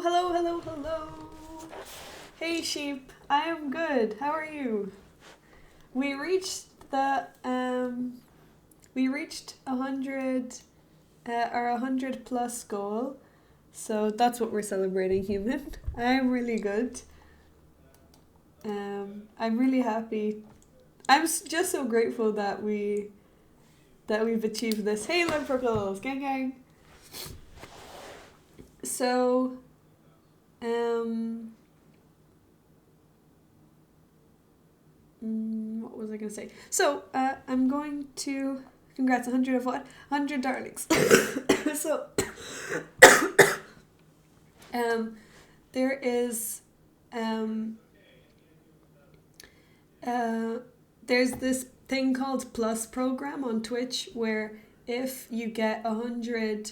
hello, hello, hello. Hey sheep, I am good. How are you? We reached we reached 100 our 100 plus goal. So that's what we're celebrating, human. I'm really good. I'm really happy. Just so grateful that we've achieved this. Hey, Love Purples, gang gang. So, what was I going to say? So, I'm going to congrats 100 of what? 100 darlings. So, there is there's this thing called Plus program on Twitch where if you get 100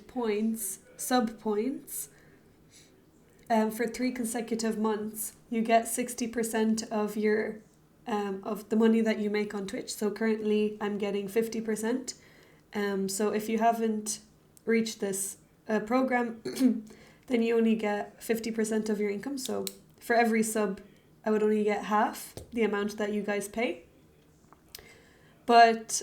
points, sub points, for 3 consecutive months, you get 60% of your of the money that you make on Twitch. So currently I'm getting 50%. So if you haven't reached this program, then you only get 50% of your income. So for every sub, I would only get half the amount that you guys pay. But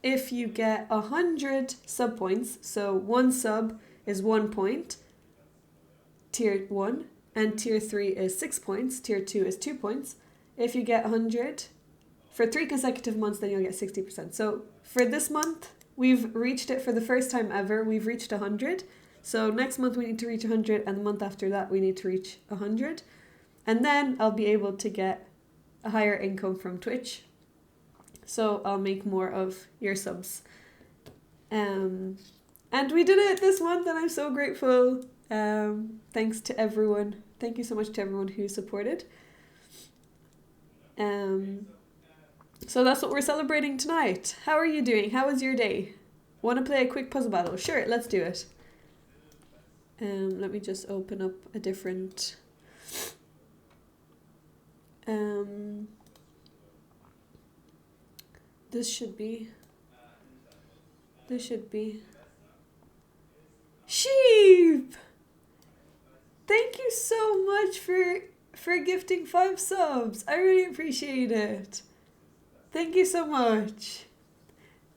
if you get 100 sub points, so one sub is 1 point, tier 1, and tier 3 is 6 points, tier 2 is 2 points. If you get 100 for 3 consecutive months, then you'll get 60%. So for this month, we've reached it for the first time ever. We've reached 100. So next month we need to reach 100, and the month after that we need to reach 100. And then I'll be able to get a higher income from Twitch. So I'll make more of your subs. And we did it this month, and I'm so grateful. Thanks to everyone. Thank you so much to everyone who supported. So that's what we're celebrating tonight. How are you doing? How was your day? Want to play a quick puzzle battle? Sure, let's do it. Let me just open up a different... This should be... Sheep! Thank you so much for gifting 5 subs. I really appreciate it. Thank you so much.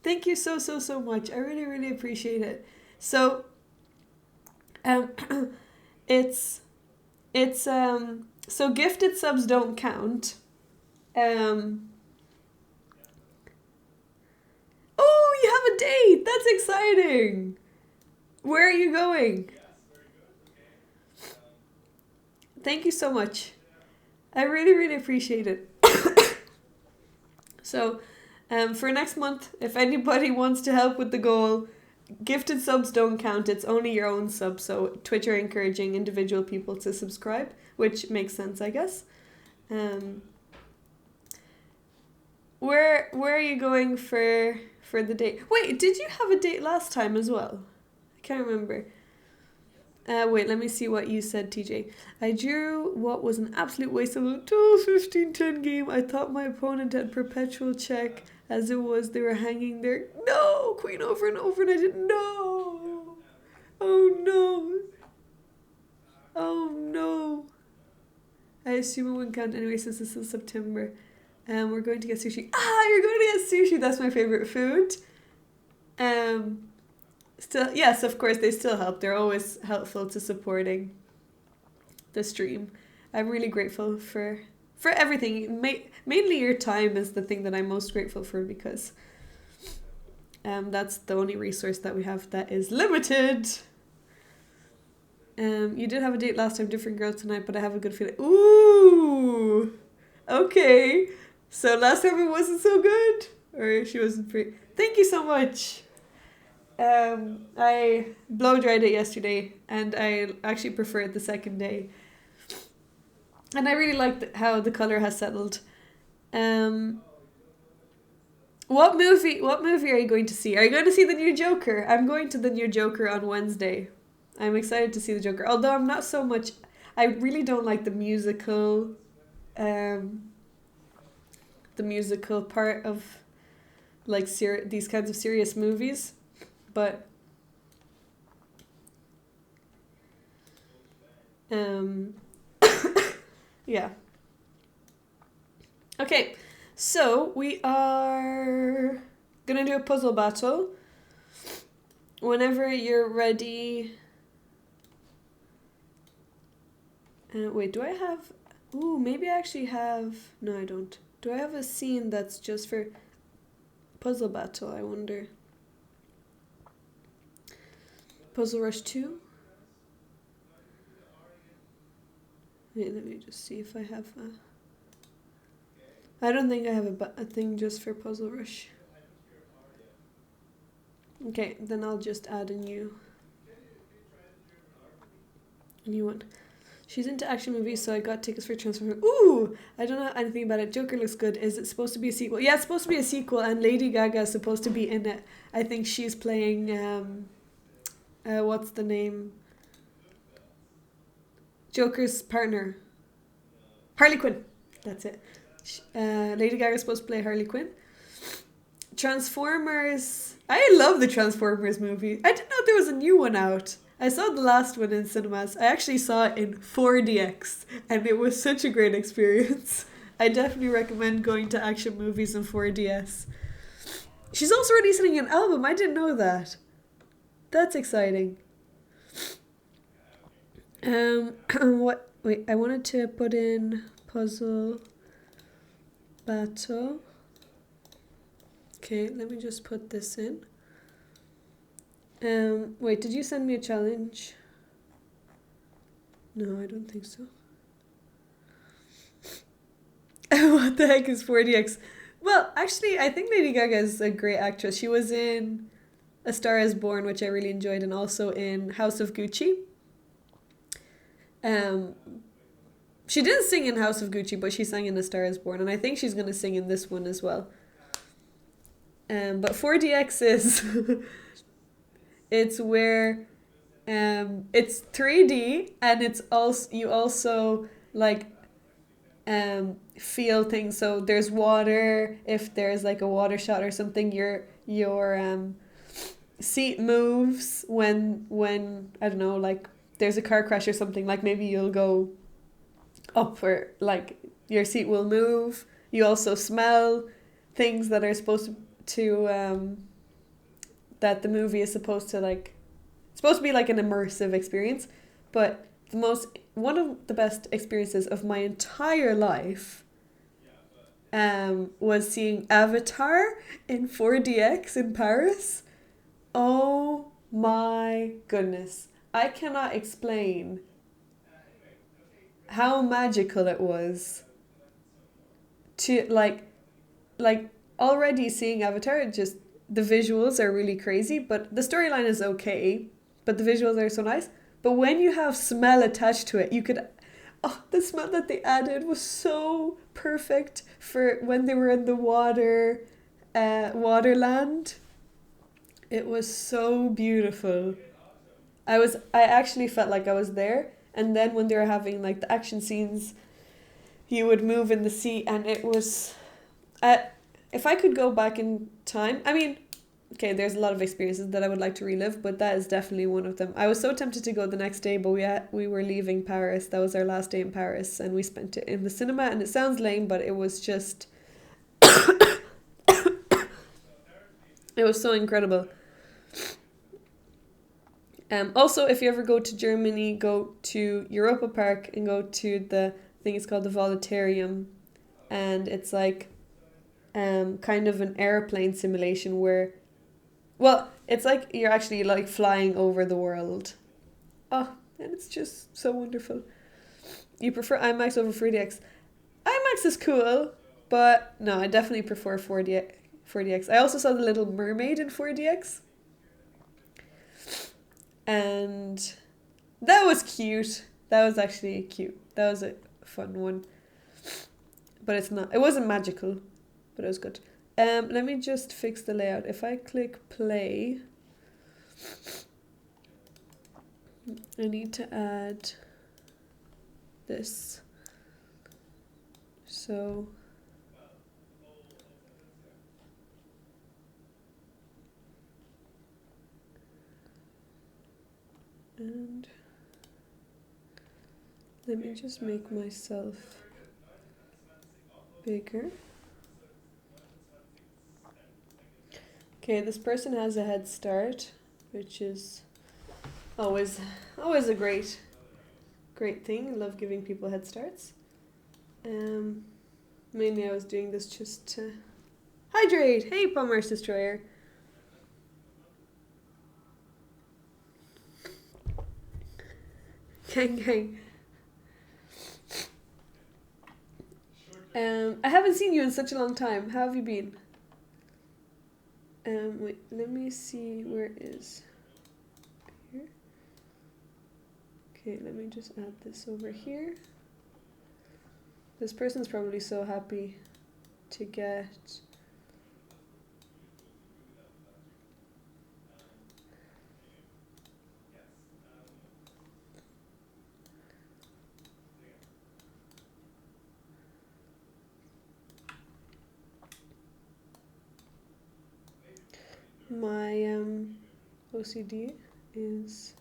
Thank you so much. I really, really appreciate it. So, so gifted subs don't count. Oh, you have a date. That's exciting. Where are you going? Thank you so much. I really, really appreciate it. So, for next month, if anybody wants to help with the goal, gifted subs don't count. It's only your own subs. So Twitch are encouraging individual people to subscribe, which makes sense, I guess. Where are you going for the date? Wait, did you have a date last time as well? I can't remember. Wait, let me see what you said, TJ. I drew what was an absolute waste of a 15-10 game. I thought my opponent had perpetual check. As it was, they were hanging there. No! Queen over and over, and I didn't know. Oh no. Oh no. I assume it wouldn't count anyway since this is September. We're going to get sushi. Ah, you're going to get sushi. That's my favorite food. Still, yes, of course, they still help. They're always helpful to supporting the stream. I'm really grateful for everything. Mainly your time is the thing that I'm most grateful for, because that's the only resource that we have that is limited. You did have a date last time, different girl tonight, but I have a good feeling. Ooh, okay. So last time it wasn't so good, or she wasn't free. Thank you so much. I blow dried it yesterday, and I actually prefer it the second day. And I really like how the color has settled. What movie are you going to see? Are you going to see the new Joker? I'm going to the new Joker on Wednesday. I'm excited to see the Joker. Although I'm not so much... I really don't like the musical part of like these kinds of serious movies. But Um, yeah. Okay, so we are gonna do a puzzle battle. Whenever you're ready. Wait, do I have... Ooh, maybe I actually have... No, I don't. Do I have a scene that's just for puzzle battle, I wonder? Puzzle Rush 2? Wait, let me just see if I have a... I don't think I have a thing just for Puzzle Rush. Okay, then I'll just add a new one. She's into action movies, so I got tickets for Transformers. Ooh! I don't know anything about it. Joker looks good. Is it supposed to be a sequel? Yeah, it's supposed to be a sequel, and Lady Gaga is supposed to be in it. I think she's playing, what's the name? Joker's partner. Harley Quinn. That's it. Lady Gaga is supposed to play Harley Quinn. Transformers. I love the Transformers movie. I didn't know there was a new one out. I saw the last one in cinemas. I actually saw it in 4DX, and it was such a great experience. I definitely recommend going to action movies in 4DX. She's also releasing an album. I didn't know that. That's exciting. What? Wait, I wanted to put in puzzle battle. Okay, let me just put this in. Wait, did you send me a challenge? No, I don't think so. What the heck is 4DX? Well, actually, I think Lady Gaga is a great actress. She was in A Star Is Born, which I really enjoyed, and also in House of Gucci. She didn't sing in House of Gucci, but she sang in A Star Is Born, and I think she's going to sing in this one as well. But 4DX is... it's where... it's 3D, and it's also... You also, like... feel things. So there's water. If there's like a water shot or something, your seat moves when I don't know, like there's a car crash or something. Like maybe you'll go up, or like your seat will move. You also smell things that are supposed to that the movie is supposed to like. It's supposed to be like an immersive experience, but one of the best experiences of my entire life was seeing Avatar in 4DX in Paris. Oh my goodness. I cannot explain how magical it was to like already seeing Avatar. Just the visuals are really crazy, but the storyline is okay, but the visuals are so nice. But when you have smell attached to it, you could... Oh, the smell that they added was so perfect for when they were in the Waterland. It was so beautiful. I actually felt like I was there. And then when they were having like the action scenes, you would move in the seat, and it was... if I could go back in time... I mean... Okay, there's a lot of experiences that I would like to relive, but that is definitely one of them. I was so tempted to go the next day, but we were leaving Paris. That was our last day in Paris, and we spent it in the cinema, and it sounds lame, but it was just... it was so incredible. Also, if you ever go to Germany, go to Europa Park and go to the... I think it's called the Voletarium, and it's like kind of an airplane simulation where... Well, it's like you're actually like flying over the world. Oh, and it's just so wonderful. You prefer IMAX over 4DX? IMAX is cool, but no, I definitely prefer 4DX. I also saw The Little Mermaid in 4DX. And that was cute. That was actually cute. That was a fun one. But it wasn't magical, but it was good. Let me just fix the layout. If I click play, I need to add this. So and Let me just make myself bigger. Okay, this person has a head start, which is always a great thing. I love giving people head starts. Mainly I was doing this just to hydrate. Hey, Palmer's Destroyer. Gang. I haven't seen you in such a long time. How have you been? Wait, let me see where is here. Okay, let me just add this over here. This person's probably so happy to get my OCD is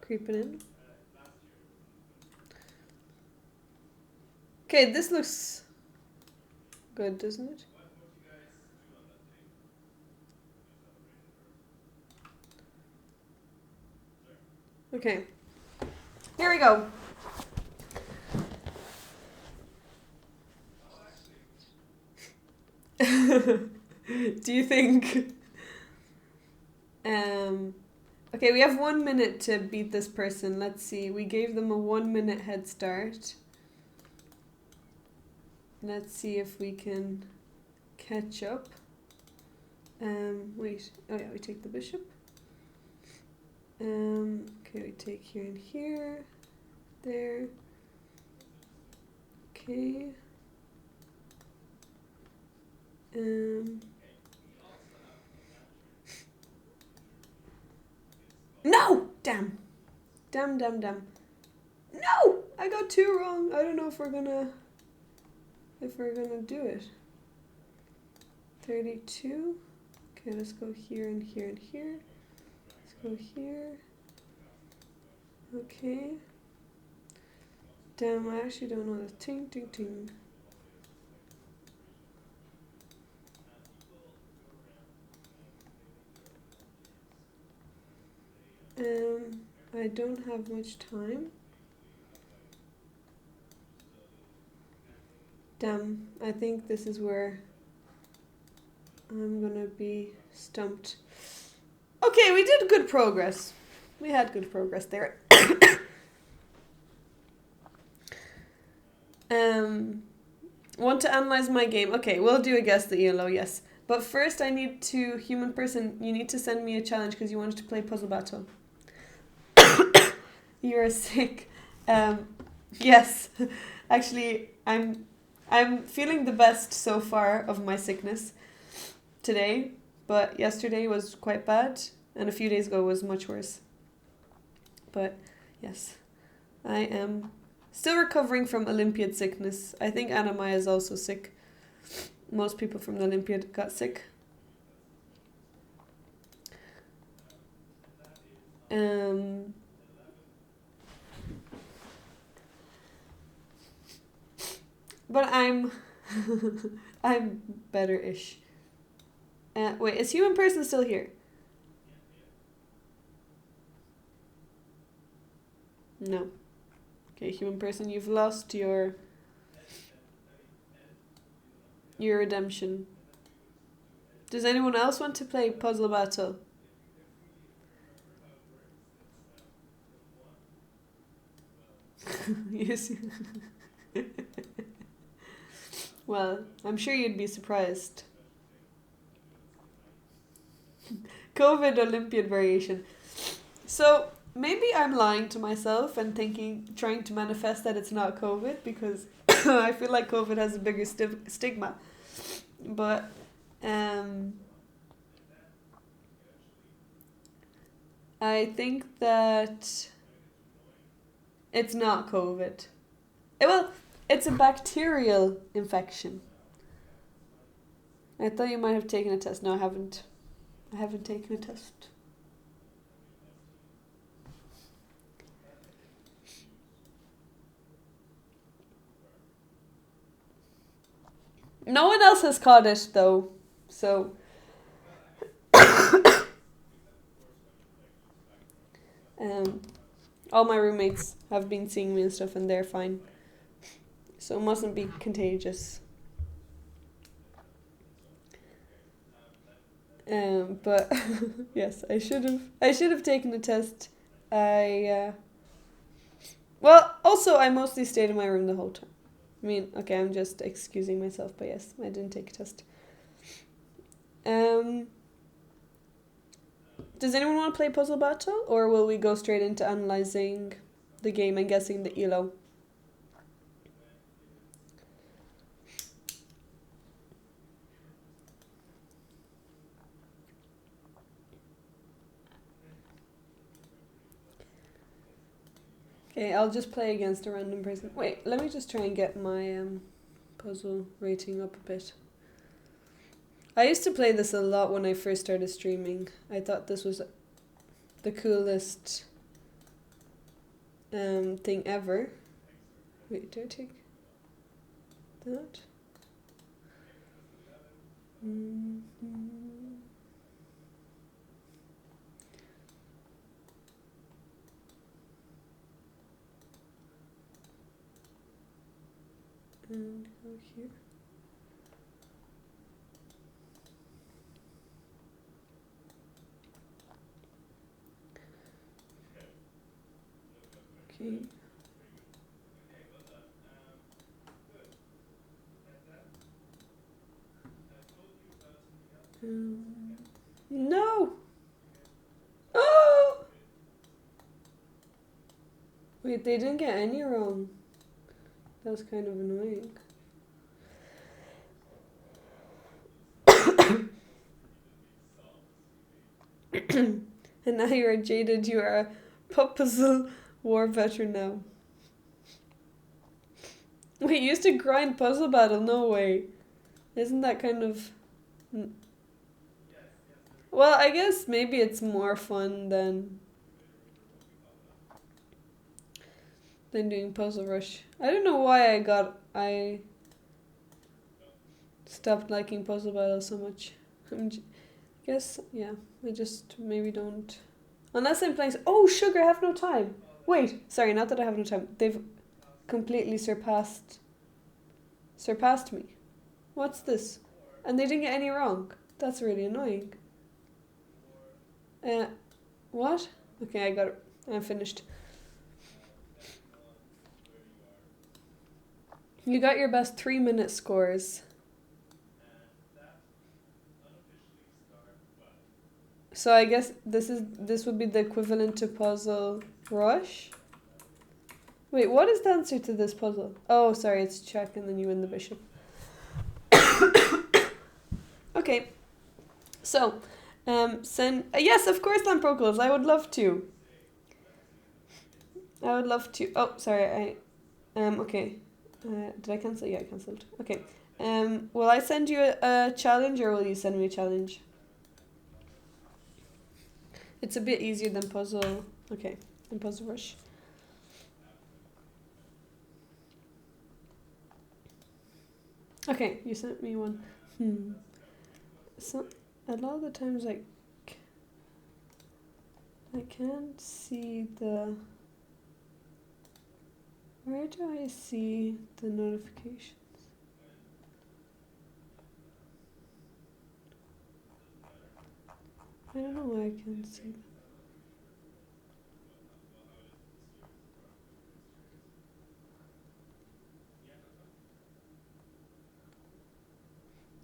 creeping in. Okay, this looks good, doesn't it? Okay, here we go. Do you think? Okay, we have 1 minute to beat this person. Let's see. We gave them a 1 minute head start. Let's see if we can catch up. Wait. Oh yeah, we take the bishop. Okay, we take here and here. There. Okay. No! Damn. No! I got 2 wrong. I don't know if we're gonna do it. 32. Okay, let's go here and here and here. Let's go here. Okay. Damn, I actually don't know the ting. I don't have much time. Damn, I think this is where I'm gonna be stumped. Okay, we did good progress. We had good progress there. Want to analyze my game? Okay, we'll do a guess the ELO, yes. But first I need to, human person, you need to send me a challenge because you wanted to play Puzzle Battle. You're sick. Yes. Actually, I'm feeling the best so far of my sickness today, but yesterday was quite bad, and a few days ago was much worse. But yes, I am still recovering from Olympiad sickness. I think Anna Maya is also sick. Most people from the Olympiad got sick. But I'm better-ish. Wait, is human person still here? No. Okay, human person, you've lost your redemption. Does anyone else want to play Puzzle Battle? Yes. Well, I'm sure you'd be surprised. COVID Olympiad variation. So maybe I'm lying to myself and trying to manifest that it's not COVID because I feel like COVID has a bigger stigma. But I think that it's not COVID. Well, it's a bacterial infection. I thought you might have taken a test. No, I haven't. I haven't taken a test. No one else has caught it though, so um, all my roommates have been seeing me and stuff, and they're fine. So it mustn't be contagious. But yes, I should have taken a test. Well, also I mostly stayed in my room the whole time. I mean, okay, I'm just excusing myself, but yes, I didn't take a test. Um, does anyone want to play Puzzle Battle, or will we go straight into analyzing the game and guessing the ELO? Okay, I'll just play against a random person. Wait, let me just try and get my puzzle rating up a bit. I used to play this a lot when I first started streaming. I thought this was the coolest thing ever. Wait, do I take that? Mm-hmm. And go here. Okay. No! Oh! Wait, they didn't get any wrong. That was kind of annoying. And now you are jaded, you are a puzzle war veteran now. Wait, you used to grind Puzzle Battle? No way. Isn't that kind of... Well, I guess maybe it's more fun than doing Puzzle Rush. I don't know why I stopped liking Puzzle Battle so much. Guess, yeah, I just maybe don't... Unless I'm playing... Oh, sugar, I have no time. Wait, sorry, not that I have no time. They've completely surpassed me. What's this? And they didn't get any wrong. That's really annoying. What? Okay, I got it. I'm finished. You got your best 3-minute scores. So I guess this would be the equivalent to Puzzle Rush. Wait, what is the answer to this puzzle? Oh, sorry, it's check and then you win the bishop. Okay, so send. Yes, of course, Lamprocles. I would love to. I would love to. Oh, sorry. Okay. Did I cancel? Yeah, I cancelled. Okay. Will I send you a challenge or will you send me a challenge? It's a bit easier than Puzzle. Okay, than Puzzle Rush. Okay, you sent me one. So a lot of the times, like, I can't see the. Where do I see the notifications? I don't know why I can't see them.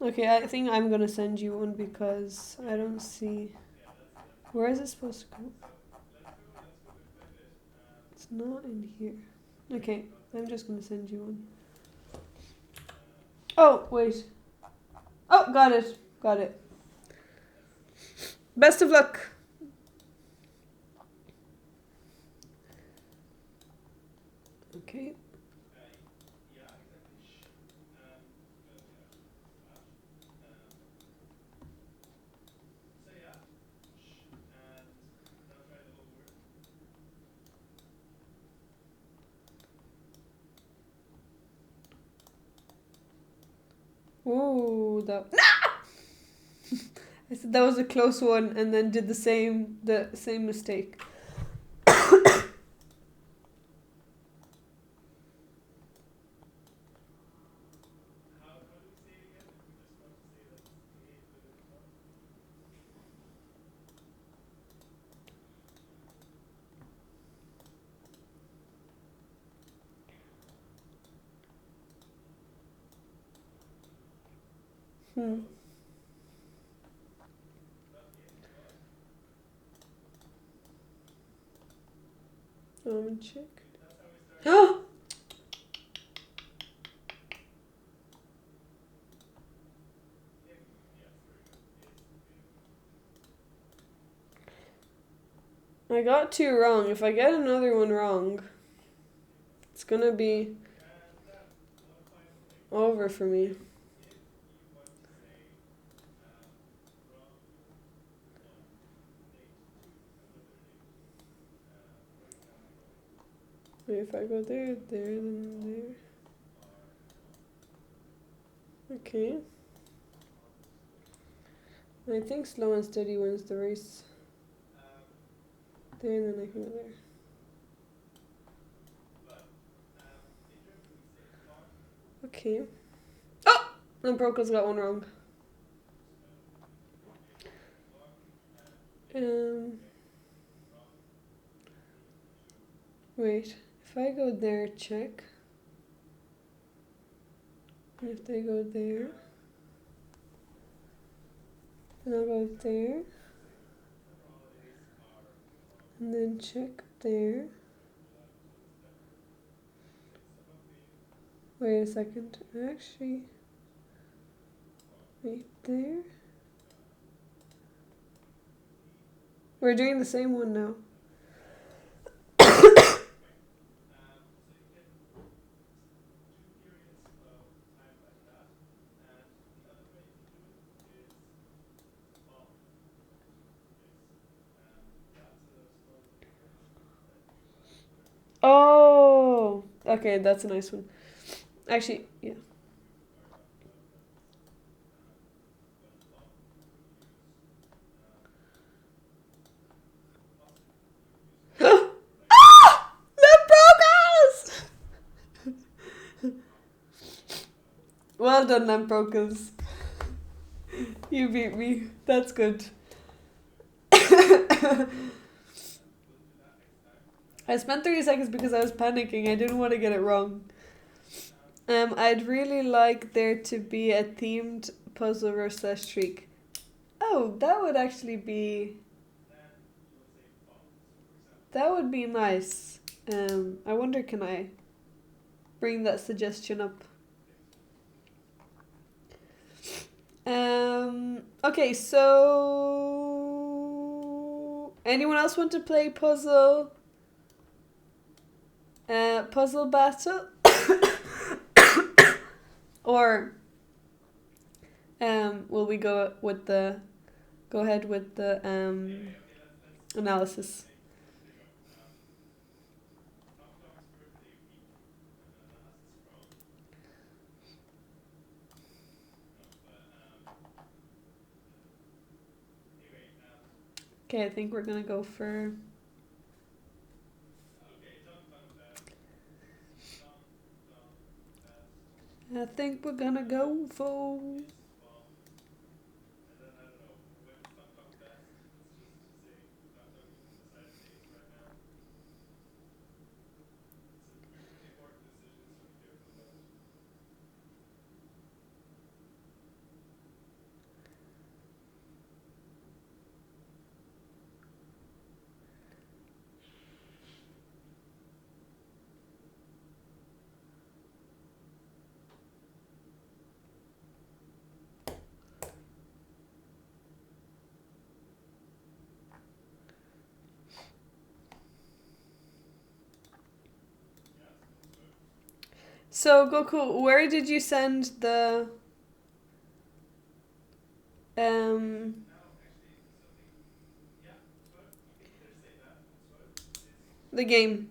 Okay, I think I'm gonna send you one because I don't see. Where is it supposed to go? It's not in here. Okay, I'm just gonna send you one. Oh, wait. Oh, got it. Got it. Best of luck. Okay. Ooh, that. I said that was a close one, and then did the same mistake. Hmm. Check. Oh! I got 2 wrong. If I get another one wrong, it's gonna be over for me. Wait, if I go there, then there. Okay. I think slow and steady wins the race. There, and then I can go there. Okay. Oh! And Broca's got one wrong. Wait. If I go there, check. And if they go there, then I'll go there. And then check there. Wait a second. Actually, wait there. We're doing the same one now. Oh, okay, that's a nice one. Actually, yeah. That broke us! Well done, Lamprocus. You beat me. That's good. I spent 30 seconds because I was panicking. I didn't want to get it wrong. I'd really like there to be a themed puzzle / streak. Oh, that would actually be... That would be nice. I wonder, can I bring that suggestion up? Okay, so... Anyone else want to play puzzle? Puzzle battle? Or will we go ahead with the analysis? Okay, I think we're gonna go for... I think we're gonna go for... So, Goku, where did you send the... the game?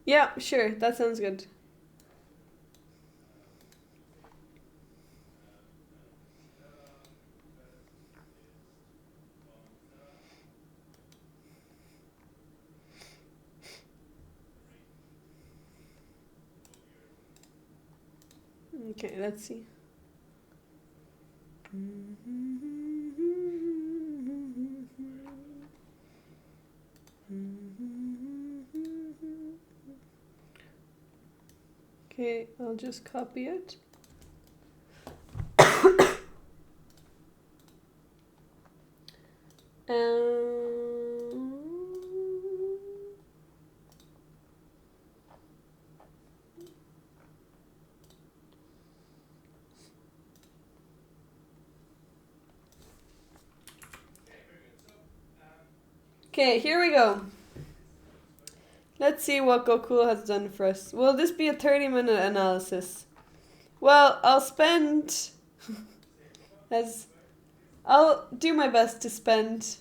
Yeah, sure. That sounds good. Okay, let's see. Okay, I'll just copy it. Okay, here we go. Let's see what Gokul has done for us. Will this be a 30-minute analysis? Well, I'll do my best to spend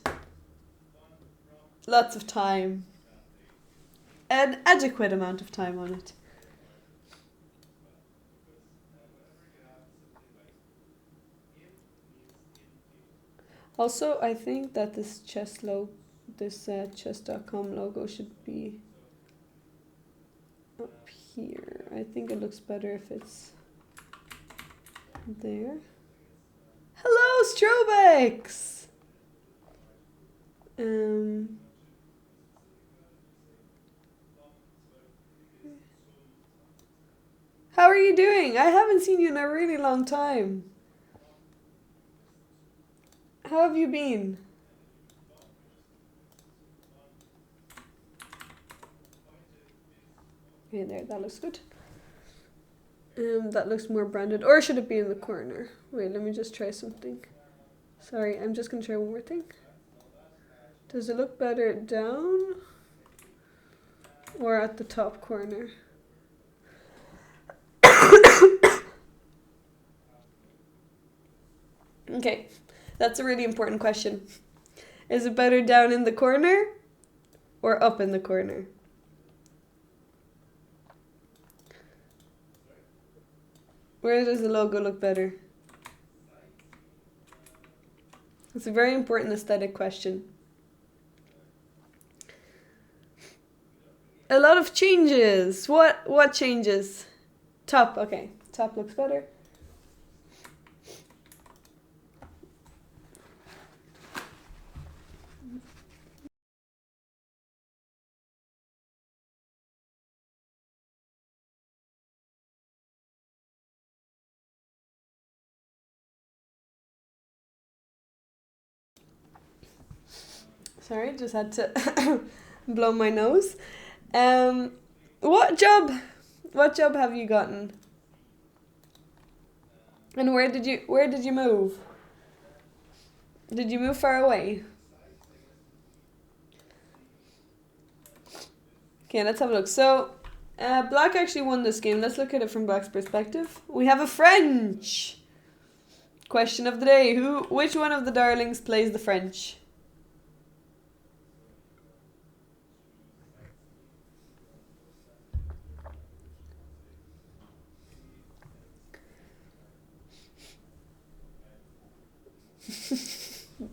lots of time, an adequate amount of time on it. Also, I think that this chess.com logo should be up here. I think it looks better if it's there. Hello, Strobex! How are you doing? I haven't seen you in a really long time. How have you been? Okay, there, that looks good. That looks more branded. Or should it be in the corner? Wait, let me just try something. Sorry, I'm just gonna try one more thing. Does it look better down or at the top corner? Okay, that's a really important question. Is it better down in the corner or up in the corner? Where does the logo look better? It's a very important aesthetic question. A lot of changes. What changes? Top, okay. Top looks better. Sorry, just had to blow my nose. What job have you gotten? And where did you move? Did you move far away? Okay, let's have a look. So, Black actually won this game. Let's look at it from Black's perspective. We have a French! Question of the day. Which one of the darlings plays the French?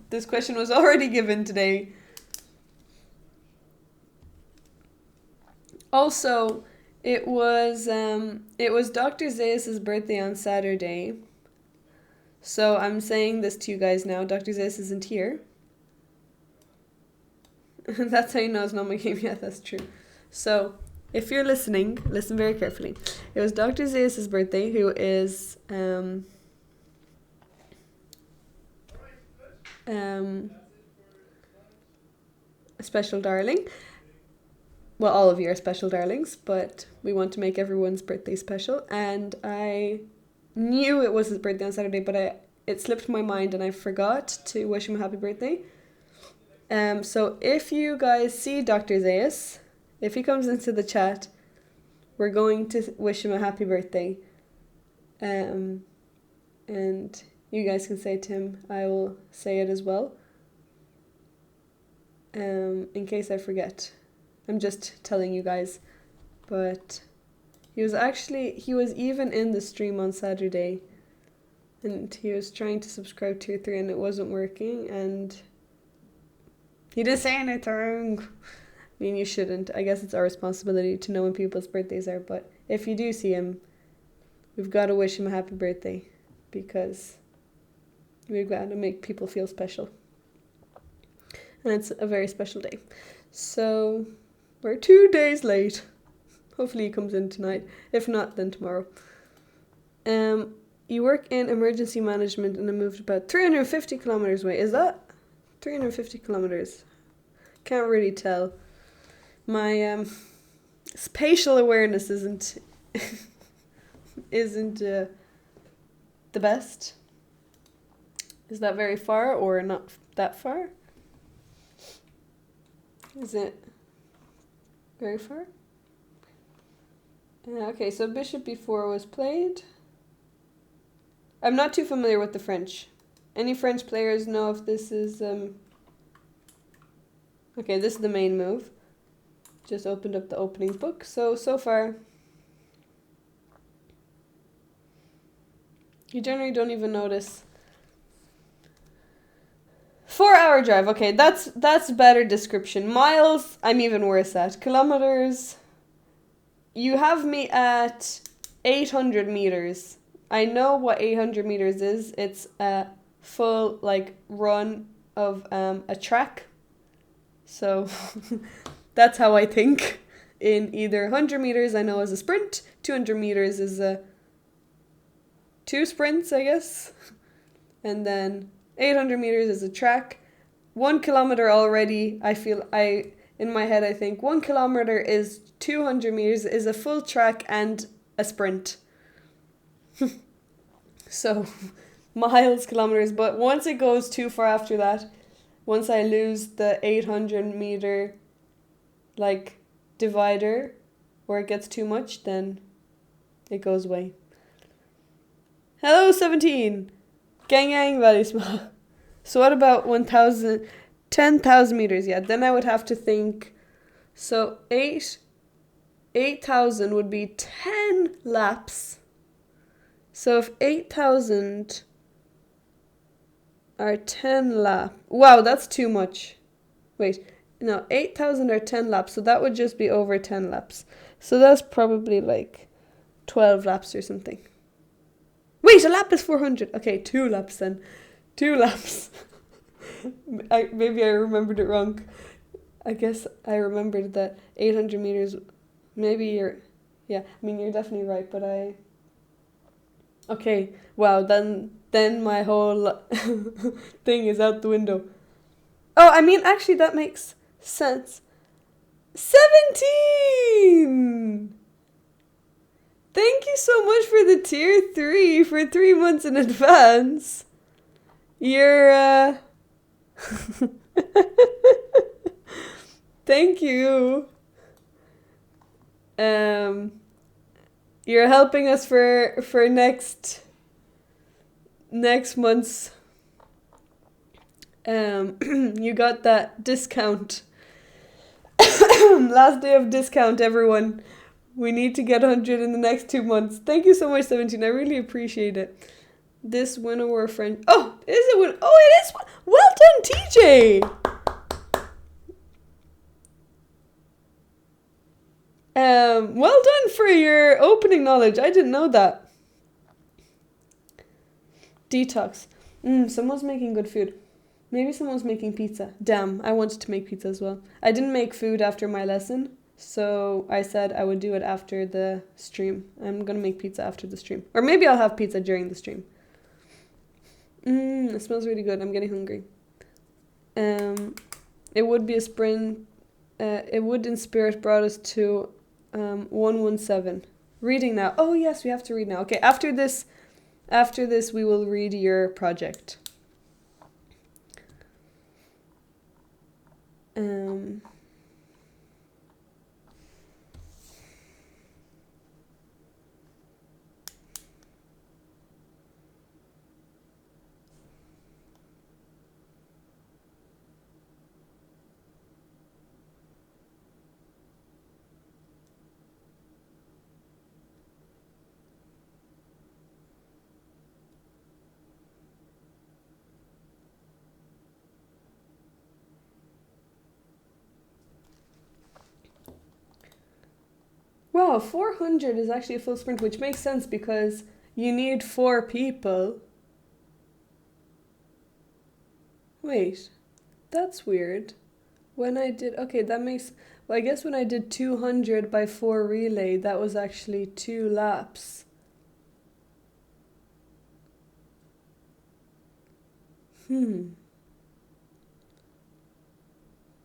This question was already given today. Also, it was Dr. Zeus's birthday on Saturday. So I'm saying this to you guys now. Dr. Zeus isn't here. That's how you know it's not my game yet. That's true. So if you're listening, listen very carefully. It was Dr. Zeus's birthday, who is a special darling. Well, all of you are special darlings, but we want to make everyone's birthday special. And I knew it was his birthday on Saturday, but it slipped my mind and I forgot to wish him a happy birthday. So if you guys see Dr. Zeus, if he comes into the chat, we're going to wish him a happy birthday. And you guys can say to him, I will say it as well. In case I forget. I'm just telling you guys But he was even in the stream on Saturday, and he was trying to subscribe tier 3 and it wasn't working, and he didn't say anything. I mean, you shouldn't. I guess it's our responsibility to know when people's birthdays are, but if you do see him, we've got to wish him a happy birthday, because we've got to make people feel special. And it's a very special day. So, we're 2 days late. Hopefully he comes in tonight. If not, then tomorrow. You work in emergency management and I moved about 350 kilometers away. Is that 350 kilometers? Can't really tell. My spatial awareness isn't the best. Is that very far or not that far? Is it very far? Okay, so bishop b4 was played. I'm not too familiar with the French. Any French players know if this is... Okay, this is the main move. Just opened up the openings book. So far... You generally don't even notice. 4-hour drive. Okay, that's better description. Miles, I'm even worse at. Kilometers... You have me at 800 meters. I know what 800 meters is. It's a full, run of a track. So, that's how I think. In either 100 meters, I know is a sprint. 200 meters is a 2 sprints, I guess. And then 800 meters is a track. 1 kilometer already, in my head, I think 1 kilometer is 200 meters, is a full track and a sprint. So, miles, kilometers, but once it goes too far after that, once I lose the 800 meter, divider, or it gets too much, then it goes away. Hello, 17! Gang, very small. So what about 10,000 meters? Yeah, then I would have to think, so 8,000 would be 10 laps. So if 8,000 are 10 laps, wow, that's too much. Wait, no, 8,000 are 10 laps, so that would just be over 10 laps. So that's probably 12 laps or something. Wait, a lap is 400. Okay, 2 laps then. 2 laps. Maybe I remembered it wrong. I guess I remembered that 800 meters, maybe you're definitely right, but okay, wow, then my whole thing is out the window. Oh, actually that makes sense. 17! Thank you so much for the tier 3 for 3 months in advance. You're, Thank you. You're helping us for next month's. You got that discount. Last day of discount, everyone. We need to get 100 in the next 2 months. Thank you so much, 17. I really appreciate it. This winner were French. Oh, is it win? Oh, it is. Well done, TJ. Well done for your opening knowledge. I didn't know that. Detox. Someone's making good food. Maybe someone's making pizza. Damn, I wanted to make pizza as well. I didn't make food after my lesson, so I said I would do it after the stream. I'm gonna make pizza after the stream. Or maybe I'll have pizza during the stream. It smells really good. I'm getting hungry. It would be a sprint. It would in spirit brought us to 117. Reading now. Oh yes, we have to read now. Okay, after this we will read your project. Oh, 400 is actually a full sprint, which makes sense because you need 4 people. Wait, that's weird. When I did, okay, that makes, well, I guess when I did 200 by 4 relay, that was actually 2 laps.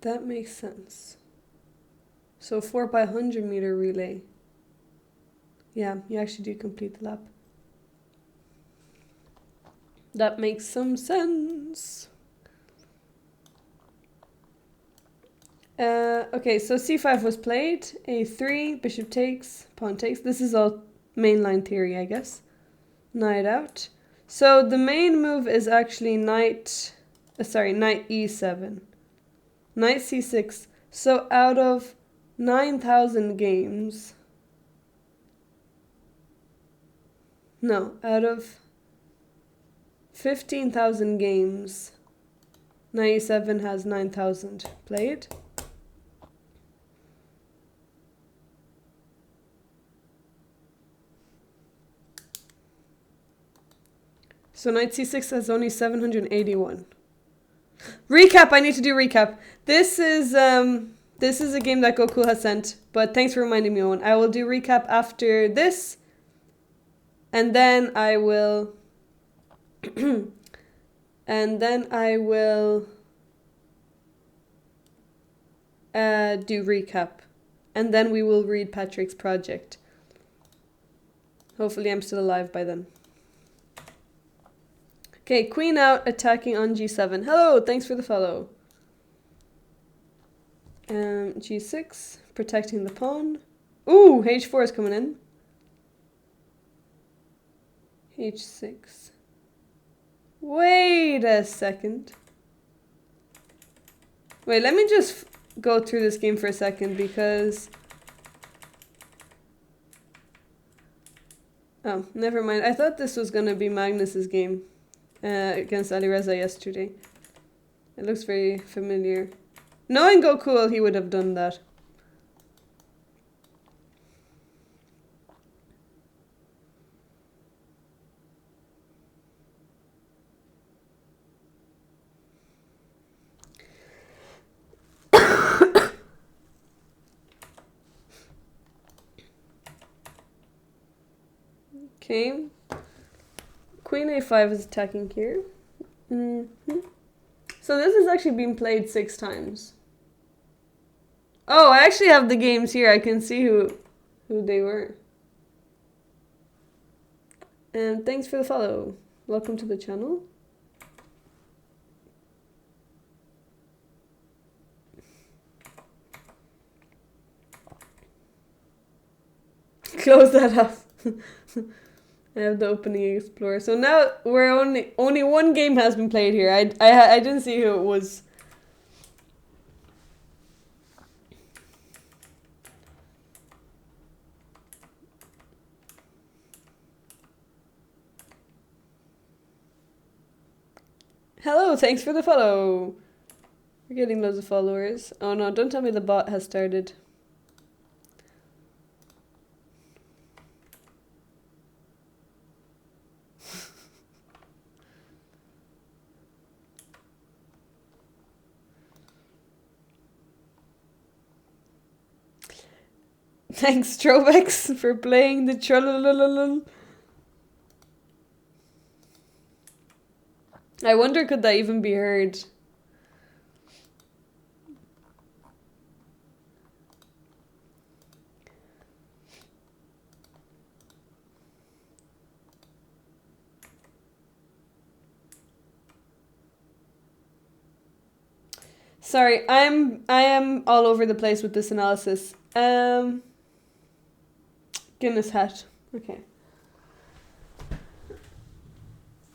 That makes sense. So 4 by 100 meter relay. Yeah, you actually do complete the lap. That makes some sense. Okay, so c5 was played. a3, bishop takes, pawn takes. This is all mainline theory, I guess. Knight out. So the main move is actually knight e7. Knight c6. So out of 9,000 games... No, out of 15,000 games, knight e7 has 9,000 played. So knight c6 has only 781. Recap, I need to do recap. This is a game that Goku has sent, but thanks for reminding me, Owen. I will do recap after this, and then I will do recap, and then we will read Patrick's project. Hopefully I'm still alive by then. Okay, queen out, attacking on g7. Hello, thanks for the follow. G6, protecting the pawn. Ooh, h4 is coming in. h6. Wait a second. Wait, let me just go through this game for a second because... Oh, never mind. I thought this was gonna be Magnus's game against Alireza yesterday. It looks very familiar. Knowing Goku, he would have done that. Okay. Queen a5 is attacking here. So this has actually been played 6 times. Oh, I actually have the games here. I can see who they were. And thanks for the follow. Welcome to the channel. Close that up. I have the opening explorer. So now we're only one game has been played here. I didn't see who it was. Hello, thanks for the follow. We're getting loads of followers. Oh no, don't tell me the bot has started. Thanks, Trovex, for playing the trollolololol. I wonder, could that even be heard? Sorry, I am all over the place with this analysis. Guinness hat. Okay.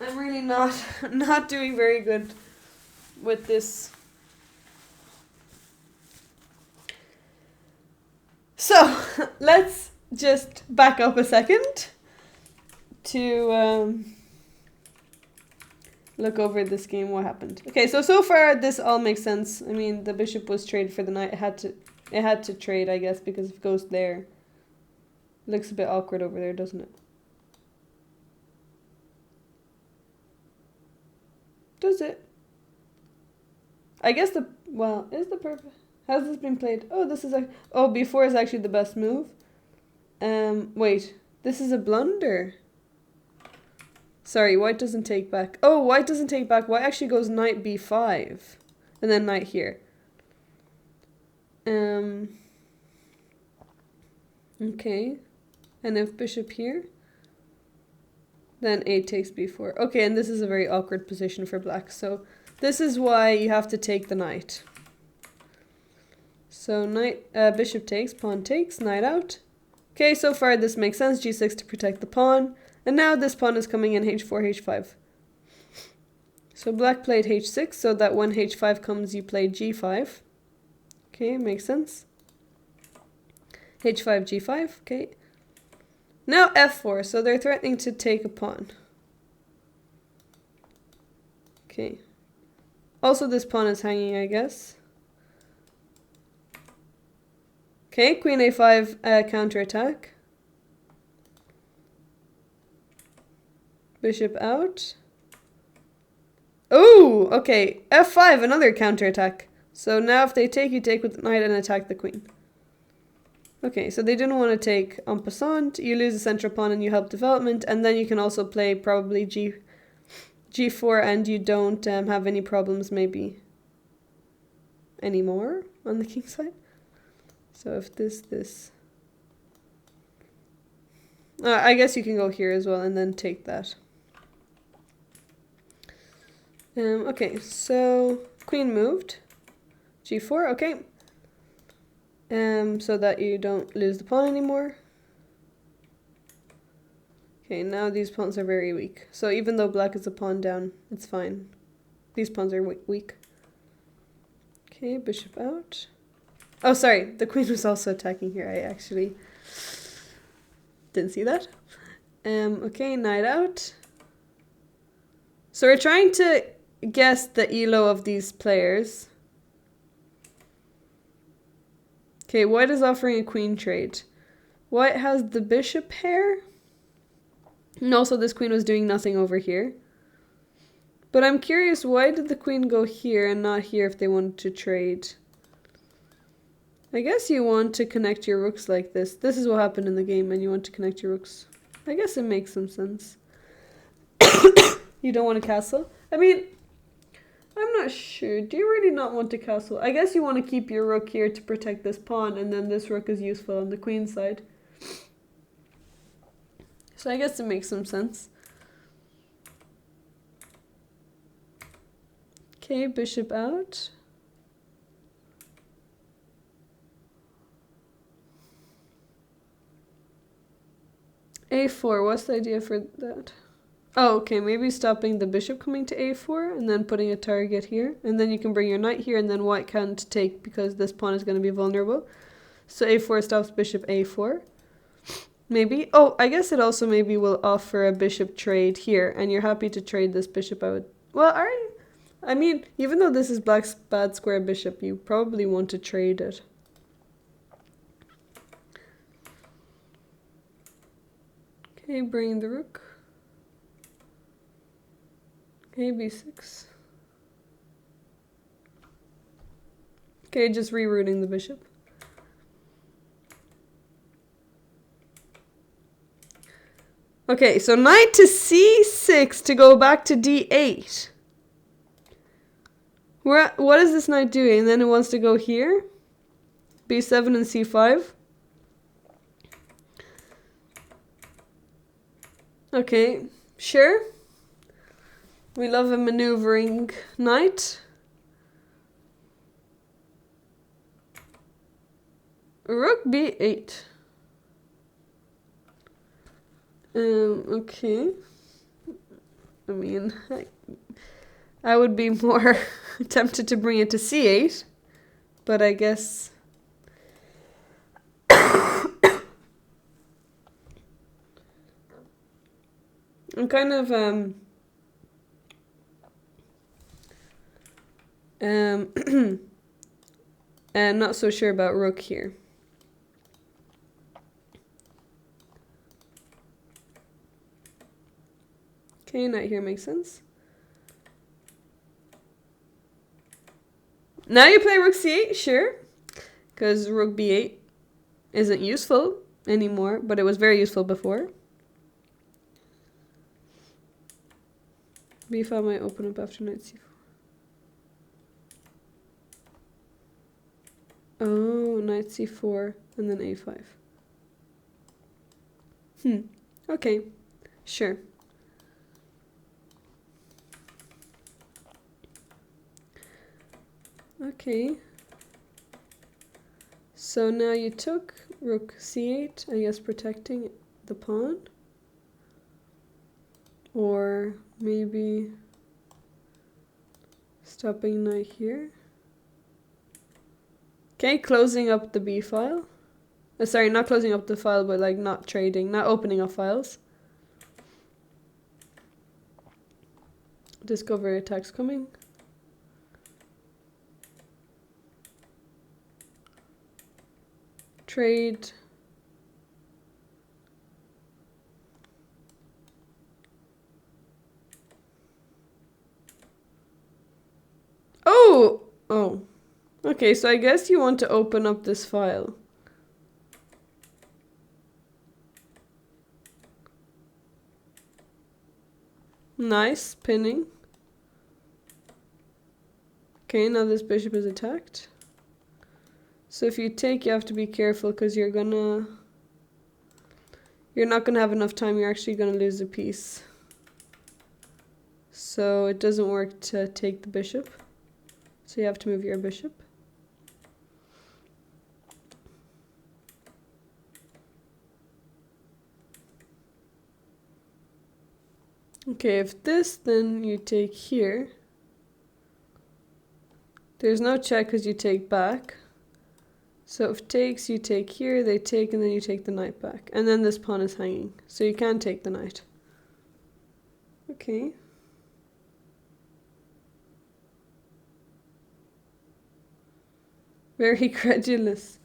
I'm really not doing very good with this. So, let's just back up a second to look over this game, what happened. Okay, so far this all makes sense. I mean, the bishop was traded for the knight. It had to trade, I guess, because it goes there. Looks a bit awkward over there, doesn't it? Does it? I guess is the purpose... How's this been played? Oh, this is B4 is actually the best move. Wait. This is a blunder. Sorry, white doesn't take back. Oh, white doesn't take back. White actually goes knight b5. And then knight here. Okay. And if bishop here, then a takes b4. Okay, and this is a very awkward position for black. So this is why you have to take the knight. So bishop takes, pawn takes, knight out. Okay, so far this makes sense. g6 to protect the pawn. And now this pawn is coming in h4, h5. So black played h6 so that when h5 comes you play g5. Okay, makes sense. h5, g5, okay. Now f4, so they're threatening to take a pawn. Okay. Also this pawn is hanging, I guess. Okay, queen a5 counterattack. Bishop out. Oh, okay. f5, another counterattack. So now if they take, you take with the knight and attack the queen. Okay, so they didn't want to take en passant. You lose the central pawn and you help development. And then you can also play probably g4 and you don't have any problems maybe anymore on the king side. So if this... I guess you can go here as well and then take that. Okay, so queen moved. g4, okay. So that you don't lose the pawn anymore. Okay, now these pawns are very weak. So even though black is a pawn down, it's fine. These pawns are weak. Okay, bishop out. Oh, sorry, the queen was also attacking here. I actually didn't see that. Okay, knight out. So we're trying to guess the elo of these players. Okay, white is offering a queen trade. White has the bishop pair. And also this queen was doing nothing over here. But I'm curious, why did the queen go here and not here if they wanted to trade? I guess you want to connect your rooks like this. This is what happened in the game and you want to connect your rooks. I guess it makes some sense. You don't want to castle? I mean, I'm not sure. Do you really not want to castle? I guess you want to keep your rook here to protect this pawn and then this rook is useful on the queen side. So I guess it makes some sense. Okay, bishop out. a4, what's the idea for that? Oh, okay, maybe stopping the bishop coming to a4 and then putting a target here. And then you can bring your knight here and then white can't take because this pawn is going to be vulnerable. So a4 stops bishop a4. Maybe. Oh, I guess it also maybe will offer a bishop trade here. And you're happy to trade this bishop out. Well, I mean, even though this is black's bad square bishop, you probably want to trade it. Okay, bring the rook. Okay, b6. Okay, just rerouting the bishop. Okay, so knight to c6 to go back to d8. What is this knight doing? And then it wants to go here. b7 and c5. Okay, sure. We love a maneuvering knight. Rook b8. Okay. I mean, I would be more tempted to bring it to c8, but I guess... I'm kind of, not so sure about rook here. Okay, knight here makes sense. Now you play rook c8, sure. Because rook b8 isn't useful anymore, but it was very useful before. b5 might open up after knight c4. Oh, knight c4 and then a5. Okay, sure. Okay. So now you took rook c8, I guess protecting the pawn. Or maybe stopping knight here. Okay, closing up the b file. Sorry, not closing up the file, but like not trading, not opening up files. Discovery attacks coming. Trade. Oh. Okay, so I guess you want to open up this file. Nice, pinning. Okay, now this bishop is attacked. So if you take, you have to be careful because you're not gonna have enough time, you're actually gonna lose a piece. So it doesn't work to take the bishop. So you have to move your bishop. Okay, if this, then you take here. There's no check because you take back. So if takes, you take here, they take, and then you take the knight back. And then this pawn is hanging, so you can take the knight. Okay. Very credulous.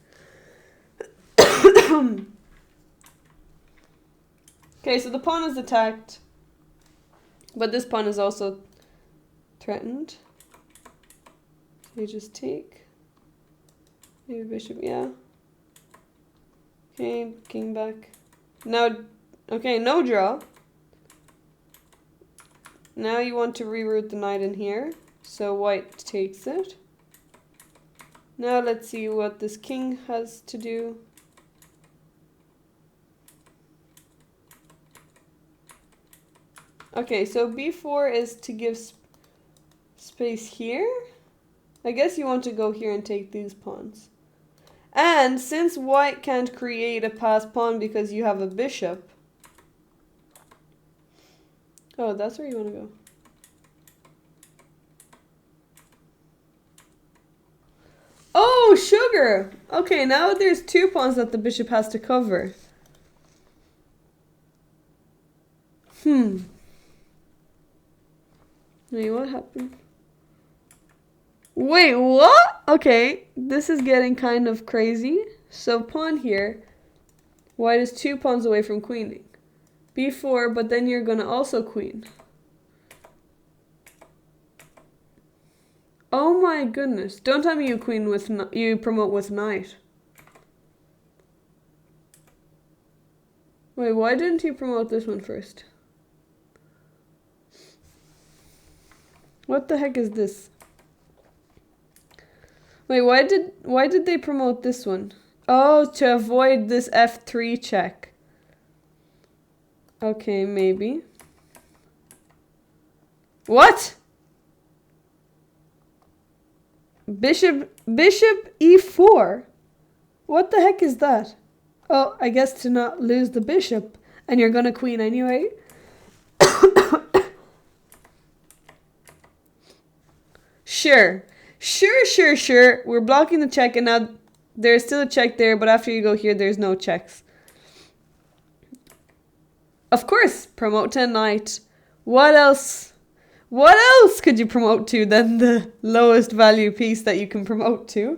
Okay, so the pawn is attacked. But this pawn is also threatened. So you just take. Maybe bishop, yeah. Okay, king back. Now, okay, no draw. Now you want to reroute the knight in here. So white takes it. Now let's see what this king has to do. Okay, so b4 is to give space here. I guess you want to go here and take these pawns. And since white can't create a passed pawn because you have a bishop. Oh, that's where you want to go. Oh, sugar! Okay, now there's two pawns that the bishop has to cover. Wait, what happened? Wait, what? Okay, this is getting kind of crazy. So pawn here. White is 2 pawns away from queening. b4, but then you're gonna also queen. Oh my goodness. Don't tell me you queen with, you promote with knight. Wait, why didn't you promote this one first? What the heck is this? Wait, why did they promote this one? Oh, to avoid this f3 check. Okay, maybe. What? Bishop e4? What the heck is that? Oh, I guess to not lose the bishop. And you're gonna queen anyway? Sure. We're blocking the check and now there's still a check there, but after you go here, there's no checks. Of course, promote to knight. What else? What else could you promote to than the lowest value piece that you can promote to?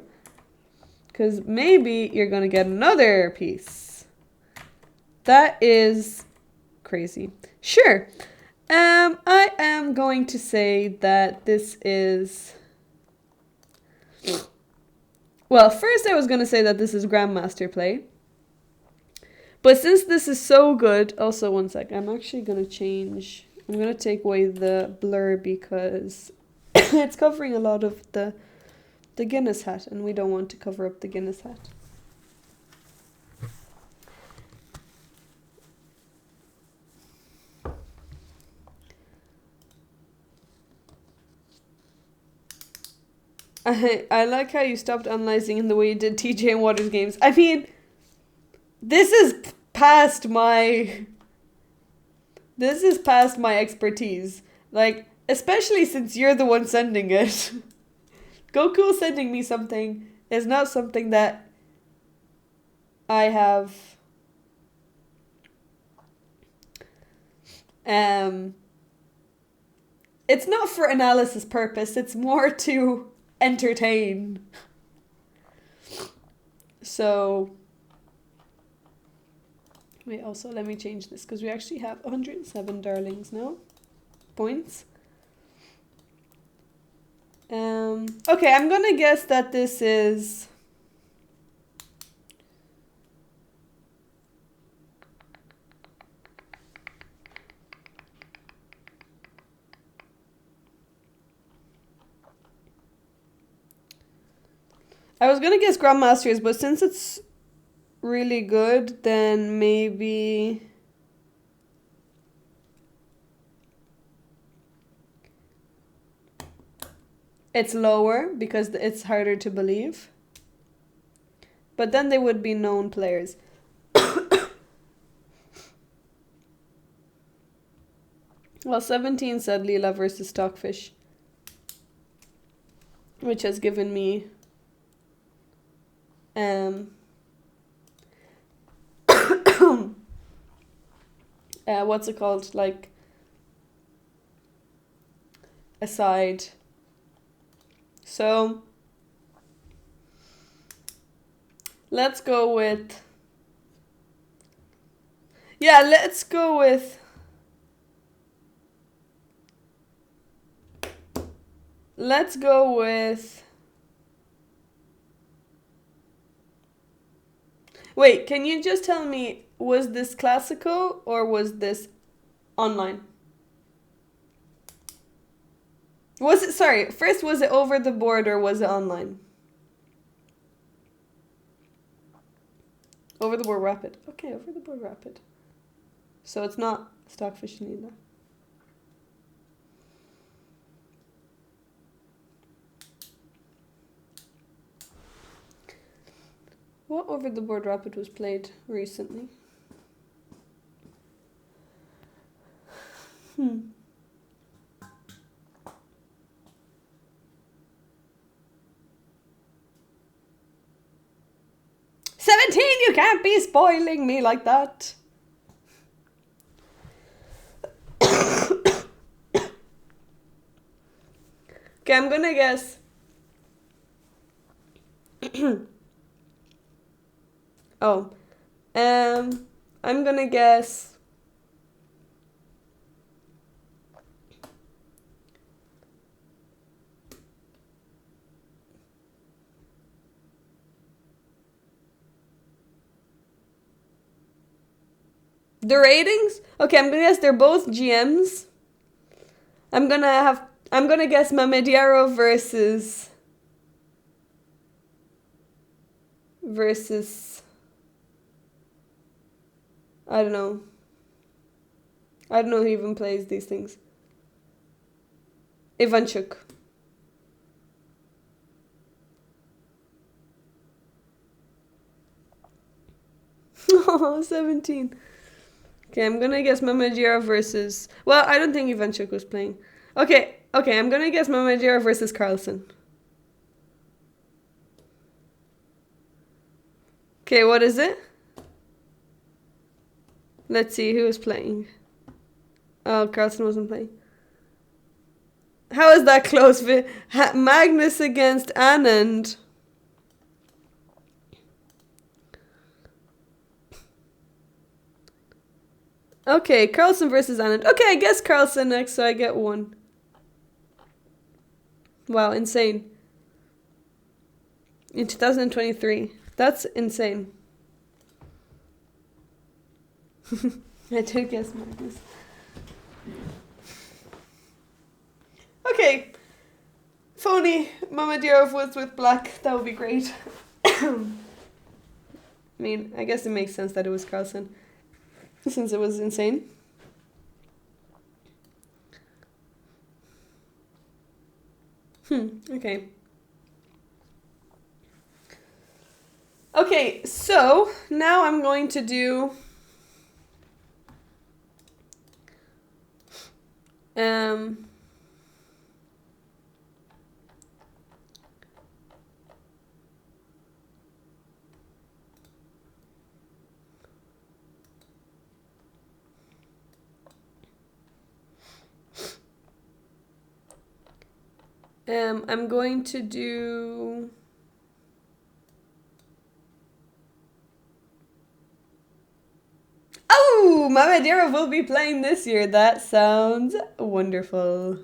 Because maybe you're going to get another piece. That is crazy. Sure. I am going to say that this is... Well, first I was going to say that this is Grandmaster Play. But since this is so good... Also, one sec. I'm actually going to change... I'm going to take away the blur because it's covering a lot of the Guinness hat. And we don't want to cover up the Guinness hat. I like how you stopped analyzing in the way you did TJ and Waters games. I mean, this is past my expertise. Like, especially since you're the one sending it. Goku sending me something is not something that I have it's not for analysis purpose, it's more to entertain. So, wait, also let me change this because we actually have 107 darlings now. Points. Okay, I'm gonna guess that this is... I was gonna guess Grandmasters, but since it's really good, then maybe... It's lower because it's harder to believe. But then they would be known players. Well, 17 said Leela versus Stockfish. Which has given me... what's it called? Like... a side... So, let's go with... Yeah, let's go with... Let's go with... Wait, can you just tell me, was this classical or was this online? Was it, sorry, first was it over the board or was it online? Over the board rapid. Okay, over the board rapid. So it's not Stockfish Leela. What over the board rapid was played recently? 17, you can't be spoiling me like that. Okay, I'm gonna guess. I'm gonna guess. The ratings? Okay, I'm gonna guess they're both GMs. I'm gonna guess Mamediaro versus I don't know. I don't know who even plays these things. Ivanchuk. Oh, 17. Okay, I'm gonna guess Mamediaro versus... Well, I don't think Ivanchuk was playing. Okay, I'm gonna guess Mamediaro versus Carlson. Okay, what is it? Let's see who was playing. Oh, Carlson wasn't playing. How is that close? Magnus against Anand. Okay, Carlson versus Anand. Okay, I guess Carlson next, so I get 1. Wow, insane. In 2023. That's insane. I did guess Magnus. Okay. If only Mamadyrov was with black, that would be great. I mean, I guess it makes sense that it was Carlson, since it was insane. Okay. Okay, so now I'm going to do I'm going to do Oh, Mamadyrov will be playing this year. That sounds wonderful.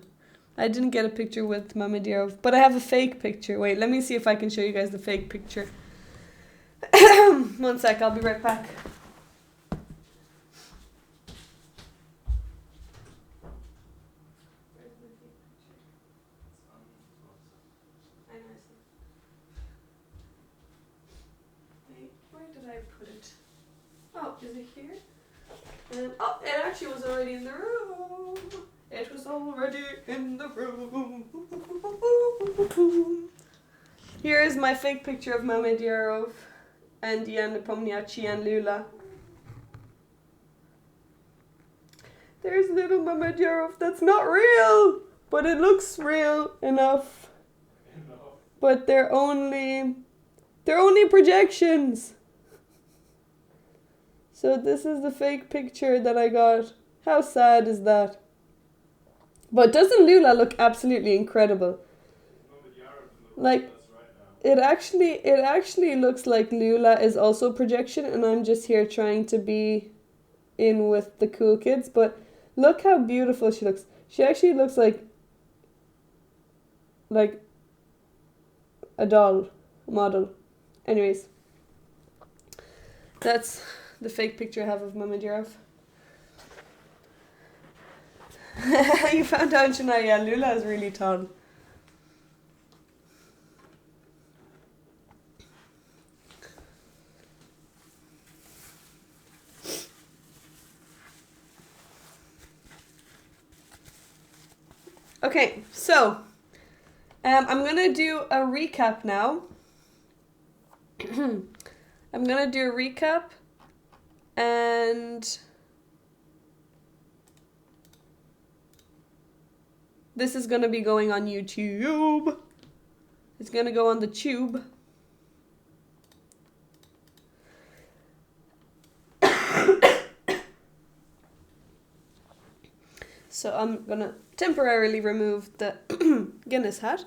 I didn't get a picture with Mamadyrov, but I have a fake picture. Wait, let me see if I can show you guys the fake picture. 1 sec, I'll be right back. Wait, where did I put it? Oh, is it here? Oh, it actually was already in the room. It was already in the room. Here is my fake picture of Mamadyrov and Diana Pomniachtchi and Lula. There's little Mamadyrov that's not real, but it looks real enough. But they're only projections. So this is the fake picture that I got. How sad is that? But doesn't Lula look absolutely incredible? Like, it actually looks like Lula is also projection, and I'm just here trying to be in with the cool kids. But look how beautiful she looks. She actually looks like a doll, a model. Anyways, that's the fake picture I have of Mamadyrov. You found out, Shania, yeah, Lula is really tall. Okay, so I'm gonna do a recap now. I'm gonna do a recap, and this is gonna be going on YouTube. It's gonna go on the tube. So I'm gonna temporarily remove the Guinness hat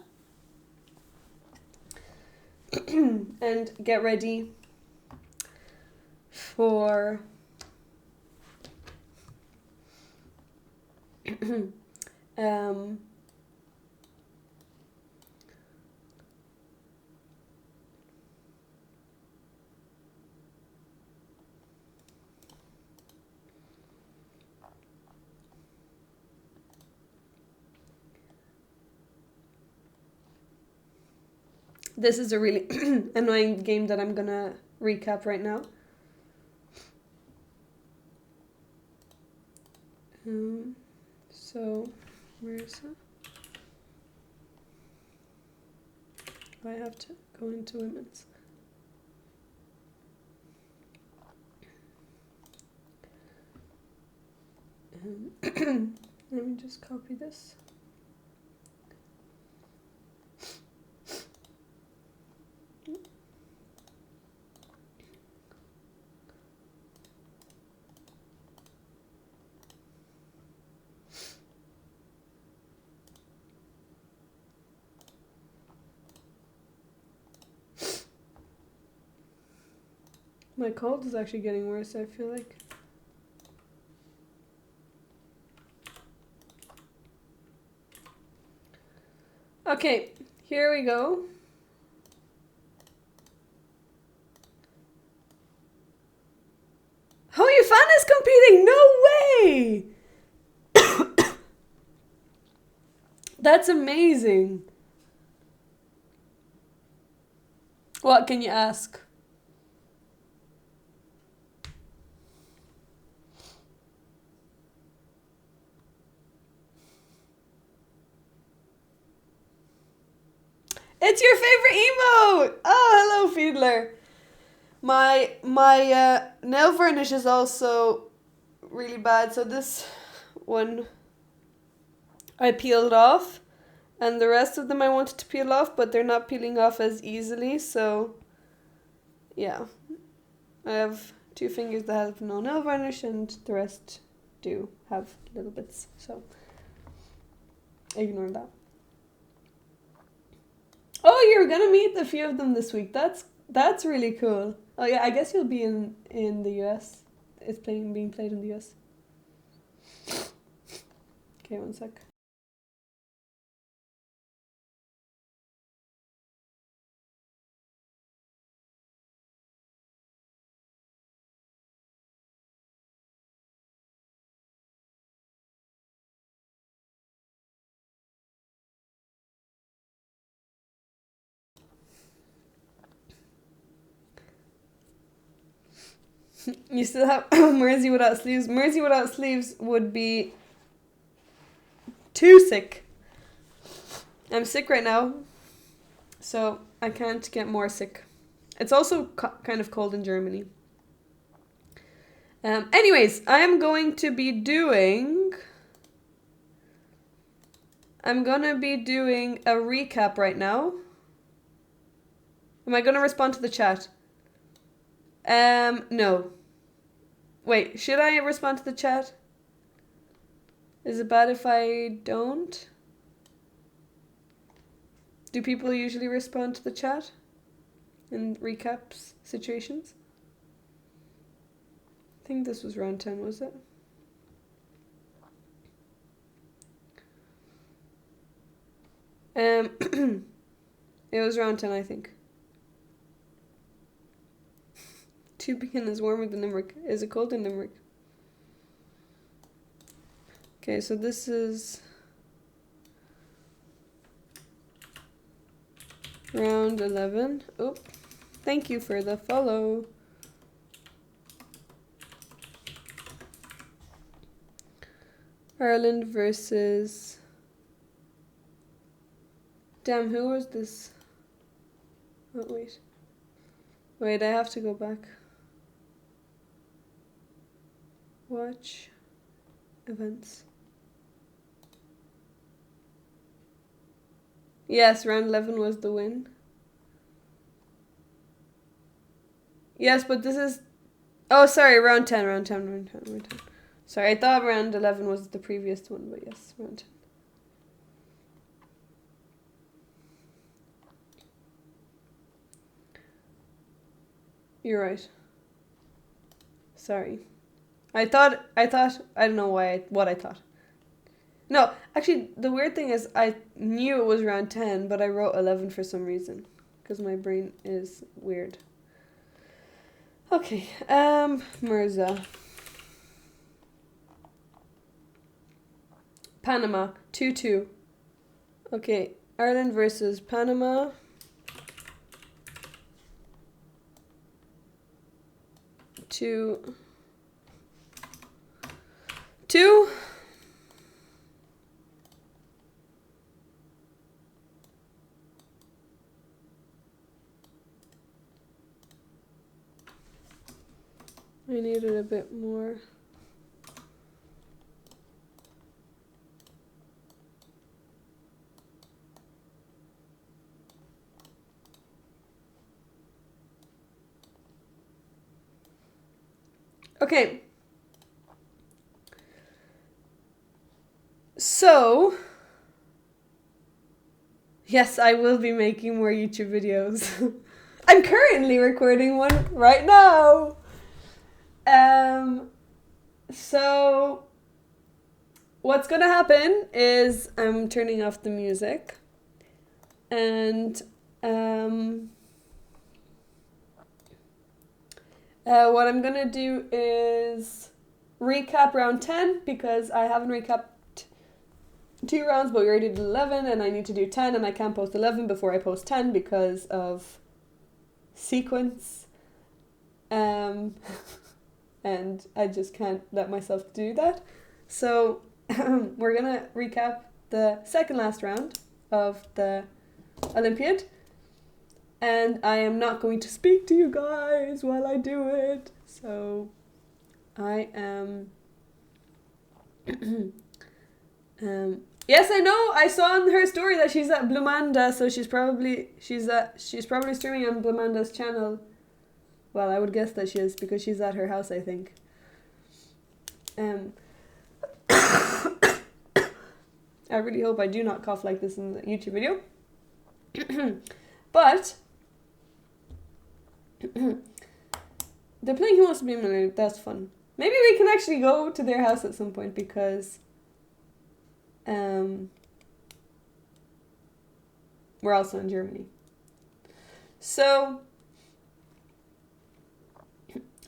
and get ready for this is a really annoying game that I'm gonna recap right now. So, where is it? I have to go into women's. Let me just copy this. My cold is actually getting worse, I feel like. Okay, here we go. Hou Yifan is competing! No way! That's amazing. What can you ask? It's your favorite emote! Oh, hello, Fiedler. My nail varnish is also really bad, so this one I peeled off, and the rest of them I wanted to peel off, but they're not peeling off as easily, so yeah. I have 2 fingers that have no nail varnish, and the rest do have little bits, so ignore that. Oh, you're gonna meet a few of them this week. That's really cool. Oh yeah, I guess you'll be in the US. It's being played in the US. Okay, one sec. You still have Mersey without sleeves. Mersey without sleeves would be too sick. I'm sick right now, so I can't get more sick. It's also kind of cold in Germany. Anyways, I'm gonna be doing a recap right now. Am I gonna respond to the chat? No. Wait, should I respond to the chat? Is it bad if I don't? Do people usually respond to the chat in recaps situations? I think this was round 10, was it? It was round 10, I think. Tübingen is warmer than Limerick. Is it cold in Limerick? Okay, so this is round 11. Oh, thank you for the follow. Ireland versus... Damn, who was this? Oh, wait. Wait, I have to go back. Watch events. Yes, round 11 was the win. Yes, but this is... Oh, sorry, round 10. Sorry, I thought round 11 was the previous one, but yes, round 10. You're right. Sorry. I thought, I don't know what I thought. No, actually, the weird thing is I knew it was round 10, but I wrote 11 for some reason. Because my brain is weird. Okay, Mirza. Panama, 2-2. Okay, Ireland versus Panama. 2-2. I needed a bit more. Okay. So, yes, I will be making more YouTube videos. I'm currently recording one right now. So what's gonna happen is I'm turning off the music And what I'm gonna do is recap round 10 because I haven't recapped 2 rounds, but we already did 11 and I need to do 10 and I can't post 11 before I post 10 because of sequence. And I just can't let myself do that. So we're gonna recap the second last round of the Olympiad. And I am not going to speak to you guys while I do it. So I am yes, I know. I saw on her story that she's at Blumanda, so she's probably streaming on Blumanda's channel. Well, I would guess that she is because she's at her house, I think. I really hope I do not cough like this in the YouTube video. But they're playing Who Wants to Be a Millionaire. That's fun. Maybe we can actually go to their house at some point because we're also in Germany. So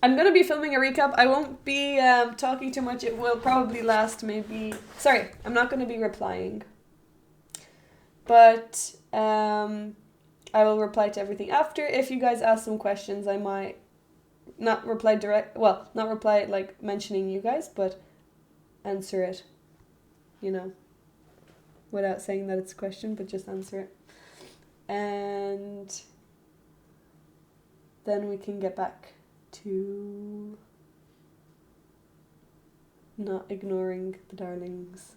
I'm going to be filming a recap. I won't be talking too much. It will probably last maybe... Sorry, I'm not going to be replying. But I will reply to everything after. If you guys ask some questions, I might not reply not reply like mentioning you guys, but answer it, without saying that it's a question, but just answer it. And then we can get back to not ignoring the darlings.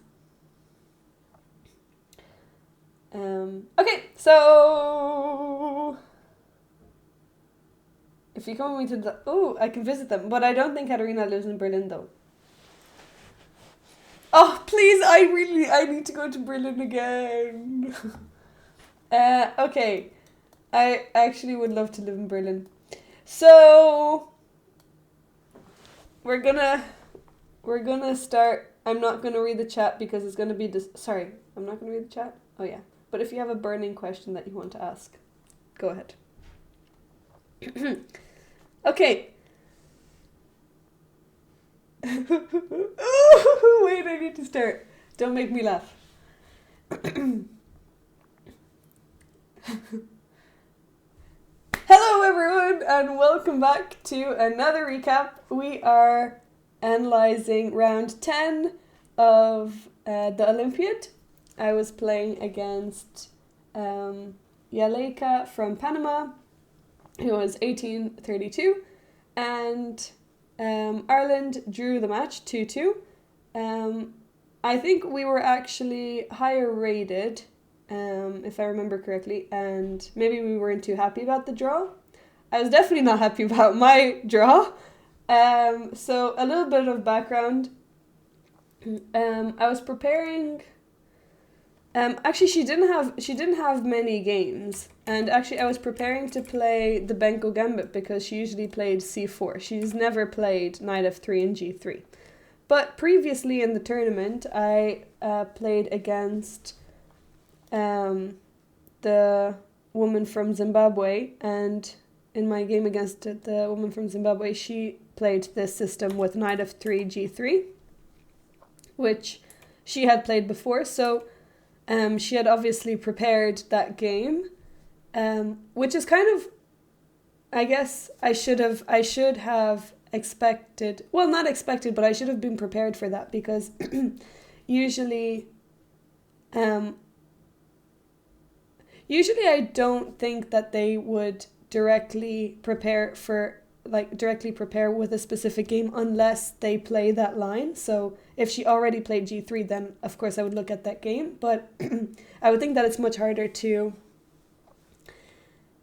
Okay, so if you come with me to I can visit them, but I don't think Katarina lives in Berlin though. Oh, please, I need to go to Berlin again. Okay, I actually would love to live in Berlin. So we're gonna start. I'm not gonna read the chat because it's gonna be sorry, I'm not gonna read the chat. Oh yeah, but if you have a burning question that you want to ask, go ahead. Okay. Wait, I need to start. Don't make me laugh. Hello everyone and welcome back to another recap. We are analysing round 10 of the Olympiad. I was playing against Yaleika from Panama, who was 1832, and Ireland drew the match 2-2. I think we were actually higher rated, if I remember correctly, and maybe we weren't too happy about the draw. I was definitely not happy about my draw. So a little bit of background. I was preparing. Actually, she didn't have many games, and actually I was preparing to play the Benko Gambit because she usually played c4. She's never played knight f3 and g3. But previously in the tournament, I played against the woman from Zimbabwe, and in my game against the woman from Zimbabwe, she played this system with knight f3, g3, which she had played before, so she had obviously prepared that game, which is kind of, I guess I should have expected, well, not expected, but I should have been prepared for that because usually I don't think that they would directly prepare with a specific game unless they play that line. So if she already played g3, then of course I would look at that game, but I would think that it's much harder to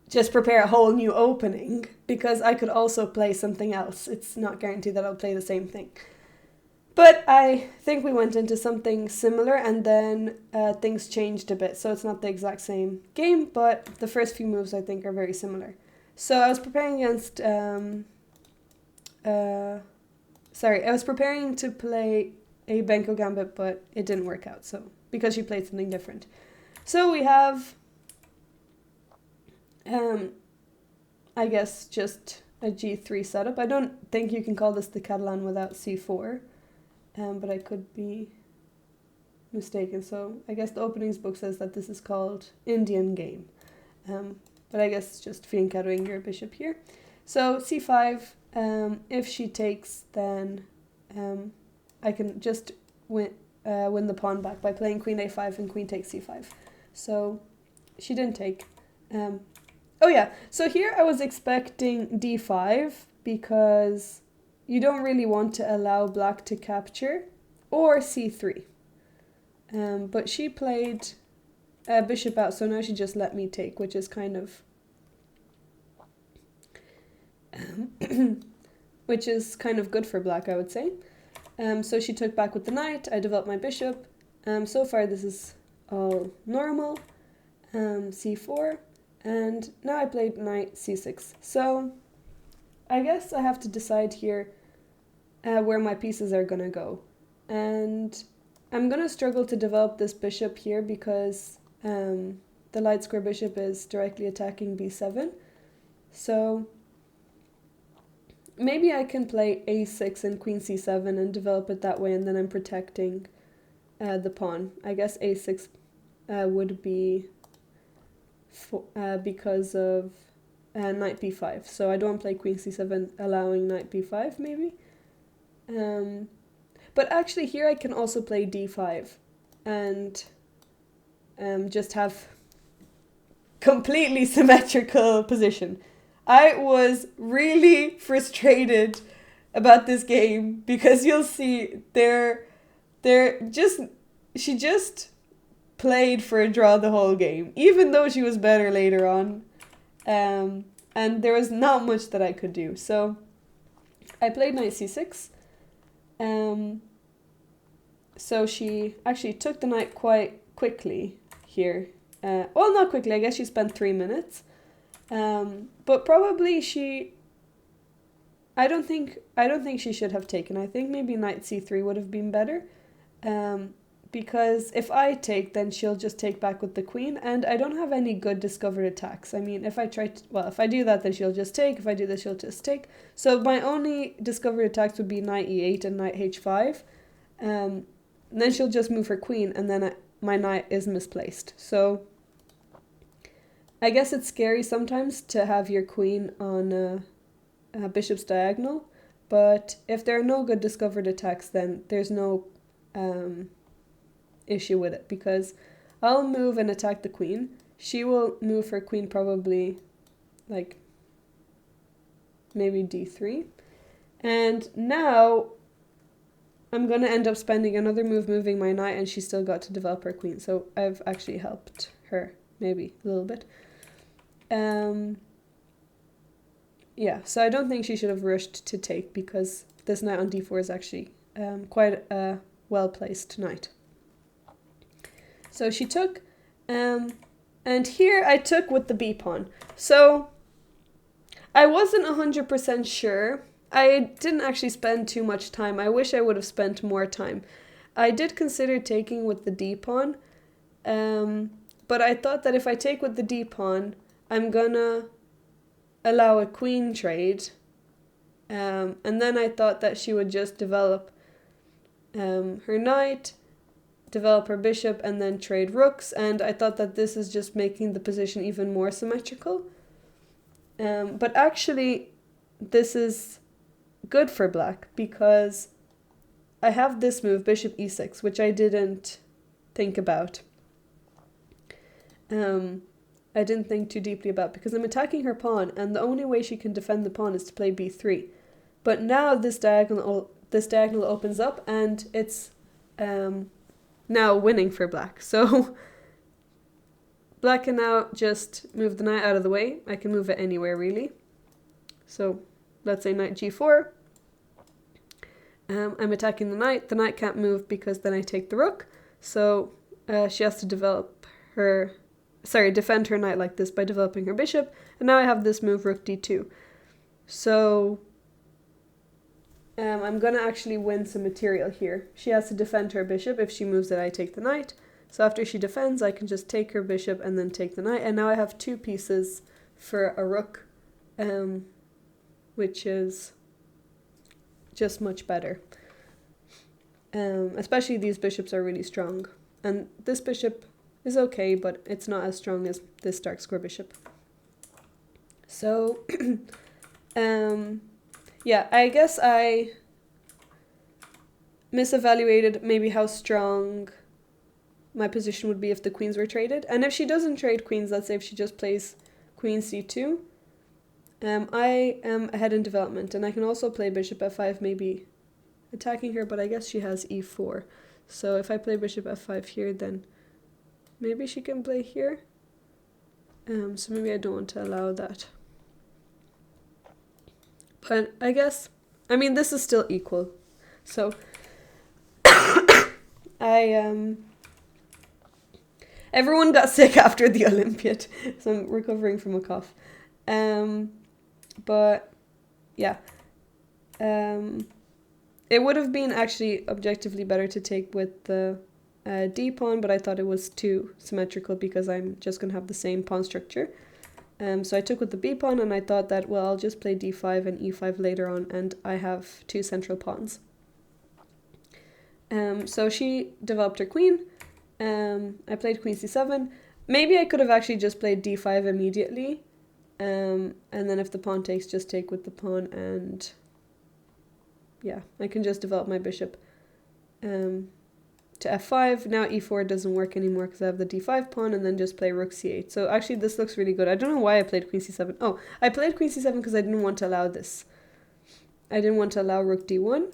just prepare a whole new opening because I could also play something else. It's not guaranteed that I'll play the same thing. But I think we went into something similar and then things changed a bit. So it's not the exact same game, but the first few moves I think are very similar. So I was preparing against... I was preparing to play a Benko Gambit, but it didn't work out. So because she played something different. So we have I guess just a g3 setup. I don't think you can call this the Catalan without c4, but I could be mistaken. So I guess the openings book says that this is called Indian game, but I guess just fianchettoing your bishop here. So c5, if she takes, then I can just win the pawn back by playing queen a5 and queen takes c5. So she didn't take. Oh yeah, so here I was expecting d5 because you don't really want to allow black to capture, or c3. But she played bishop out, so now she just let me take, which is kind of which is kind of good for black, I would say. So she took back with the knight. I developed my bishop. So far this is all normal. c4, and now I played knight c6. So I guess I have to decide here where my pieces are gonna go, and I'm gonna struggle to develop this bishop here because the light square bishop is directly attacking b7. So maybe I can play a6 and queen c7 and develop it that way, and then I'm protecting the pawn. I guess a6 would be because of knight b5. So I don't play queen c7, allowing knight b5 maybe. But actually here I can also play d5 and just have completely symmetrical position. I was really frustrated about this game because you'll see she just played for a draw the whole game, even though she was better later on. And there was not much that I could do. So I played knight c6. So she actually took the knight quite quickly here. Well, not quickly, I guess she spent 3 minutes. But probably I don't think she should have taken. I think maybe knight c3 would have been better. Because if I take, then she'll just take back with the queen, and I don't have any good discovered attacks. I mean, if I do that, then she'll just take. If I do this, she'll just take. So my only discovered attacks would be knight e8 and knight h5. And then she'll just move her queen, and then my knight is misplaced. So I guess it's scary sometimes to have your queen on a bishop's diagonal, but if there are no good discovered attacks, then there's no issue with it, because I'll move and attack the queen. She will move her queen probably like maybe d3. And now I'm going to end up spending another move moving my knight, and she still got to develop her queen. So I've actually helped her maybe a little bit. Yeah, so I don't think she should have rushed to take, because this knight on d4 is actually quite a well-placed knight. So she took, and here I took with the b-pawn. So I wasn't 100% sure. I didn't actually spend too much time. I wish I would have spent more time. I did consider taking with the d-pawn, but I thought that if I take with the d-pawn, I'm gonna allow a queen trade, and then I thought that she would just develop her knight, develop her bishop, and then trade rooks, and I thought that this is just making the position even more symmetrical. But actually, this is good for black, because I have this move, bishop e6, which I didn't think about. I didn't think too deeply about, because I'm attacking her pawn, and the only way she can defend the pawn is to play b3. But now this diagonal opens up, and it's now winning for black. So black can now just move the knight out of the way. I can move it anywhere, really. So let's say knight g4. I'm attacking the knight. The knight can't move because then I take the rook. So she has to defend her knight like this by developing her bishop. And now I have this move, rook d2. So I'm going to actually win some material here. She has to defend her bishop. If she moves it, I take the knight. So after she defends, I can just take her bishop and then take the knight. And now I have two pieces for a rook, which is just much better. Especially these bishops are really strong. And this bishop is okay, but it's not as strong as this dark square bishop. So, yeah, I guess I misevaluated maybe how strong my position would be if the queens were traded. And if she doesn't trade queens, let's say if she just plays queen c2, I am ahead in development. And I can also play bishop f5, maybe attacking her, but I guess she has e4. So if I play bishop f5 here, then maybe she can play here. So maybe I don't want to allow that. But I guess, I mean, this is still equal. So everyone got sick after the Olympiad, so I'm recovering from a cough. But yeah. It would have been actually objectively better to take with the d pawn, but I thought it was too symmetrical because I'm just going to have the same pawn structure. So I took with the b pawn, and I thought that, well, I'll just play d5 and e5 later on, and I have two central pawns. So she developed her queen. I played queen c7. Maybe I could have actually just played d5 immediately. And then if the pawn takes, just take with the pawn, and yeah, I can just develop my bishop to f5. Now e4 doesn't work anymore because I have the d5 pawn, and then just play rook c8. So actually this looks really good. I don't know why I played queen c7. Oh, I played queen c7 because I didn't want to allow this. I didn't want to allow rook d1.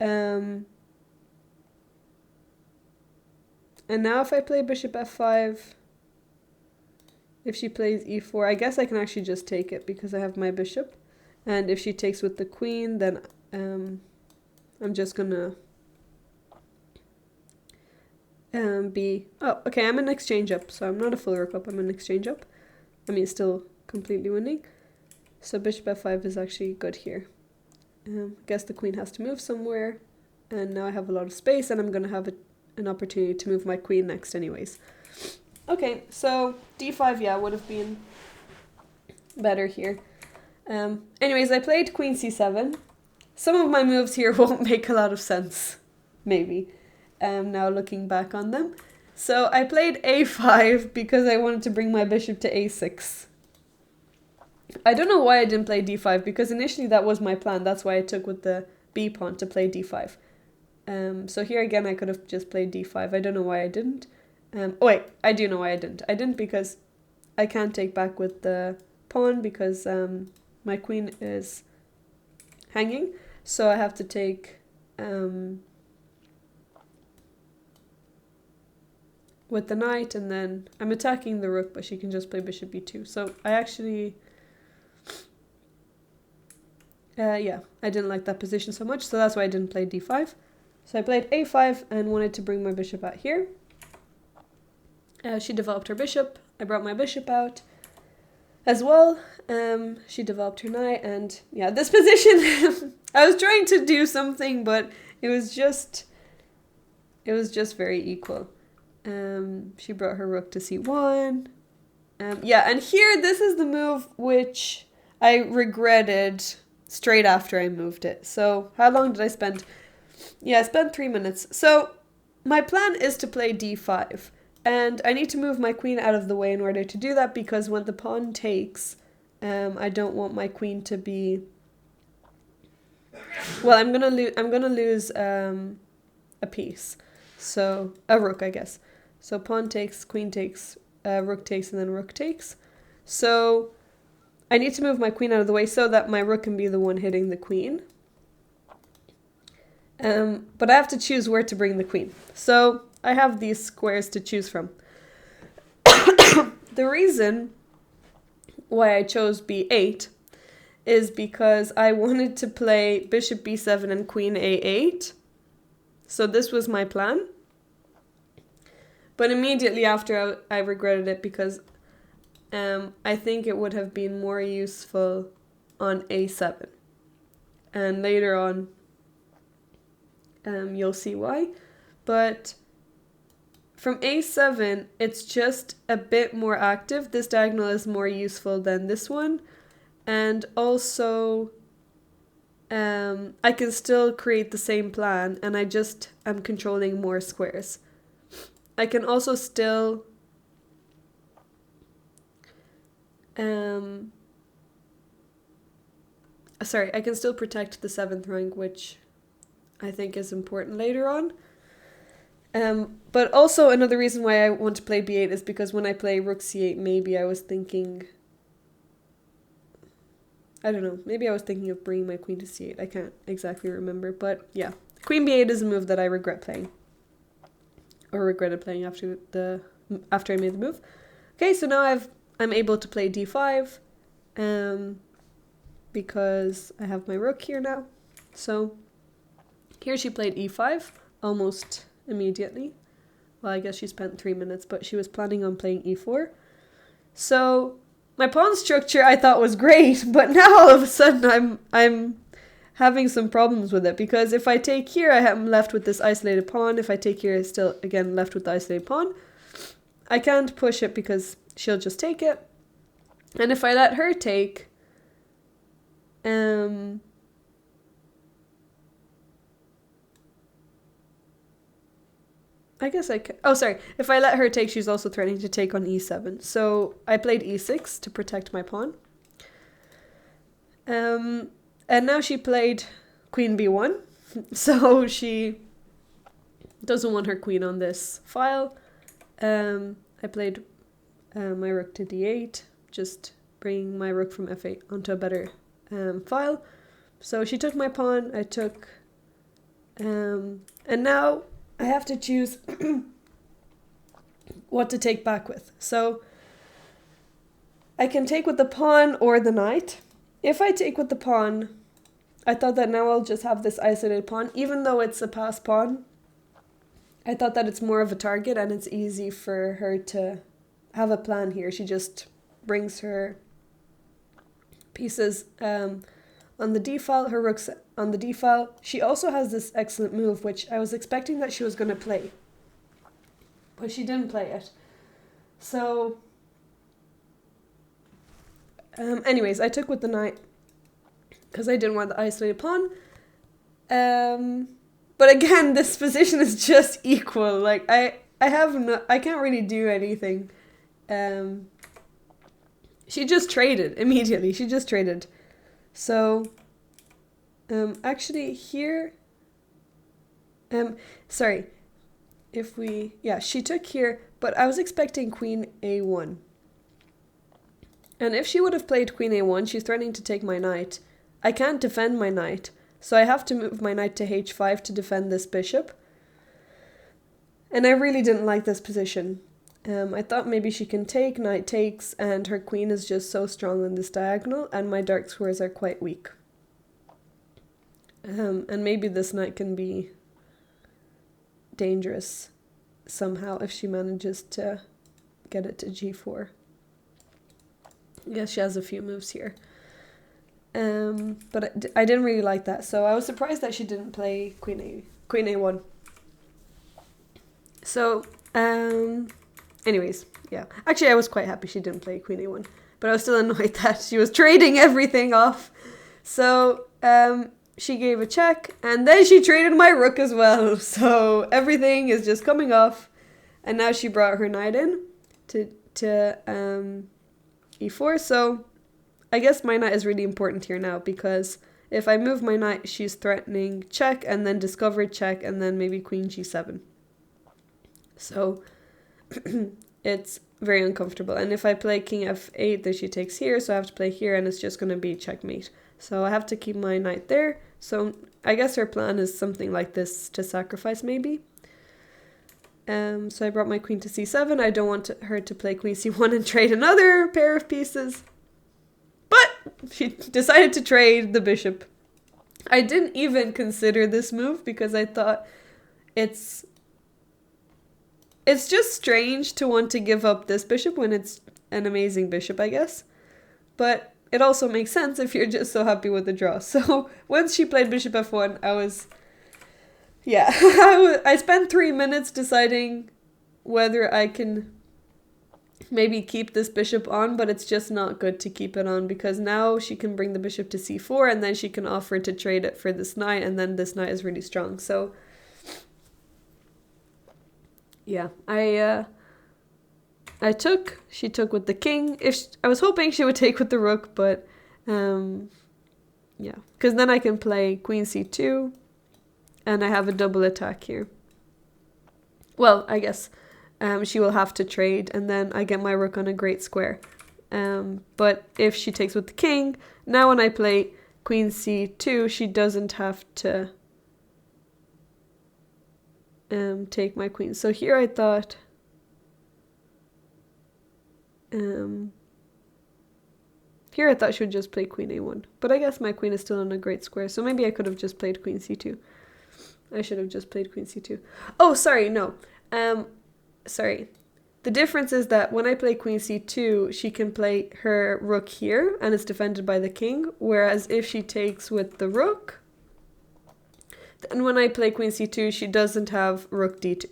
And now if I play bishop f5, if she plays e4, I guess I can actually just take it because I have my bishop. And if she takes with the queen, then I'm just gonna okay, I'm an exchange up, so I'm not a full rook up, I'm an exchange up. I mean, still completely winning. So bishop f5 is actually good here. I guess the queen has to move somewhere, and now I have a lot of space, and I'm gonna have an opportunity to move my queen next anyways. Okay, so d5, yeah, would have been better here. Anyways, I played queen c7. Some of my moves here won't make a lot of sense, maybe, now looking back on them. So I played a5 because I wanted to bring my bishop to a6. I don't know why I didn't play d5, because initially that was my plan. That's why I took with the b pawn to play d5. So here again I could have just played d5. I don't know why I didn't. Oh wait, I do know why I didn't. I didn't because I can't take back with the pawn because my queen is hanging. So I have to take with the knight, and then I'm attacking the rook, but she can just play bishop b2. So I actually, yeah, I didn't like that position so much, so that's why I didn't play d5. So I played a5 and wanted to bring my bishop out here. She developed her bishop. I brought my bishop out as well. She developed her knight, and yeah, this position, I was trying to do something, but it was just very equal. She brought her rook to c1. Yeah, and here, this is the move which I regretted straight after I moved it. So how long did I spend? Yeah, I spent 3 minutes. So my plan is to play d5. And I need to move my queen out of the way in order to do that, because when the pawn takes, I don't want my queen to be... Well, I'm gonna lose a piece. So, a rook, I guess. So pawn takes, queen takes, rook takes, and then rook takes. So I need to move my queen out of the way so that my rook can be the one hitting the queen. But I have to choose where to bring the queen. So I have these squares to choose from. The reason why I chose b8 is because I wanted to play bishop b7 and queen a8. So this was my plan. But immediately after, I regretted it because I think it would have been more useful on a7. And later on, you'll see why. But from a7, it's just a bit more active. This diagonal is more useful than this one. And also, I can still create the same plan, and I just am controlling more squares. I can also still I can still protect the 7th rank, which I think is important later on. But also another reason why I want to play b8 is because when I play rook c8, maybe I was thinking, I don't know, maybe I was thinking of bringing my queen to c8. I can't exactly remember, but yeah. Queen b8 is a move that I regret playing. Or regretted playing after I made the move. Okay, so now I'm able to play d5, because I have my rook here now. So here she played e5 almost immediately. Well, I guess she spent 3 minutes, but she was planning on playing e4. So my pawn structure I thought was great, but now all of a sudden I'm having some problems with it, because if I take here, I am left with this isolated pawn. If I take here, it's still again left with the isolated pawn. I can't push it because she'll just take it. And if I let her take, I guess I can. Oh, sorry. If I let her take, she's also threatening to take on e7. So I played e6 to protect my pawn. And now she played queen b1. So she doesn't want her queen on this file. I played my rook to d8, just bringing my rook from f8 onto a better file. So she took my pawn, I took, and now I have to choose what to take back with. So I can take with the pawn or the knight. If I take with the pawn, I thought that now I'll just have this isolated pawn, even though it's a passed pawn. I thought that it's more of a target and it's easy for her to have a plan here. She just brings her pieces on the d file, her rook's on the d file. She also has this excellent move, which I was expecting that she was going to play, but she didn't play it. So anyways, I took with the knight because I didn't want the isolated pawn. But again, this position is just equal. Like I can't really do anything. She just traded immediately. She just traded. So, actually here, sorry, she took here, but I was expecting queen a1. And if she would have played queen a1, she's threatening to take my knight. I can't defend my knight, so I have to move my knight to h5 to defend this bishop. And I really didn't like this position. I thought maybe she can take, knight takes, and her queen is just so strong on this diagonal, and my dark squares are quite weak. And maybe this knight can be dangerous somehow if she manages to get it to g4. Yes, she has a few moves here. But I didn't really like that, so I was surprised that she didn't play queen a1. So, anyways, yeah. Actually, I was quite happy she didn't play queen a1, but I was still annoyed that she was trading everything off. So, she gave a check, and then she traded my rook as well. So everything is just coming off, and now she brought her knight in to e4. So I guess my knight is really important here now, because if I move my knight, she's threatening check, and then discovered check, and then maybe queen g7. So it's very uncomfortable. And if I play king f8, then she takes here, so I have to play here, and it's just going to be checkmate. So I have to keep my knight there. So I guess her plan is something like this, to sacrifice maybe. So I brought my queen to c7. I don't want her to play queen c1 and trade another pair of pieces. But she decided to trade the bishop. I didn't even consider this move because I thought it's just strange to want to give up this bishop when it's an amazing bishop, I guess. But it also makes sense if you're just so happy with the draw. So once she played bishop f1, I spent 3 minutes deciding whether I can maybe keep this bishop on, but it's just not good to keep it on because now she can bring the bishop to c4 and then she can offer to trade it for this knight, and then this knight is really strong. So yeah, she took with the king. I was hoping she would take with the rook, but yeah, because then I can play queen c2 and I have a double attack here. Well, I guess she will have to trade and then I get my rook on a great square. But if she takes with the king, now when I play queen c2, she doesn't have to take my queen. So here I thought she would just play queen a1, but I guess my queen is still on a great square, so maybe I could have just played queen c2. I should have just played queen c2. Oh, sorry, no. Sorry. The difference is that when I play queen c2, she can play her rook here, and it's defended by the king, whereas if she takes with the rook, then when I play queen c2, she doesn't have rook d2.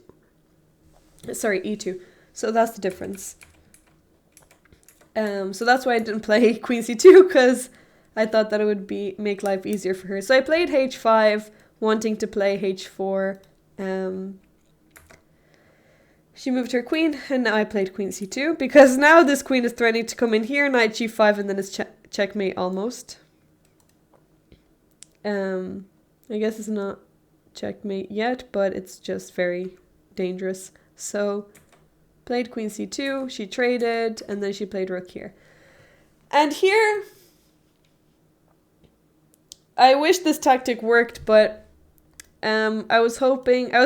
Sorry, e2. So that's the difference. So that's why I didn't play queen c2, because I thought that it would make life easier for her. So I played h5, wanting to play h4. She moved her queen, and now I played queen c2, because now this queen is threatening to come in here, knight g5, and then it's checkmate almost. I guess it's not checkmate yet, but it's just very dangerous. So played queen c2, she traded, and then she played rook here. And here, I wish this tactic worked, but I was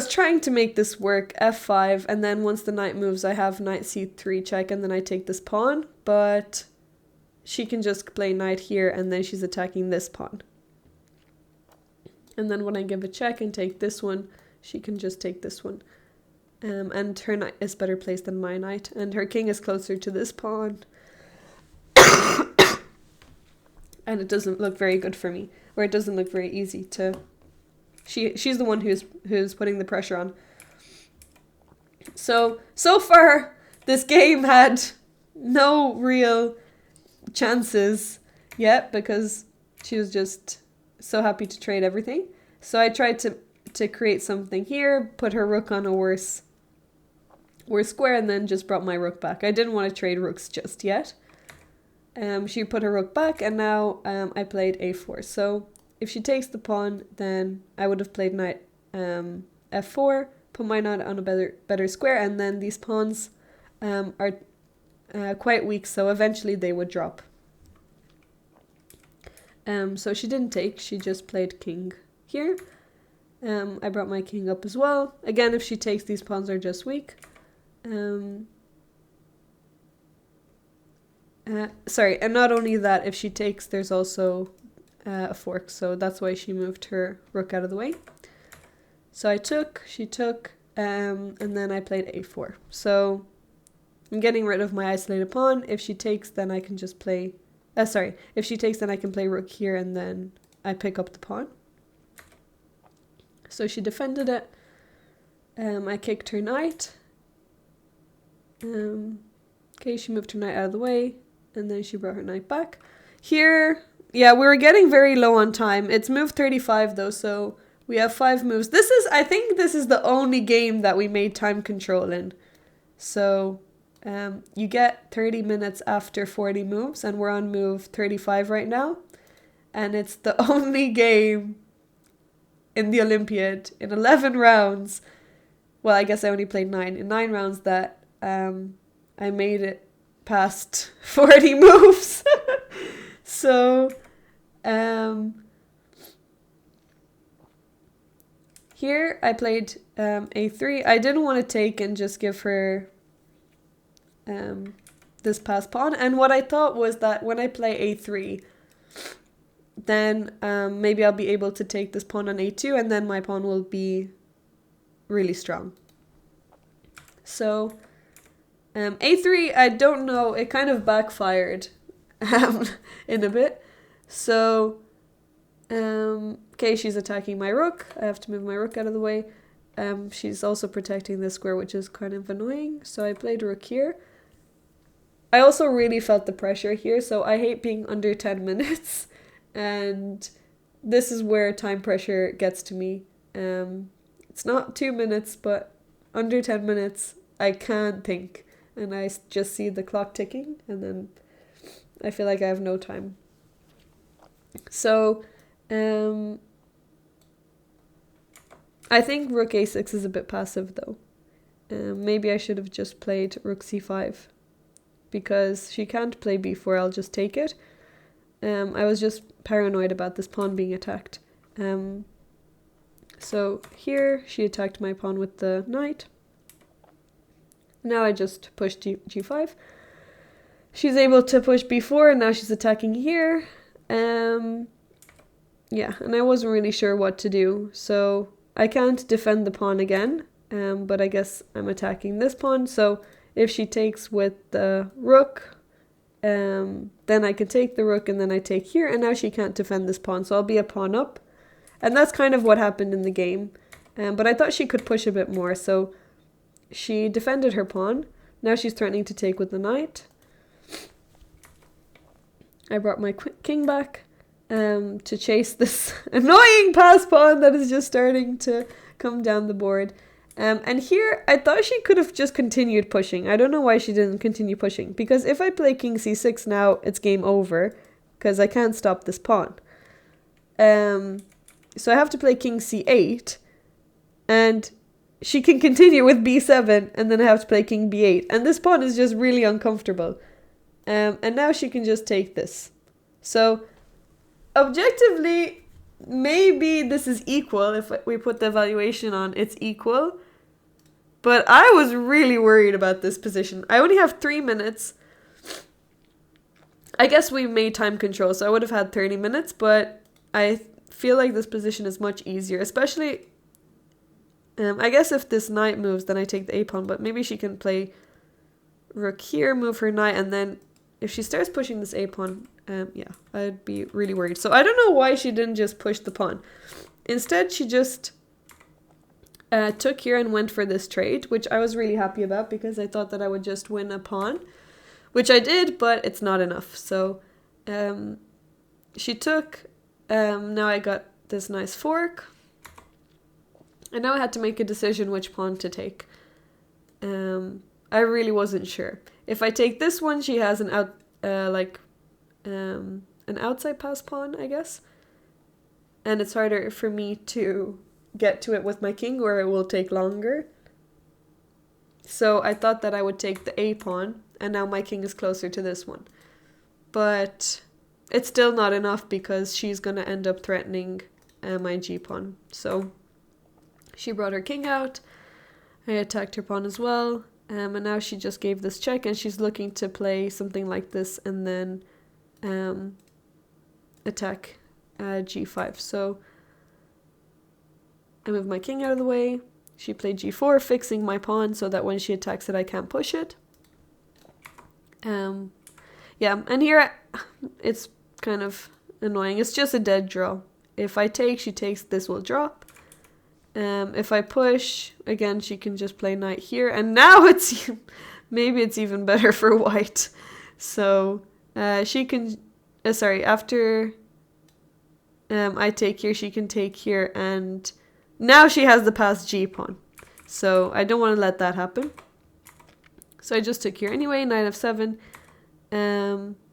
trying to make this work, f5, and then once the knight moves, I have knight c3 check, and then I take this pawn, but she can just play knight here, and then she's attacking this pawn. And then when I give a check and take this one, she can just take this one. And her knight is better placed than my knight, and her king is closer to this pawn. And it doesn't look very good for me, or it doesn't look very easy to... She's the one who's putting the pressure on. So far, this game had no real chances yet, because she was just so happy to trade everything. So I tried to create something here, put her rook on a worse square, and then just brought my rook back. I didn't want to trade rooks just yet. She put her rook back, and now I played a4. So if she takes the pawn, then I would have played knight f4, put my knight on a better square, and then these pawns are quite weak, so eventually they would drop. So she didn't take, she just played king here. I brought my king up as well. Again, if she takes, these pawns are just weak. Sorry, and not only that, if she takes, there's also a fork, so that's why she moved her rook out of the way. So I took, she took, and then I played a4. So I'm getting rid of my isolated pawn. If she takes, then I can just play... if she takes, then I can play rook here, and then I pick up the pawn. So she defended it. I kicked her knight. Okay, she moved her knight out of the way, and then she brought her knight back. Here, yeah, we were getting very low on time. It's move 35 though, so we have 5 moves. I think this is the only game that we made time control in. So you get 30 minutes after 40 moves, and we're on move 35 right now. And it's the only game in the Olympiad in 11 rounds. Well, I guess I only played 9. In 9 rounds that I made it past 40 moves. So here I played a3. I didn't want to take and just give her this passed pawn, and what I thought was that when I play a3, then maybe I'll be able to take this pawn on a2, and then my pawn will be really strong. So a3, I don't know, it kind of backfired in a bit. So okay, she's attacking my rook. I have to move my rook out of the way. she's also protecting this square, which is kind of annoying. So I played rook here. I also really felt the pressure here, so I hate being under 10 minutes. And this is where time pressure gets to me. It's not 2 minutes, but under 10 minutes, I can't think. And I just see the clock ticking, and then I feel like I have no time. So, I think rook a6 is a bit passive, though. Maybe I should have just played rook c5. Because she can't play b4, I'll just take it. I was just paranoid about this pawn being attacked. So here she attacked my pawn with the knight. Now I just pushed g5. She's able to push b4, and now she's attacking here. Yeah, and I wasn't really sure what to do. So I can't defend the pawn again, but I guess I'm attacking this pawn. So if she takes with the rook, then I can take the rook, and then I take here, and now she can't defend this pawn, so I'll be a pawn up. And that's kind of what happened in the game. But I thought she could push a bit more, so she defended her pawn. Now she's threatening to take with the knight. I brought my king back to chase this annoying pass pawn that is just starting to come down the board. And here, I thought she could have just continued pushing. I don't know why she didn't continue pushing. Because if I play king c6 now, it's game over. Because I can't stop this pawn. So I have to play king c8. And she can continue with b7. And then I have to play king b8. And this pawn is just really uncomfortable. And now she can just take this. So, objectively, maybe this is equal. If we put the evaluation on, it's equal. But I was really worried about this position. I only have 3 minutes. I guess we made time control, so I would have had 30 minutes, but I feel like this position is much easier, especially, I guess if this knight moves, then I take the a-pawn, but maybe she can play rook here, move her knight, and then if she starts pushing this a-pawn, yeah, I'd be really worried. So I don't know why she didn't just push the pawn. Instead, she just took here and went for this trade, which I was really happy about because I thought that I would just win a pawn, which I did, but it's not enough. So she took, now I got this nice fork, and now I had to make a decision which pawn to take. I really wasn't sure. If I take this one, she has an an outside pass pawn, I guess, and it's harder for me to get to it with my king, or it will take longer. So I thought that I would take the a pawn, and now my king is closer to this one. But it's still not enough because she's going to end up threatening my g pawn. So she brought her king out. I attacked her pawn as well. And now she just gave this check, and she's looking to play something like this and then attack g5. So I moved my king out of the way. She played g4, fixing my pawn so that when she attacks it, I can't push it. Yeah, and here it's kind of annoying. It's just a dead draw. If I take, she takes, this will drop. If I push, again, she can just play knight here. And now it's, maybe it's even better for white. So she can, after I take here, she can take here, and now she has the passed g pawn. So I don't want to let that happen. So I just took here anyway, knight f7.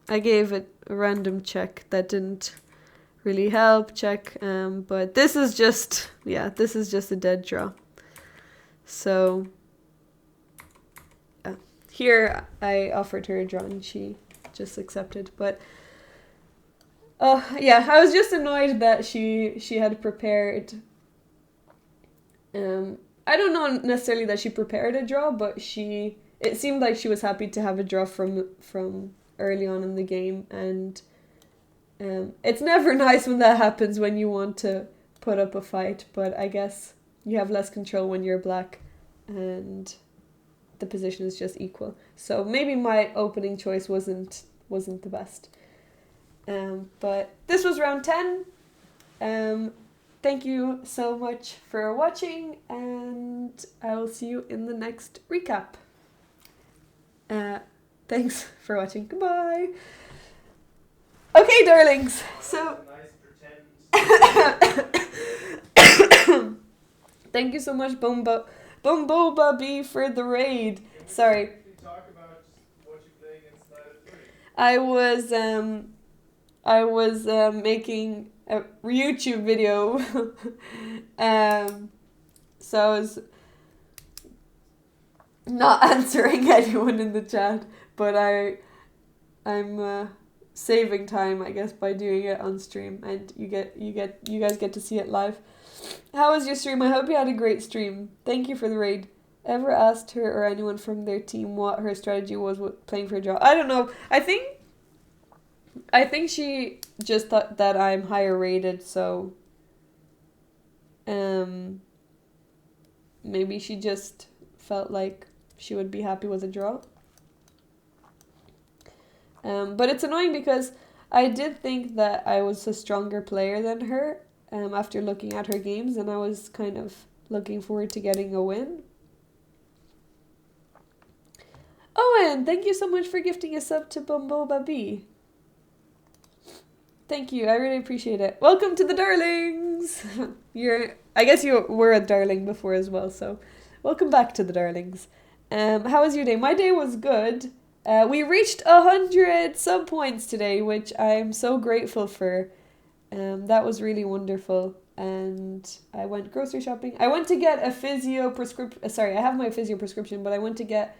I gave it a random check that didn't really help, check, but this is just, yeah, this is just a dead draw. So here I offered her a draw and she just accepted, but yeah, I was just annoyed that she had prepared, I don't know necessarily that she prepared a draw, but it seemed like she was happy to have a draw from early on in the game, and it's never nice when that happens when you want to put up a fight, but I guess you have less control when you're black and the position is just equal. So maybe my opening choice wasn't the best. But this was round 10. thank you so much for watching, and I will see you in the next recap. Thanks for watching. Goodbye. Okay, darlings. So thank you so much, Bumboba B, for the raid. Sorry. Talk about what you play against Snyder 3. I was making a YouTube video. So I was not answering anyone in the chat, but I'm saving time, I guess, by doing it on stream, and you guys get to see it live. How was your stream? I hope you had a great stream. Thank you for the raid. Ever asked her or anyone from their team what her strategy was with playing for a draw? I don't know. I think she just thought that I'm higher rated, so maybe she just felt like she would be happy with a draw. But it's annoying because I did think that I was a stronger player than her after looking at her games, and I was kind of looking forward to getting a win. Owen, thank you so much for gifting a sub to Bumboba B. Thank you, I really appreciate it. Welcome to the darlings! I guess you were a darling before as well, so welcome back to the darlings. How was your day? My day was good. We reached 100 sub points today, which I'm so grateful for. That was really wonderful. And I went grocery shopping. I went to get a physio prescription. Sorry, I have my physio prescription, but I went to get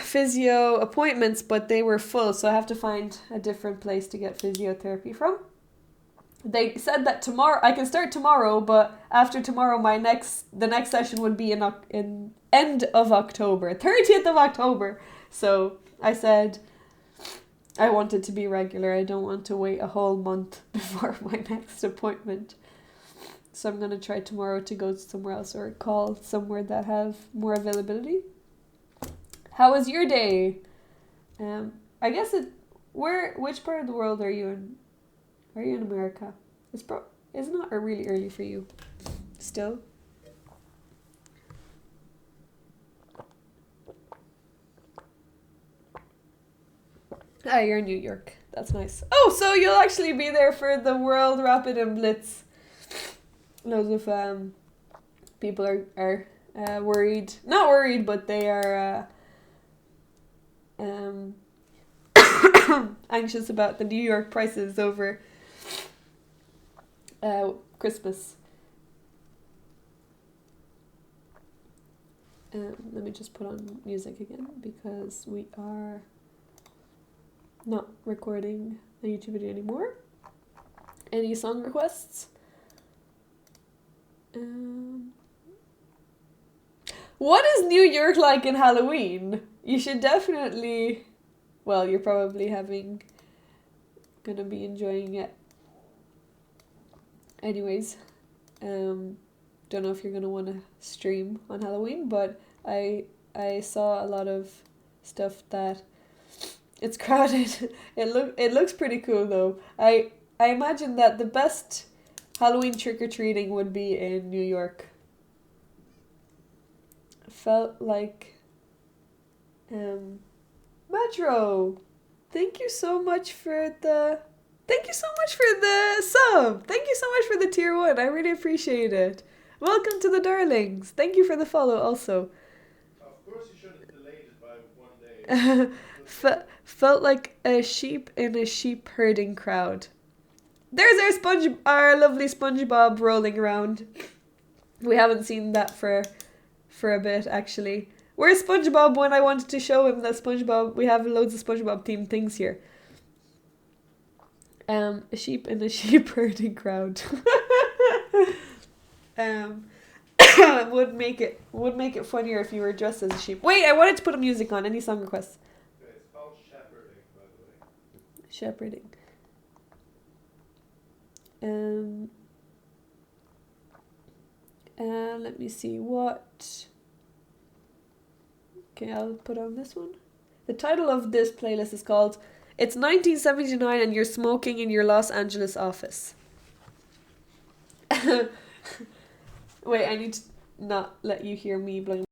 physio appointments, but they were full, so I have to find a different place to get physiotherapy from. They said that tomorrow I can start tomorrow, but after tomorrow the next session would be in end of October, 30th of October. So I said I want it to be regular. I don't want to wait a whole month before my next appointment. So I'm gonna try tomorrow to go somewhere else or call somewhere that have more availability. How was your day? I guess which part of the world are you in? Are you in America? It's not really early for you still. Ah, you're in New York. That's nice. Oh, so you'll actually be there for the World Rapid and Blitz. Loads of people are worried. Not worried, but they are anxious about the New York prices over Christmas. Let me just put on music again because we are not recording a YouTube video anymore. Any song requests? What is New York like in Halloween? You should definitely... Well, you're probably gonna be enjoying it. Anyways, don't know if you're gonna want to stream on Halloween, but I saw a lot of stuff that it's crowded. It looks pretty cool though. I imagine that the best Halloween trick-or-treating would be in New York. Felt like Metro. Thank you so much for the sub. Thank you so much for the tier 1. I really appreciate it. Welcome to the darlings. Thank you for the follow also. Of course you should have delayed it by 1 day. Felt like a sheep in a sheep herding crowd. There's our lovely SpongeBob rolling around. We haven't seen that for a bit actually. Where's SpongeBob when I wanted to show him that SpongeBob? We have loads of SpongeBob themed things here. A sheep in a sheep herding crowd. Would make it funnier if you were dressed as a sheep. Wait, I wanted to put a music on. Any song requests? It's called shepherding, by the way. Shepherding. Let me see what. Okay, I'll put on this one. The title of this playlist is called "It's 1979 and You're Smoking in Your Los Angeles Office." Wait, I need to not let you hear me blowing.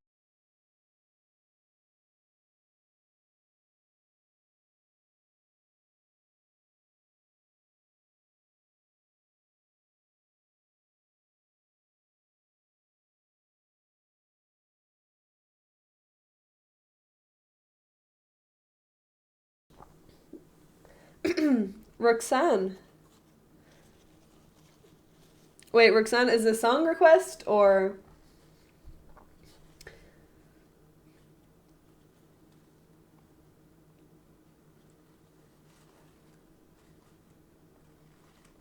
Roxanne. Wait, Roxanne, is a song request or?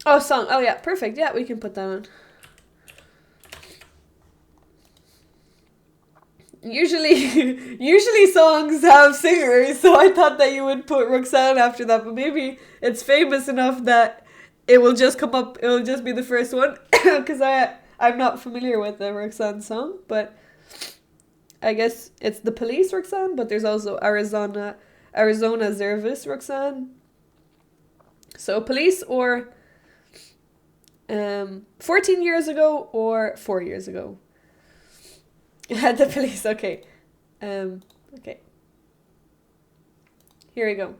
Oh, song. Oh, yeah, perfect. Yeah, we can put that on. Usually songs have singers, so I thought that you would put Roxanne after that, but maybe it's famous enough that it will just come up, it will just be the first one, because I'm not familiar with the Roxanne song, but I guess it's the Police Roxanne, but there's also Arizona Zervis Roxanne. So Police or 14 years ago or 4 years ago. The Police, okay. Okay. Here we go.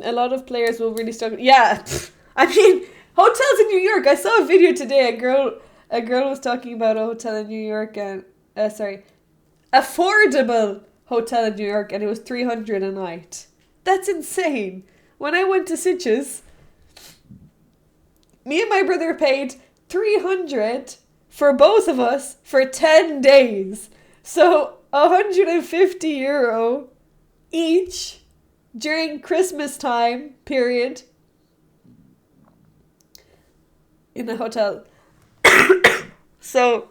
A lot of players will really struggle. Yeah, I mean, hotels in New York. I saw a video today. A girl was talking about a hotel in New York and affordable hotel in New York, and it was $300 a night. That's insane. When I went to Sitges, me and my brother paid $300 for both of us for 10 days. So €150 each during Christmas time period in a hotel. So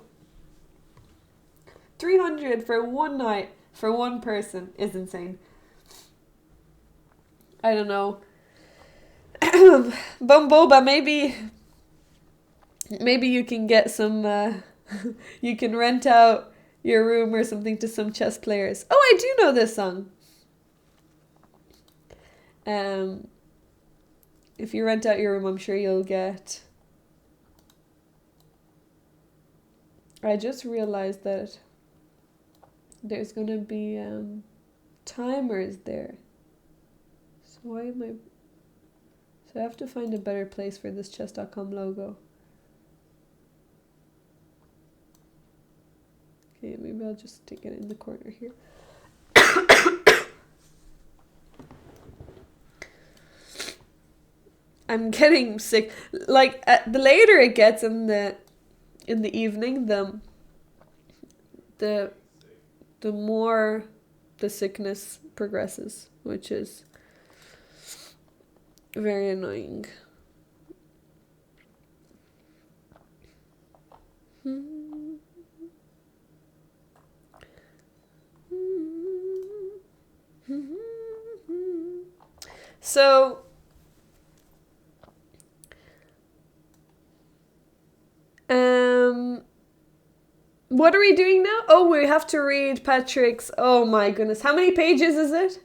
300 for one night for one person is insane. I don't know. Bumboba, maybe you can get some you can rent out your room or something to some chess players. Oh, I do know this song. If you rent out your room, I'm sure you'll get. I just realized that there's gonna be timers there. So why am I? So I have to find a better place for this chess.com logo. Okay, maybe I'll just stick it in the corner here. I'm getting sick. Like the later it gets in the evening, the more the sickness progresses, which is very annoying. So what are we doing now? Oh, we have to read Patrick's. Oh my goodness, how many pages is it?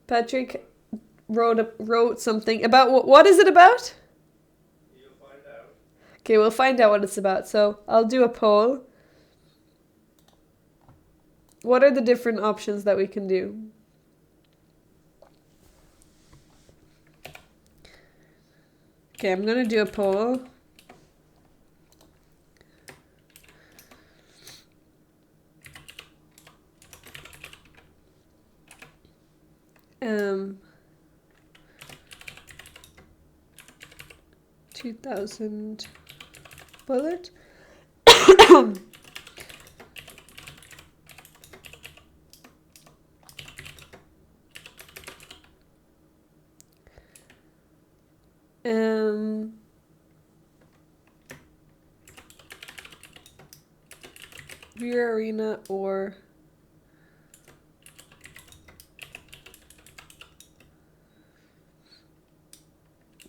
Patrick wrote something about what is it about? You'll find out. Okay, we'll find out what it's about. So I'll do a poll. What are the different options that we can do? Okay, I'm gonna do a poll. Um, 2000 bullet. Viewer Arena or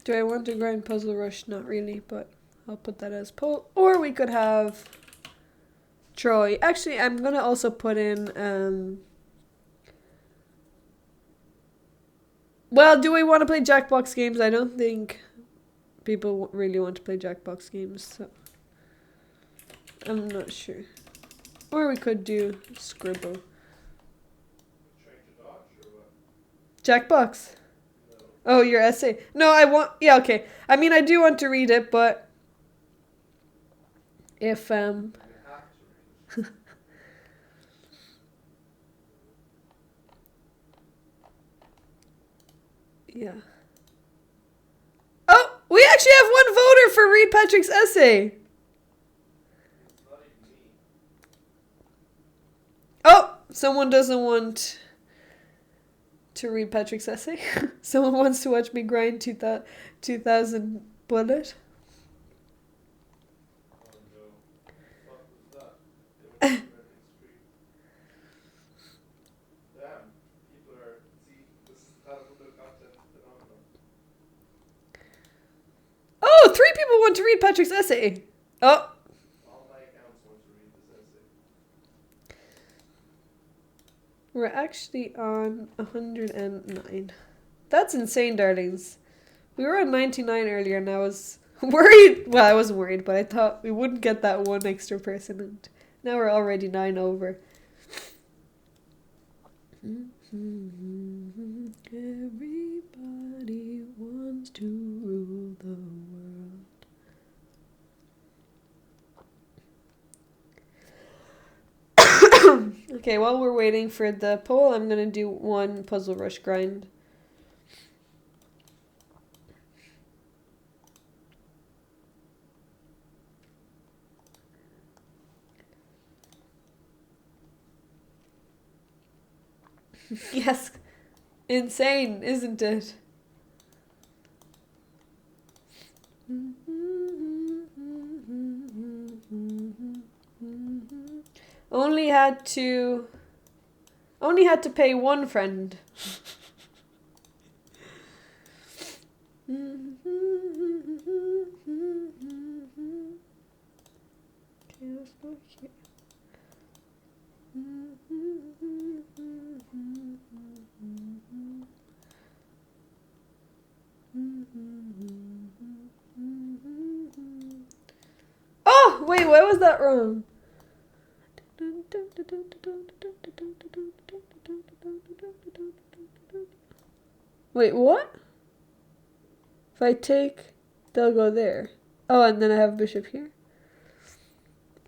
do I want to grind Puzzle Rush? Not really, but I'll put that as poll. Or we could have Troy. Actually, I'm gonna also put in Well, do we want to play Jackbox games? I don't think people really want to play Jackbox games, so I'm not sure. Or we could do Scribble. Trying to dodge or what? Jackbox. No. Oh, your essay. No, I want. Yeah, okay. I mean, I do want to read it, but if You have to read it. yeah. Oh, we actually have one voter for Read Patrick's essay. It's not even me. Oh, someone doesn't want to read Patrick's essay. Someone wants to watch me grind 2000 bullet. Oh no. What was that? They went to American Street. Damn. People are. See, this is the Tattlephoto content phenomenon. Oh, 3 people want to read Patrick's essay. Oh, All my accounts want to read this essay. we're actually on 109. That's insane, darlings. We were on 99 earlier and I was worried. Well, I wasn't worried, but I thought we wouldn't get that one extra person. And now we're already 9 over. Everybody wants to rule the world. Okay, while we're waiting for the poll, I'm gonna do one Puzzle Rush grind. Yes, insane, isn't it? Only had to pay one friend. Okay, let's go here. Oh, wait, why was that wrong? Wait, what? If I take, they'll go there. Oh, and then I have bishop here.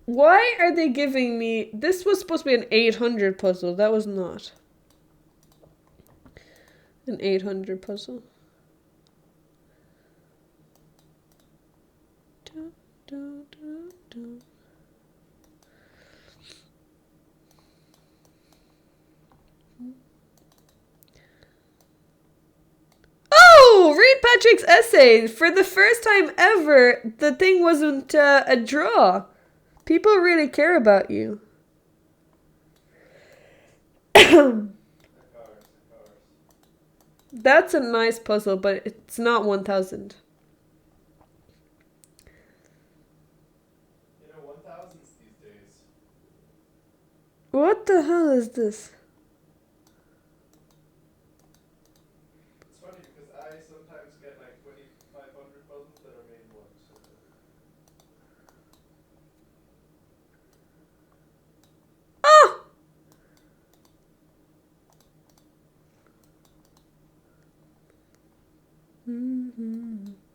Why are they giving me... This was supposed to be an 800 puzzle. That was not an 800 puzzle. Oh, read Patrick's essay. For the first time ever, the thing wasn't a draw. People really care about you. That's a nice puzzle, but it's not 1000. You know, 1000s these days. What the hell is this? It's funny because I sometimes get like 2500 puzzles that are made once. Ah!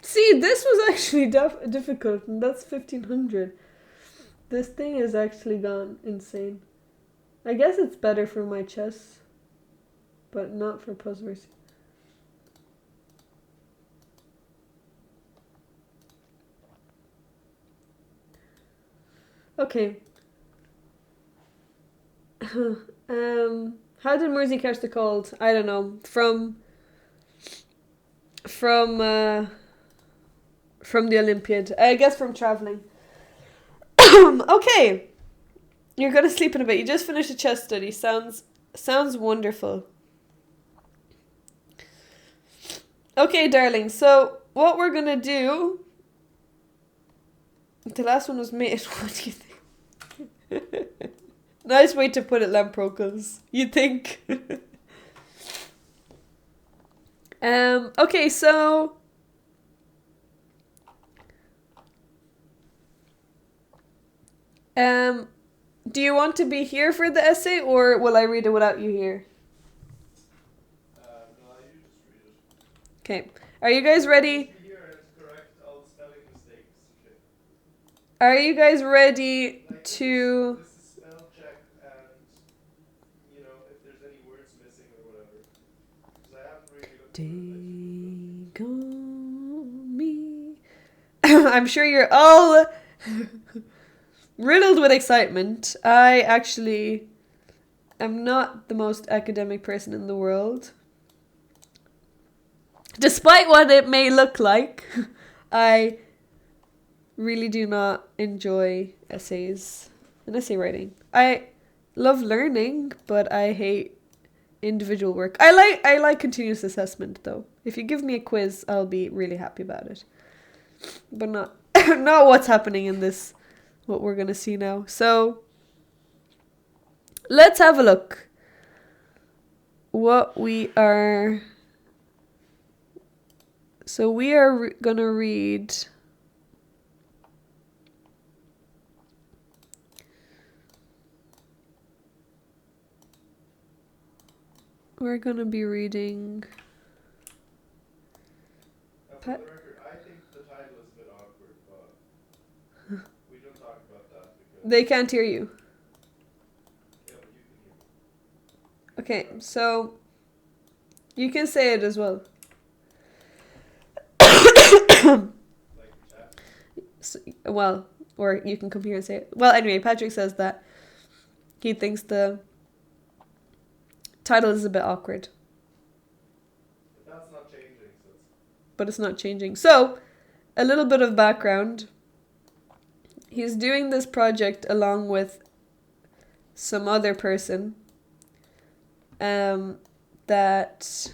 See, this was actually difficult, and that's 1500. This thing has actually gone insane. I guess it's better for my chess, but not for puzzlers. Okay. How did Mersey catch the cold? I don't know. From the Olympiad. I guess from traveling. Okay. You're gonna sleep in a bit. You just finished a chess study. Sounds wonderful. Okay, darling. So what we're gonna do... The last one was made. What do you think? Nice way to put it, Lamprocles. You think? Okay, so do you want to be here for the essay, or will I read it without you here? No, you just read it. Okay. Are you guys ready? Just be here and correct all the spelling mistakes. Okay. Are you guys ready Like to... this is spell check, and you know if there's any words missing or whatever. Because I haven't really looked through it. Take on me. I'm sure you're all riddled with excitement. I actually am not the most academic person in the world. Despite what it may look like, I really do not enjoy essays and essay writing. I love learning, but I hate individual work. I like continuous assessment though. If you give me a quiz, I'll be really happy about it. But not not what's happening in this, what we're gonna see now. So let's have a look. What we are... So we are gonna read... We're gonna be reading... For the record, I think the title is a bit awkward, but we don't talk about that because They can't hear you. yeah, but you can hear me. Okay, so you can say it as well. Like the chat. So, well, or you can come here and say it. Well, anyway, Patrick says that he thinks the title is a bit awkward, But that's not changing, so it's but it's not changing. So, a little bit of background. He's doing this project along with some other person that...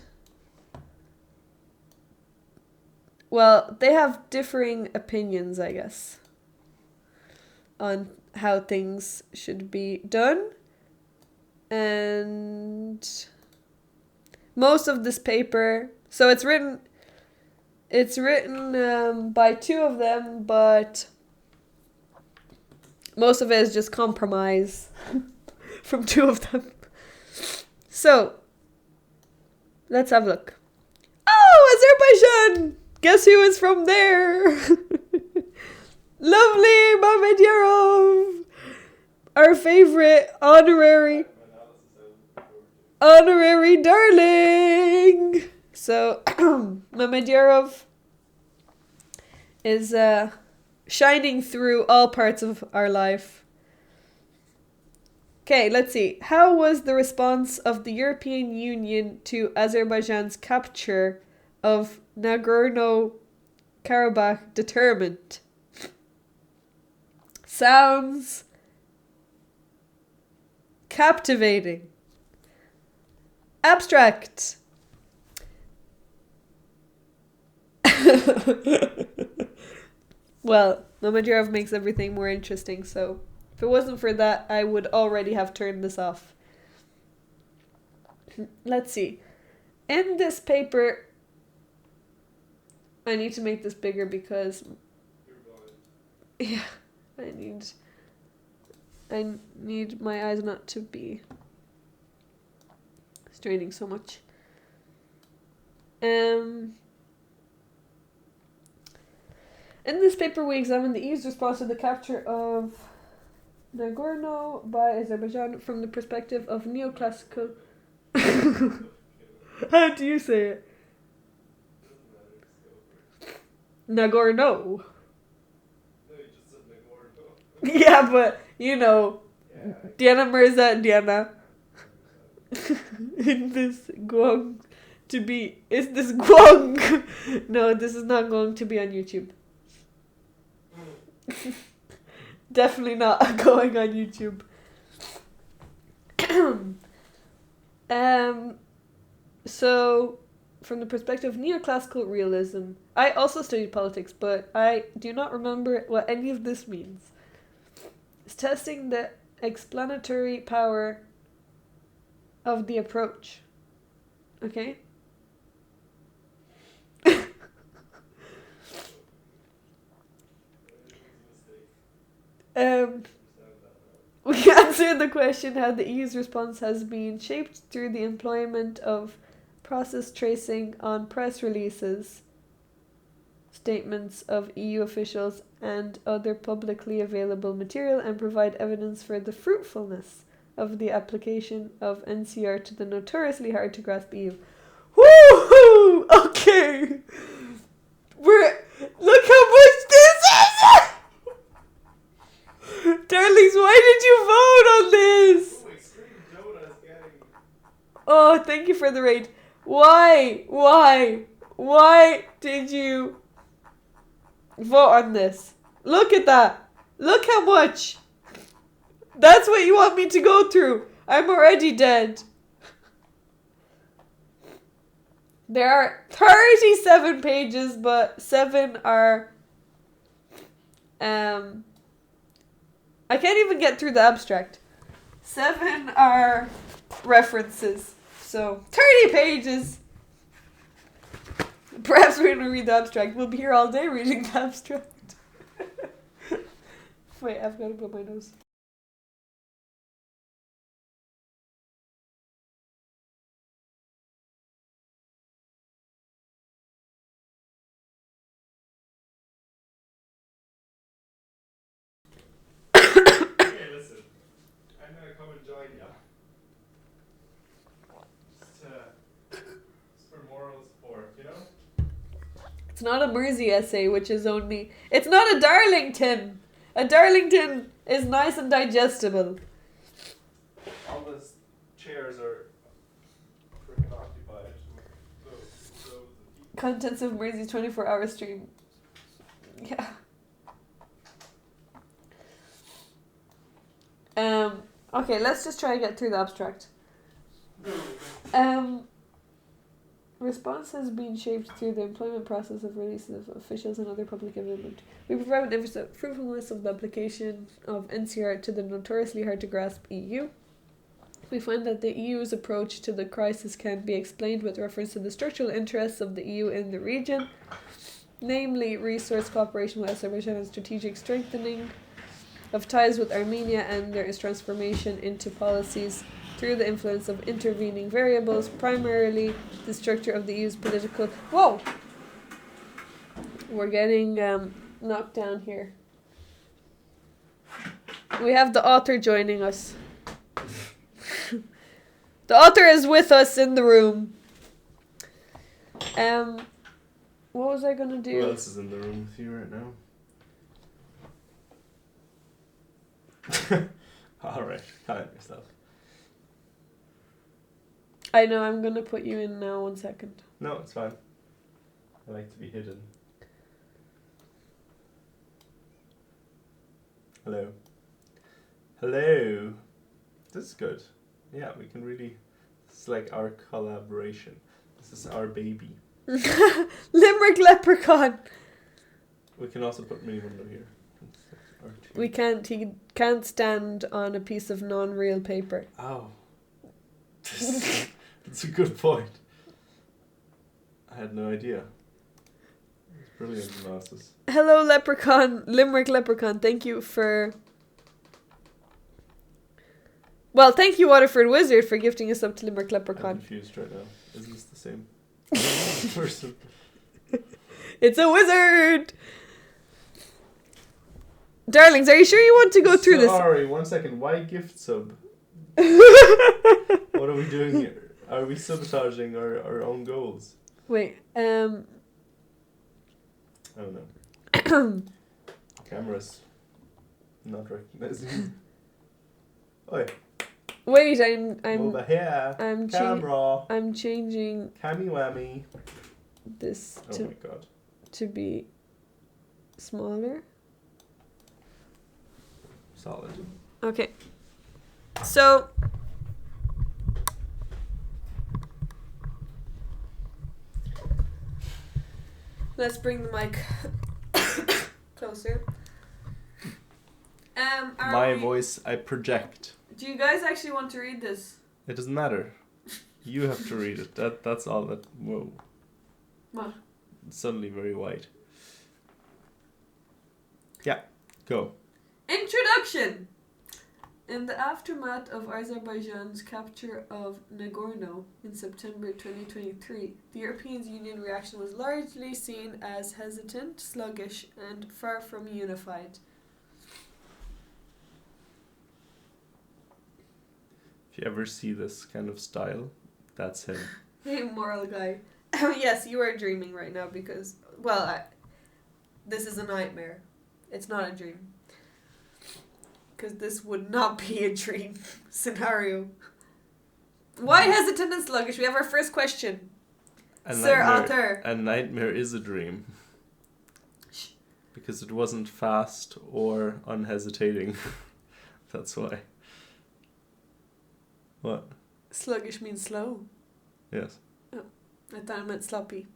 Well, they have differing opinions, I guess, on how things should be done. And most of this paper... So it's written by two of them, but most of it is just compromise from two of them. So, let's have a look. Oh, Azerbaijan! Guess who is from there? Lovely Mamedjerov! Our favorite honorary darling! So, Mamedjerov is shining through all parts of our life. Okay, let's see. How was the response of the European Union to Azerbaijan's capture of Nagorno-Karabakh determined? Sounds captivating. Abstract. Well, Mamedjerov makes everything more interesting, so if it wasn't for that, I would already have turned this off. Let's see. In this paper, I need to make this bigger because... Yeah, I need my eyes not to be straining so much. In this paper, we examine the EU's response to the capture of Nagorno by Azerbaijan from the perspective of neoclassical... How do you say it? Nagorno. No, you just said Nagorno. Yeah, but, you know, Yeah. Diana Mirza and Diana. In this going to be... Is this going? No, this is not going to be on YouTube. Definitely not going on YouTube. So, from the perspective of neoclassical realism, I also studied politics, but I do not remember what any of this means. It's testing the explanatory power of the approach. Okay? We answered the question how the EU's response has been shaped through the employment of process tracing on press releases, statements of EU officials, and other publicly available material, and provide evidence for the fruitfulness of the application of NCR to the notoriously hard to grasp EU. Woohoo! Okay! Look how much this is! Darlings, why did you vote on this? Oh, Extreme Jonah is getting... Oh, thank you for the raid. Why did you vote on this? Look at that. Look how much. That's what you want me to go through. I'm already dead. There are 37 pages, but 7 are... I can't even get through the abstract. 7 are references. So, 30 pages. Perhaps we're going to read the abstract. We'll be here all day reading the abstract. Wait, I've got to blow my nose. Okay, listen. I'm gonna come and join ya. Just for moral support, you know? It's not a Mersey essay, which is only... It's not a Darlington! A Darlington is nice and digestible. All the chairs are freaking occupied. So Contents of Mersey's 24-hour stream. Yeah. Okay, let's just try and get through the abstract. Response has been shaped through the employment process of releases of officials and other public involvement. We provide an emphasis on fruitfulness of the application of NCR to the notoriously hard to grasp EU. We find that the EU's approach to the crisis can be explained with reference to the structural interests of the EU in the region, namely resource cooperation with Azerbaijan and strategic strengthening of ties with Armenia, and there is transformation into policies through the influence of intervening variables, primarily the structure of the EU's political... Whoa! We're getting knocked down here. We have the author joining us. The author is with us in the room. What was I gonna do? who else is in the room with you right now? Alright, calm yourself. I know, I'm gonna put you in now, 1 second. No, it's fine. I like to be hidden. Hello. Hello. This is good. Yeah, we can really... This is like our collaboration. This is our baby. Limerick Leprechaun! We can also put mini window here. We can't, he can't stand on a piece of non-real paper. Oh. That's a good point. I had no idea. It's brilliant analysis. Hello Leprechaun, Limerick Leprechaun, thank you for... Well, thank you Waterford Wizard for gifting us up to Limerick I'm Leprechaun. confused right now. Isn't this the same person? It's a wizard! Darlings, are you sure you want to go through this? Sorry, 1 second. Why gift sub? What are we doing here? Are we sabotaging our own goals? Wait, I don't know. Camera's not recognizing. Oi. Wait, I'm Over here. Camera. I'm changing Cammy whammy. this Oh my god. to be smaller. Solid. Okay. So let's bring the mic closer. My voice, I project. Do you guys actually want to read this? It doesn't matter. You have to read it. That's all that. Whoa. What? It's suddenly very white. Yeah, go. Introduction! In the aftermath of Azerbaijan's capture of Nagorno in September 2023, the European Union reaction was largely seen as hesitant, sluggish, and far from unified. If you ever see this kind of style, that's him. Hey, moral guy. Yes, you are dreaming right now because, well, this is a nightmare. It's not a dream. Because this would not be a dream scenario. Why hesitant and sluggish? We have our first question. Sir Author. A nightmare is a dream. Because it wasn't fast or unhesitating. That's why. What? Sluggish means slow. Yes. Oh, I thought it meant sloppy.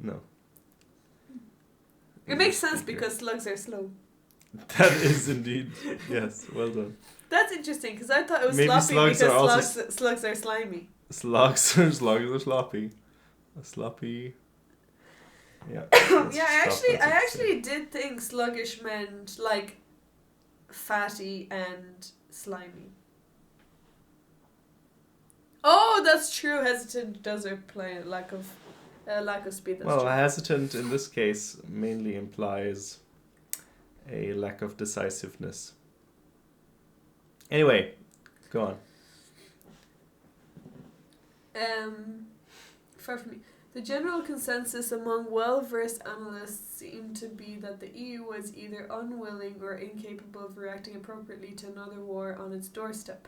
No. It makes sense because slugs are slow. That is indeed, yes, well done. That's interesting because I thought it was Maybe sloppy slugs because are also slugs are slimy. Slugs are sloppy. A sloppy. Yeah. Yeah, I actually did think sluggish meant like fatty and slimy. Oh, that's true. Hesitant does imply a lack of speed. That's well, true. hesitant in this case mainly implies a lack of decisiveness. Anyway, go on. Far from me. The general consensus among well-versed analysts seemed to be that the EU was either unwilling or incapable of reacting appropriately to another war on its doorstep.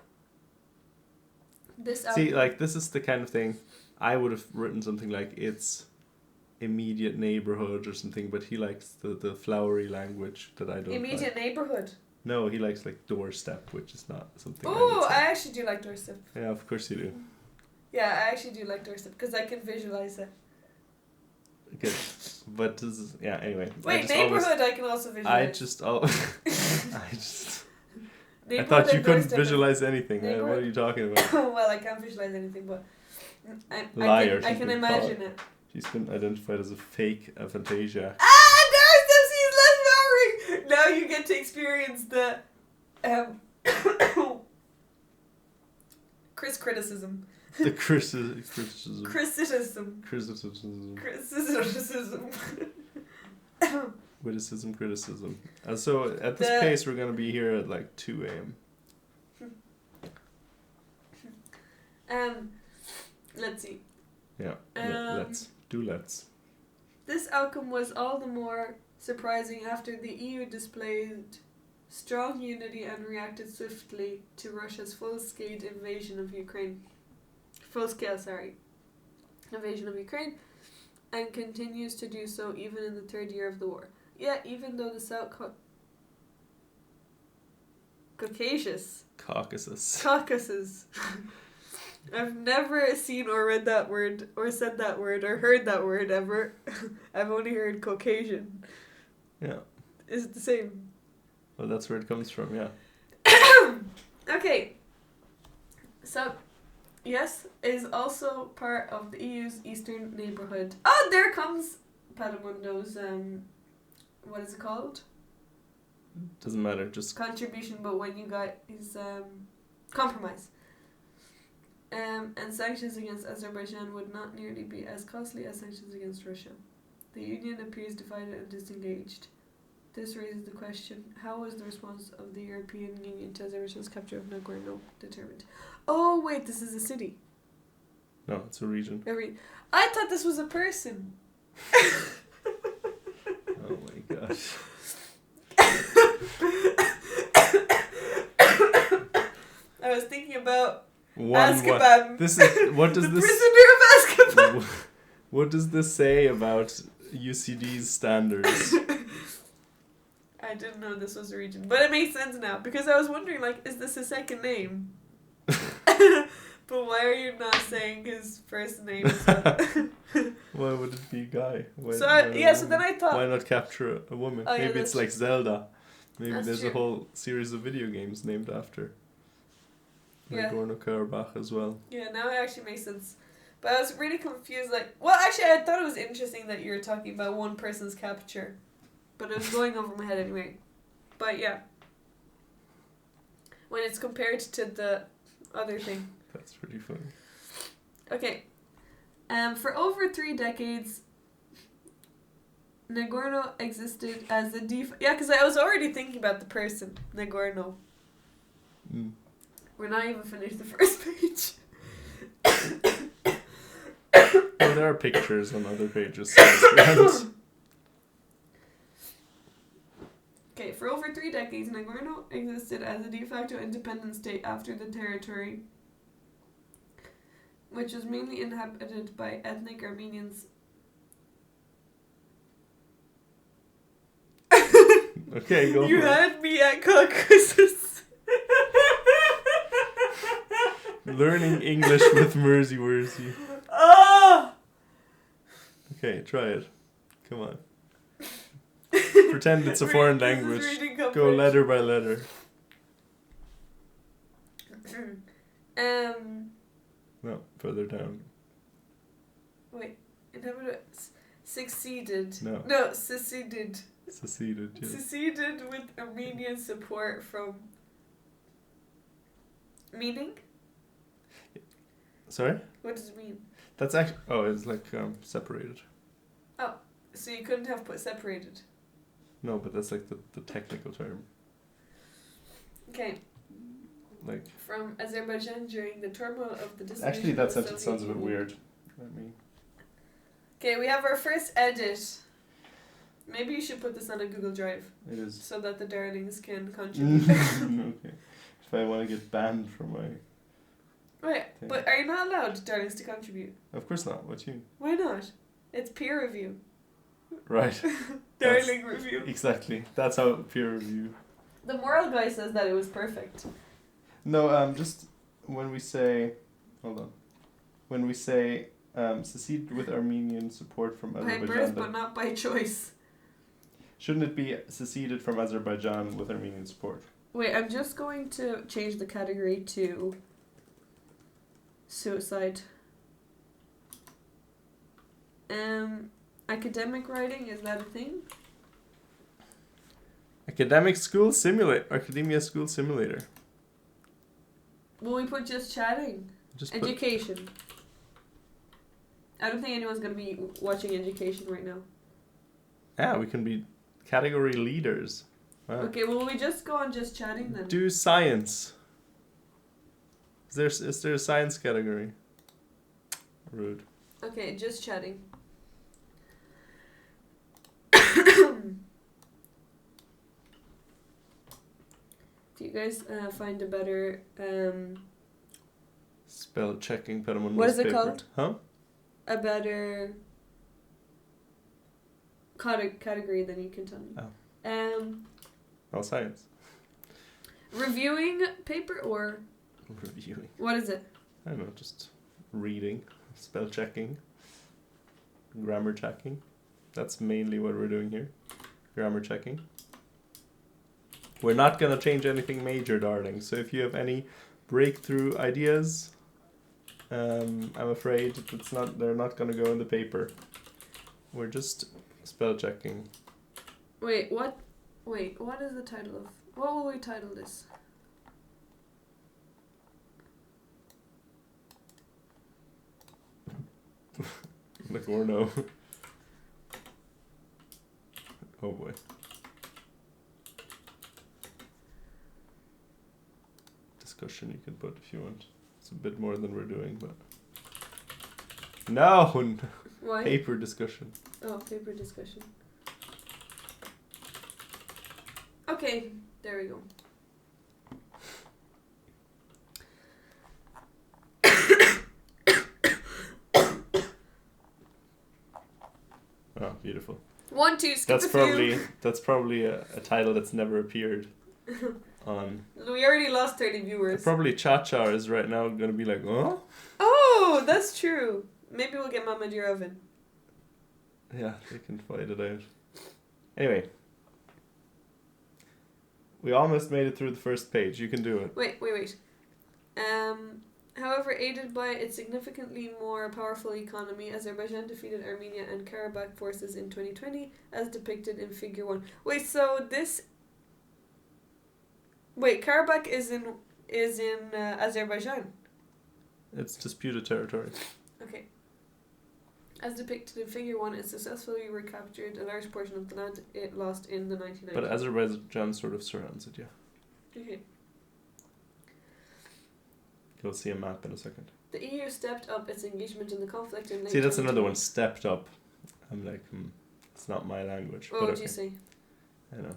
This is the kind of thing I would have written something like its immediate neighborhood or something, but he likes the flowery language that I don't immediate like. neighborhood. No, he likes like doorstep, which is not something. Oh, I actually do like doorstep. Yeah, of course you do. Yeah, I actually do like doorstep because I can visualize it. Good, but anyway. Wait, neighborhood I can also visualize. I thought you couldn't visualize anything. What are you talking about? Well, I can't visualize anything, but I can imagine it. She's been identified as a fake aphantasia. Doorstep seems less flowering! Now you get to experience the criticism. The criticism. Criticism. And so at this pace, we're going to be here at like 2 a.m. Let's see. Yeah, let's. This outcome was all the more surprising after the EU displayed strong unity and reacted swiftly to Russia's full-scale invasion of Ukraine, and continues to do so even in the third year of the war. Yet, even though the South Caucasus. I've never seen or read that word, or said that word, or heard that word ever. I've only heard Caucasian. Yeah. Is it the same? Well, that's where it comes from, yeah. Okay. So, yes, is also part of the EU's eastern neighbourhood. Oh, there comes Padamundo's, what is it called? Doesn't matter, just... contribution, but when you got his, compromise. And sanctions against Azerbaijan would not nearly be as costly as sanctions against Russia. The Union appears divided and disengaged. This raises the question, how was the response of the European Union to Azerbaijan's capture of Nagorno determined? Oh, wait, this is a city. No, it's a region. I thought this was a person. Oh my gosh. I was thinking about Azkaban. The prisoner of Azkaban. What does this say about UCD's standards? I didn't know this was a region, but it makes sense now because I was wondering, like, is this his second name? But why are you not saying his first name? Why would it be a guy? So then I thought, why not capture a woman? Oh, yeah, maybe it's like Zelda. Maybe there's true. a whole series of video games named after Nagorno-Karabakh as well. Yeah, now it actually makes sense. But I was really confused. Like, well, actually, I thought it was interesting that you were talking about one person's capture, but it was going over my head anyway. But yeah, when it's compared to the other thing. That's pretty funny. Okay. For over 3 decades, Nagorno existed as a yeah, because I was already thinking about the person, Nagorno. Mm. We're not even finished the first page. Well, there are pictures on other pages. So it's grand. Okay, for over 3 decades, Nagorno existed as a de facto independent state after the territory, which was mainly inhabited by ethnic Armenians. Okay, go You for it. had me at Caucasus. Learning English with Mersey Wursey. Oh! Okay, try it. Come on. Pretend it's a foreign This is language. reading Go comprehension. letter by letter. No, further down. Wait. Succeeded. No. No, seceded. Seceded, yes. Seceded with Armenian support from. Meaning? Sorry? What does it mean? That's actually... Oh, it's like separated. So you couldn't have put separated. No, but that's like the technical term. Okay. Like... From Azerbaijan during the turmoil of the dissolution Actually, that of the sentence Soviet sounds a bit Union. weird. Let me... Okay, we have our first edit. Maybe you should put this on a Google Drive It is... so that the darlings can contribute. Okay. If I want to get banned from my... Wait, thing. but are you not allowed darlings to contribute? Of course not. What you... Why not? It's peer review. Right. Darling review. Exactly. That's how peer review... The moral guy says that it was perfect. No, just when we say... Hold on. When we say... seceded with Armenian support from By Azerbaijan... birth, but not by choice. Shouldn't it be seceded from Azerbaijan with Armenian support? Wait, I'm just going to change the category to suicide. Academic writing, is that a thing? Academia School Simulator. Will we put just chatting? Just put... Education. I don't think anyone's going to be watching education right now. Yeah, we can be category leaders. Wow. Okay, well, we just go on just chatting then. Do science. Is there a science category? Rude. Okay, just chatting. Do you guys find a better Spell checking Pedamondos What is it paper. called? Huh? a better category than you can tell me? Oh, science. Reviewing paper or Reviewing. what is it? I don't know, just reading, spell checking, grammar checking. That's mainly what we're doing here. Grammar checking. We're not going to change anything major, darling. So if you have any breakthrough ideas, I'm afraid they're not going to go in the paper. We're just spell checking. Wait, what is the title of... What will we title this? Like, or no. Oh boy. Discussion you can put if you want. It's a bit more than we're doing, but... No! Why? Paper discussion. Oh, paper discussion. Okay, there we go. Oh, beautiful. 1, 2, skip a few. That's probably a title that's never appeared on... We already lost 30 viewers. Probably Cha-Cha is right now going to be like, oh? Oh, that's true. Maybe we'll get Mama Dear Oven. Yeah, they can fight it out. Anyway. We almost made it through the first page. You can do it. Wait. However, aided by its significantly more powerful economy, Azerbaijan defeated Armenia and Karabakh forces in 2020, as depicted in Figure 1. Wait, so this... Wait, what? Wait, what is the title of... What will we title this? Wait, wait. However, aided by its significantly more powerful economy, Azerbaijan defeated Armenia and Karabakh forces in 2020, as depicted in Figure 1. Wait, so this... Wait, Karabakh is in Azerbaijan. It's disputed territory. Okay. As depicted in Figure 1, it successfully recaptured a large portion of the land it lost in the 1990s. But Azerbaijan sort of surrounds it, yeah. Okay. You'll see a map in a second. The EU stepped up its engagement in the conflict in late See, that's another 2020. one. Stepped up. I'm like, it's not my language. What but would okay. you say? I know.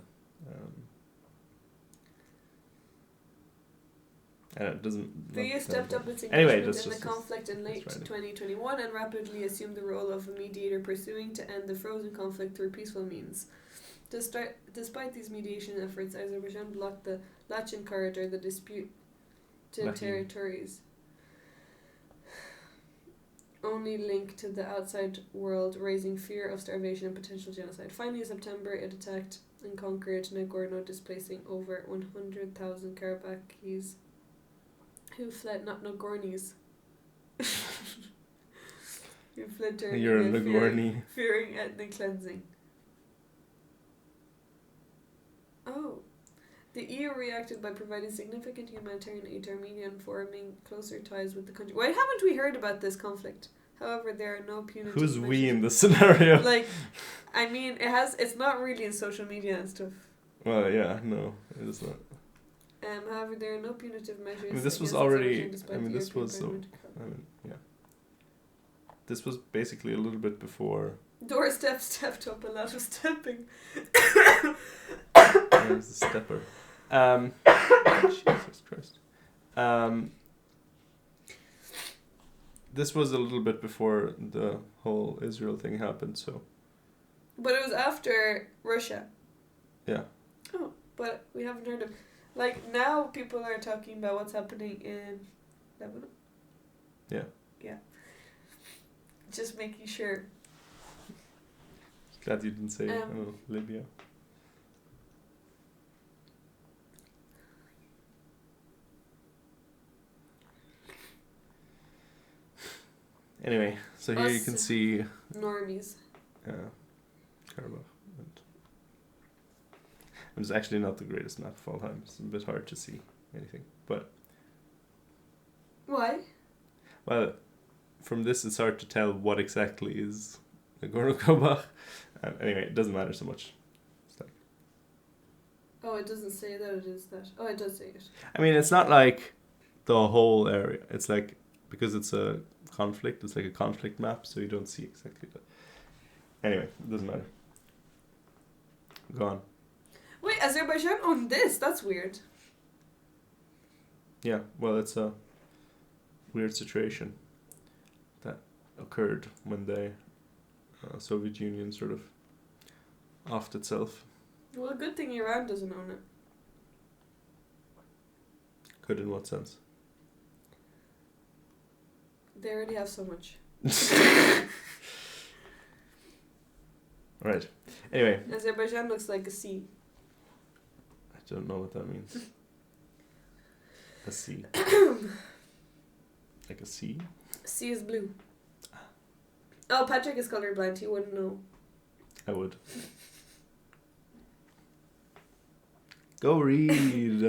It doesn't. The EU stepped up its Anyway, engagement that's in the just- conflict in late that's right. 2021 and rapidly assumed the role of a mediator pursuing to end the frozen conflict through peaceful means. Despite these mediation efforts, Azerbaijan blocked the Lachin corridor, the disputed Lachin. territories only link to the outside world, raising fear of starvation and potential genocide. Finally, in September, it attacked and conquered Nagorno, displacing over 100,000 Karabakhis who fled, not Nagornis. Who fled during You're a the Nagorny. fearing ethnic cleansing. Oh. The EU reacted by providing significant humanitarian aid to Armenia and forming closer ties with the country. Why haven't we heard about this conflict? However, there are no punitive Who's we measures. in this scenario? Like, I mean, it's not really in social media and stuff. Well, yeah, no, it is not. However, there are no punitive measures. I mean, this was against already. Azerbaijan despite I mean, the this European was so. Parliament. I mean, yeah. This was basically a little bit before. Doorstep stepped up, a lot of stepping. There's the stepper. Jesus Christ. This was a little bit before the whole Israel thing happened, so. But it was after Russia. Yeah. Oh, but we haven't heard of. Like, now people are talking about what's happening in Lebanon. Yeah. Yeah. Just making sure. Glad you didn't say Um, Libya. Anyway, so here you Us. can see Normies. Karabakh. And it's actually not the greatest map of all time. It's a bit hard to see anything. But, Why? well, from this it's hard to tell what exactly is Nagorno-Karabakh. Anyway, it doesn't matter so much. It's like, Oh, it doesn't say that it is that. Oh, it does say it. I mean, it's not like the whole area. It's like, because it's a conflict, it's like a conflict map, so you don't see exactly that. Anyway, it doesn't matter. Go on. Wait, Azerbaijan owned this? That's weird. Yeah, well, it's a weird situation that occurred when the Soviet Union sort of offed itself. Well, good thing Iran doesn't own it. Good in what sense? They already have so much. Right. Anyway, Azerbaijan looks like a sea. I don't know what that means. A sea. Like a sea? Sea is blue. Oh, Patrick is colorblind. He wouldn't know. I would. Go read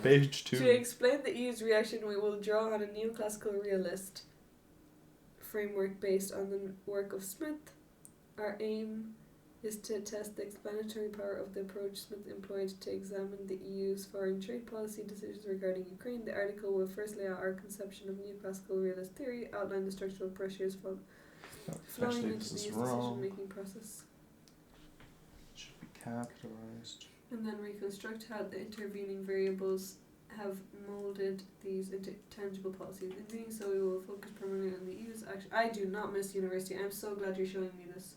page 2. To explain the EU's reaction, we will draw on a neoclassical realist framework based on the work of Smith. Our aim is to test the explanatory power of the approach Smith employed to examine the EU's foreign trade policy decisions regarding Ukraine. The article will first lay out our conception of neoclassical realist theory, outline the structural pressures flowing Actually, into this the is EU's wrong. decision-making process, Should be capitalized. and then reconstruct how the intervening variables have molded these into tangible policies. In doing so, we will focus primarily on the EU's action. I do not miss university. I'm so glad you're showing me this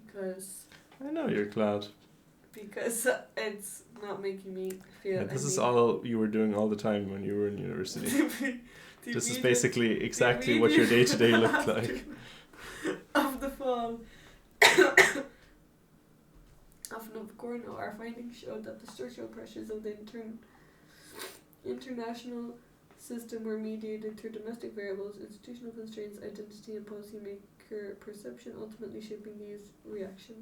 because I know you're glad. it's not making me feel. Yeah, this is any- all you were doing all the time when you were in university. The This is immediate- basically the exactly what your immediate day-to-day looked like. aftermath of the fall of Nagorno, our findings showed that the structural pressures of the international system were mediated through domestic variables, institutional constraints, identity, and policymaker perception, ultimately shaping the EU's reaction.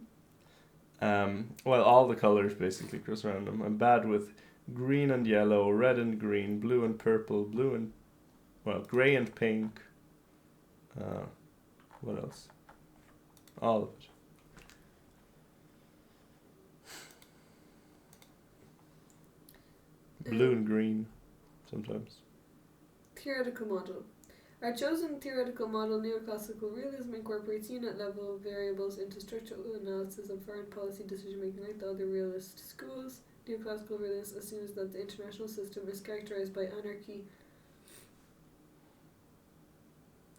Well, all the colors basically cross around them. I'm bad with green and yellow, red and green, blue and purple, grey and pink. What else? All of it. Blue and green, sometimes. Theoretical model. Our chosen theoretical model, neoclassical realism, incorporates unit-level variables into structural analysis of foreign policy decision-making like the other realist schools. Neoclassical realism assumes that the international system is characterized by anarchy.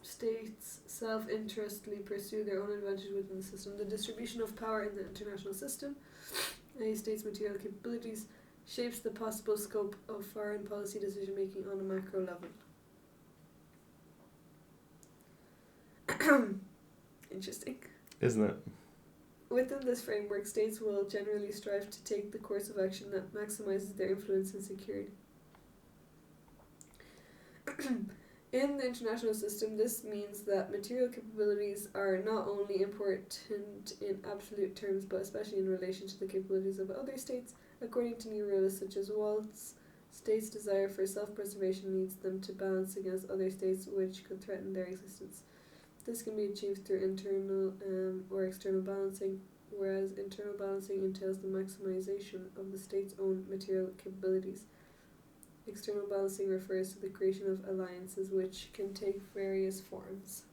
States self-interestedly pursue their own advantage within the system. The distribution of power in the international system, a state's material capabilities, shapes the possible scope of foreign policy decision-making on a macro level. Interesting. Isn't it? Within this framework, states will generally strive to take the course of action that maximizes their influence and security. In the international system, this means that material capabilities are not only important in absolute terms, but especially in relation to the capabilities of other states. According to new realists such as Waltz, states' desire for self-preservation leads them to balance against other states which could threaten their existence. This can be achieved through internal or external balancing, whereas internal balancing entails the maximization of the state's own material capabilities. External balancing refers to the creation of alliances which can take various forms.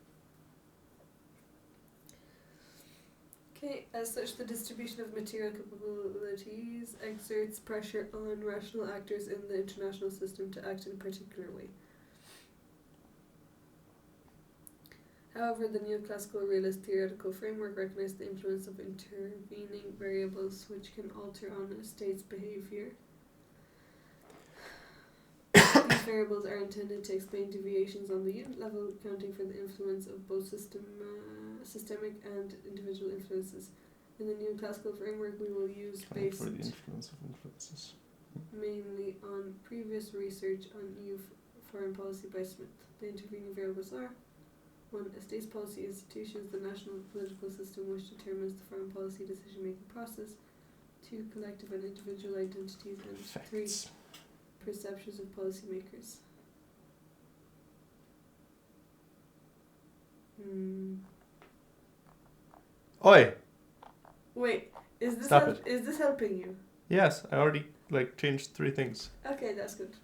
Okay, as such, the distribution of material capabilities exerts pressure on rational actors in the international system to act in a particular way. However, the neoclassical realist theoretical framework recognizes the influence of intervening variables which can alter on a state's behavior. These variables are intended to explain deviations on the unit level, accounting for the influence of both systemic and individual influences. In the neoclassical framework, we will use based for the influence of influences. mainly on previous research on EU foreign policy by Smith. The intervening variables are: 1. A state's policy institutions, the national political system which determines the foreign policy decision-making process. 2. Collective and individual identities. And 3. Perceptions of policymakers. Oi! Wait, is this Stop is this helping you? Yes, I already changed 3 things. Okay, that's good.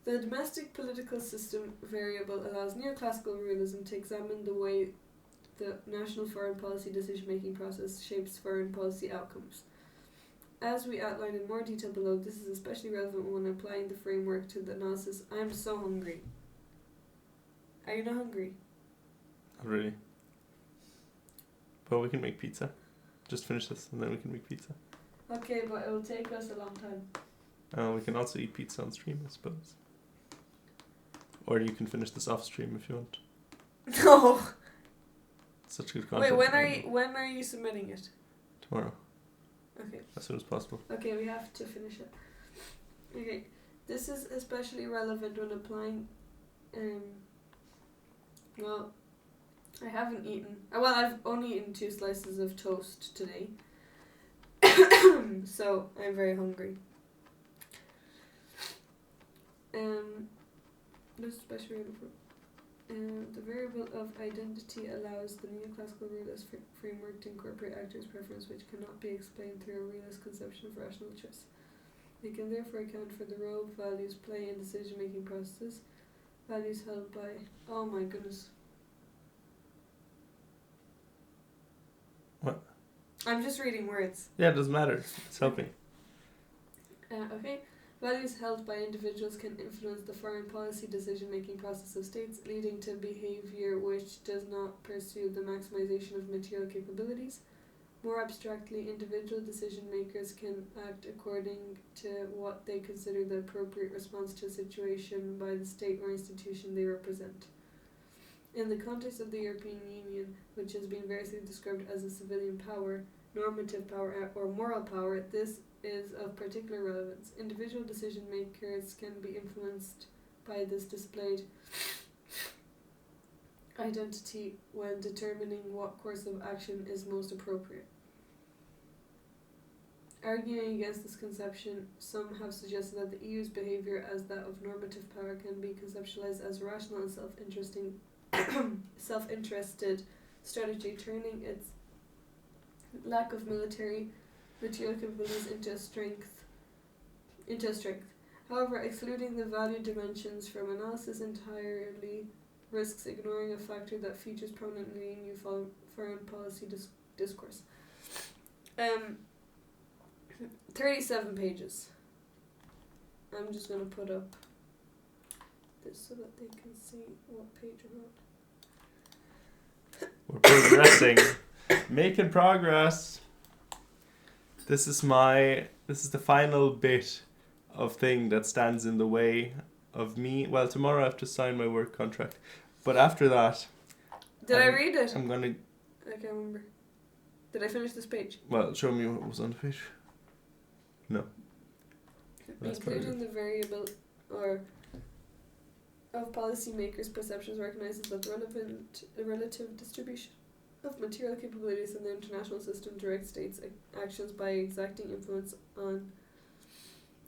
The domestic political system variable allows neoclassical realism to examine the way the national foreign policy decision-making process shapes foreign policy outcomes. As we outline in more detail below, this is especially relevant when applying the framework to the analysis. I'm so hungry. Are you not hungry? Not really. But we can make pizza. Just finish this and then we can make pizza. Okay, but it will take us a long time. We can also eat pizza on stream, I suppose. Or you can finish this off stream if you want. No. Such good content. Wait, when are you submitting it? Tomorrow. Okay. As soon as possible. Okay, we have to finish it. Okay, this is especially relevant when applying. Well, I haven't eaten. Well, I've only eaten 2 slices of toast today. So I'm very hungry. This is especially relevant. The variable of identity allows the neoclassical realist framework to incorporate actors' preference which cannot be explained through a realist conception of rational choice. It can therefore account for the role values play in decision-making processes, values held by... Oh my goodness. What? I'm just reading words. Yeah, it doesn't matter. It's helping. Okay. Values held by individuals can influence the foreign policy decision-making process of states, leading to behavior which does not pursue the maximization of material capabilities. More abstractly, individual decision-makers can act according to what they consider the appropriate response to a situation by the state or institution they represent. In the context of the European Union, which has been variously described as a civilian power, normative power, or moral power, this is of particular relevance. Individual decision makers can be influenced by this displayed identity when determining what course of action is most appropriate. Arguing against this conception, some have suggested that the EU's behaviour as that of normative power can be conceptualised as rational and self-interested strategy, turning its lack of military material capabilities into strength. However, excluding the value dimensions from analysis entirely risks ignoring a factor that features prominently in new foreign policy discourse. 37 pages. I'm just going to put up this so that they can see what page we're on. We're progressing. Making progress. This is the final bit of thing that stands in the way of me. Well, tomorrow I have to sign my work contract. But after that... Did I read it? I'm gonna... I can't remember. Did I finish this page? Well, show me what was on the page. No. That's Including the variable or of policymakers' perceptions recognises that the relative distribution of material capabilities in the international system directs states' actions by exacting influence on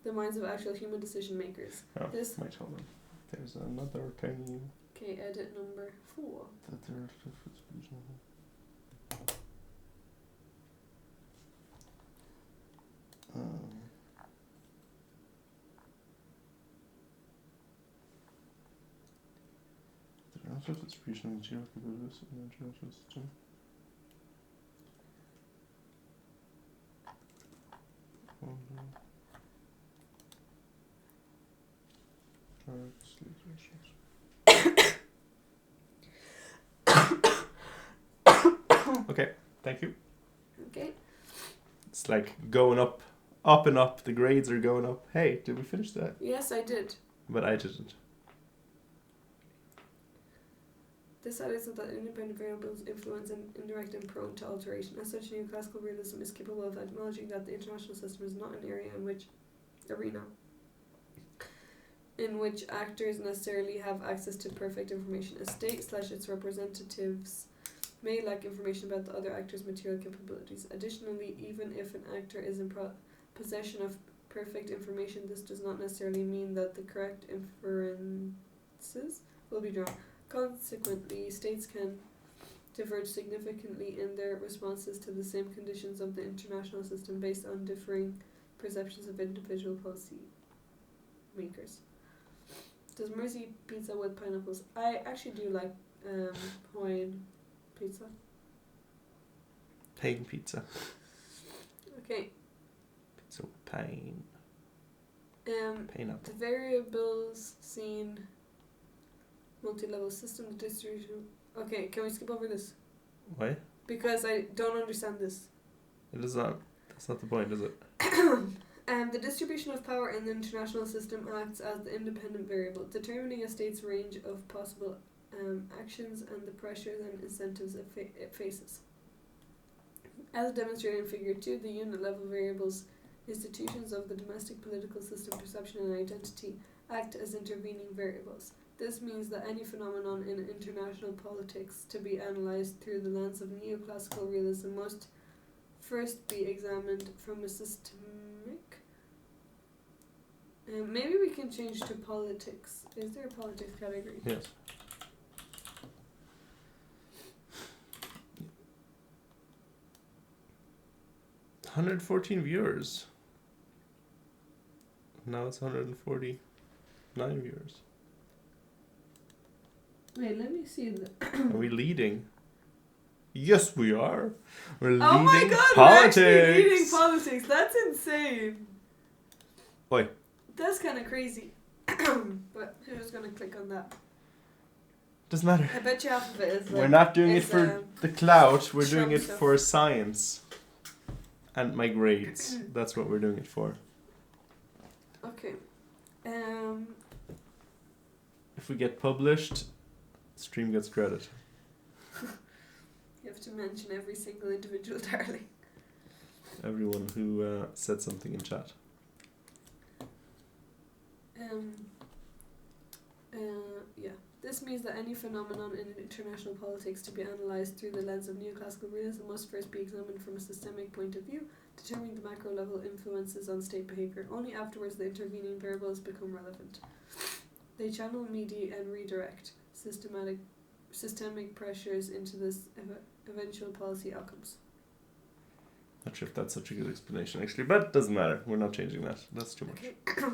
the minds of actual human decision makers. Oh, This wait, hold on. There's another thing. Okay, edit number 4. That the relative distribution. The relative distribution of material capabilities in the international system. Okay, thank you. Okay. It's like going up and up. The grades are going up. Hey, did we finish that? Yes, I did. But I didn't. This highlights that independent variables influence and indirect and prone to alteration. As such, neoclassical realism is capable of acknowledging that the international system is not an arena in which actors necessarily have access to perfect information. A state / its representatives may lack information about the other actor's material capabilities. Additionally, even if an actor is in possession of perfect information, this does not necessarily mean that the correct inferences will be drawn. Consequently, states can diverge significantly in their responses to the same conditions of the international system based on differing perceptions of individual policy makers. Does Mercy pizza with pineapples? I actually do like Hawaiian pizza. Pain pizza. Okay. Pizza with pain. The variables seen, multi-level system, the distribution. Okay, can we skip over this? Why? Because I don't understand this. It is not. That's not the point, is it? The distribution of power in the international system acts as the independent variable, determining a state's range of possible actions and the pressures and incentives it faces. As demonstrated in Figure 2, the unit-level variables, institutions of the domestic political system, perception and identity, act as intervening variables. This means that any phenomenon in international politics to be analysed through the lens of neoclassical realism must first be examined from a systemic... maybe we can change to politics. Is there a politics category? Yes. $114 viewers. Now it's 149 viewers. Wait, let me see the... Are we leading? Yes, we are. We're leading oh my god, politics. we're actually leading politics. That's insane. Oi. That's kind of crazy. But who's going to click on that? Doesn't matter. I bet you half of it is like... We're not doing it for the clout. We're doing it stuff. for science. And my grades. That's what we're doing it for. Okay. If we get published, stream gets credit. You have to mention every single individual darling. Everyone who said something in chat. Yeah. This This means that any phenomenon in international politics to be analysed through the lens of neoclassical realism must first be examined from a systemic point of view, determining the macro level influences on state behaviour. Only afterwards the intervening variables become relevant. They channel, mediate and redirect systemic pressures into this eventual policy outcomes. Not sure if that's such a good explanation actually, but it doesn't matter. We're not changing that. That's too much. Okay.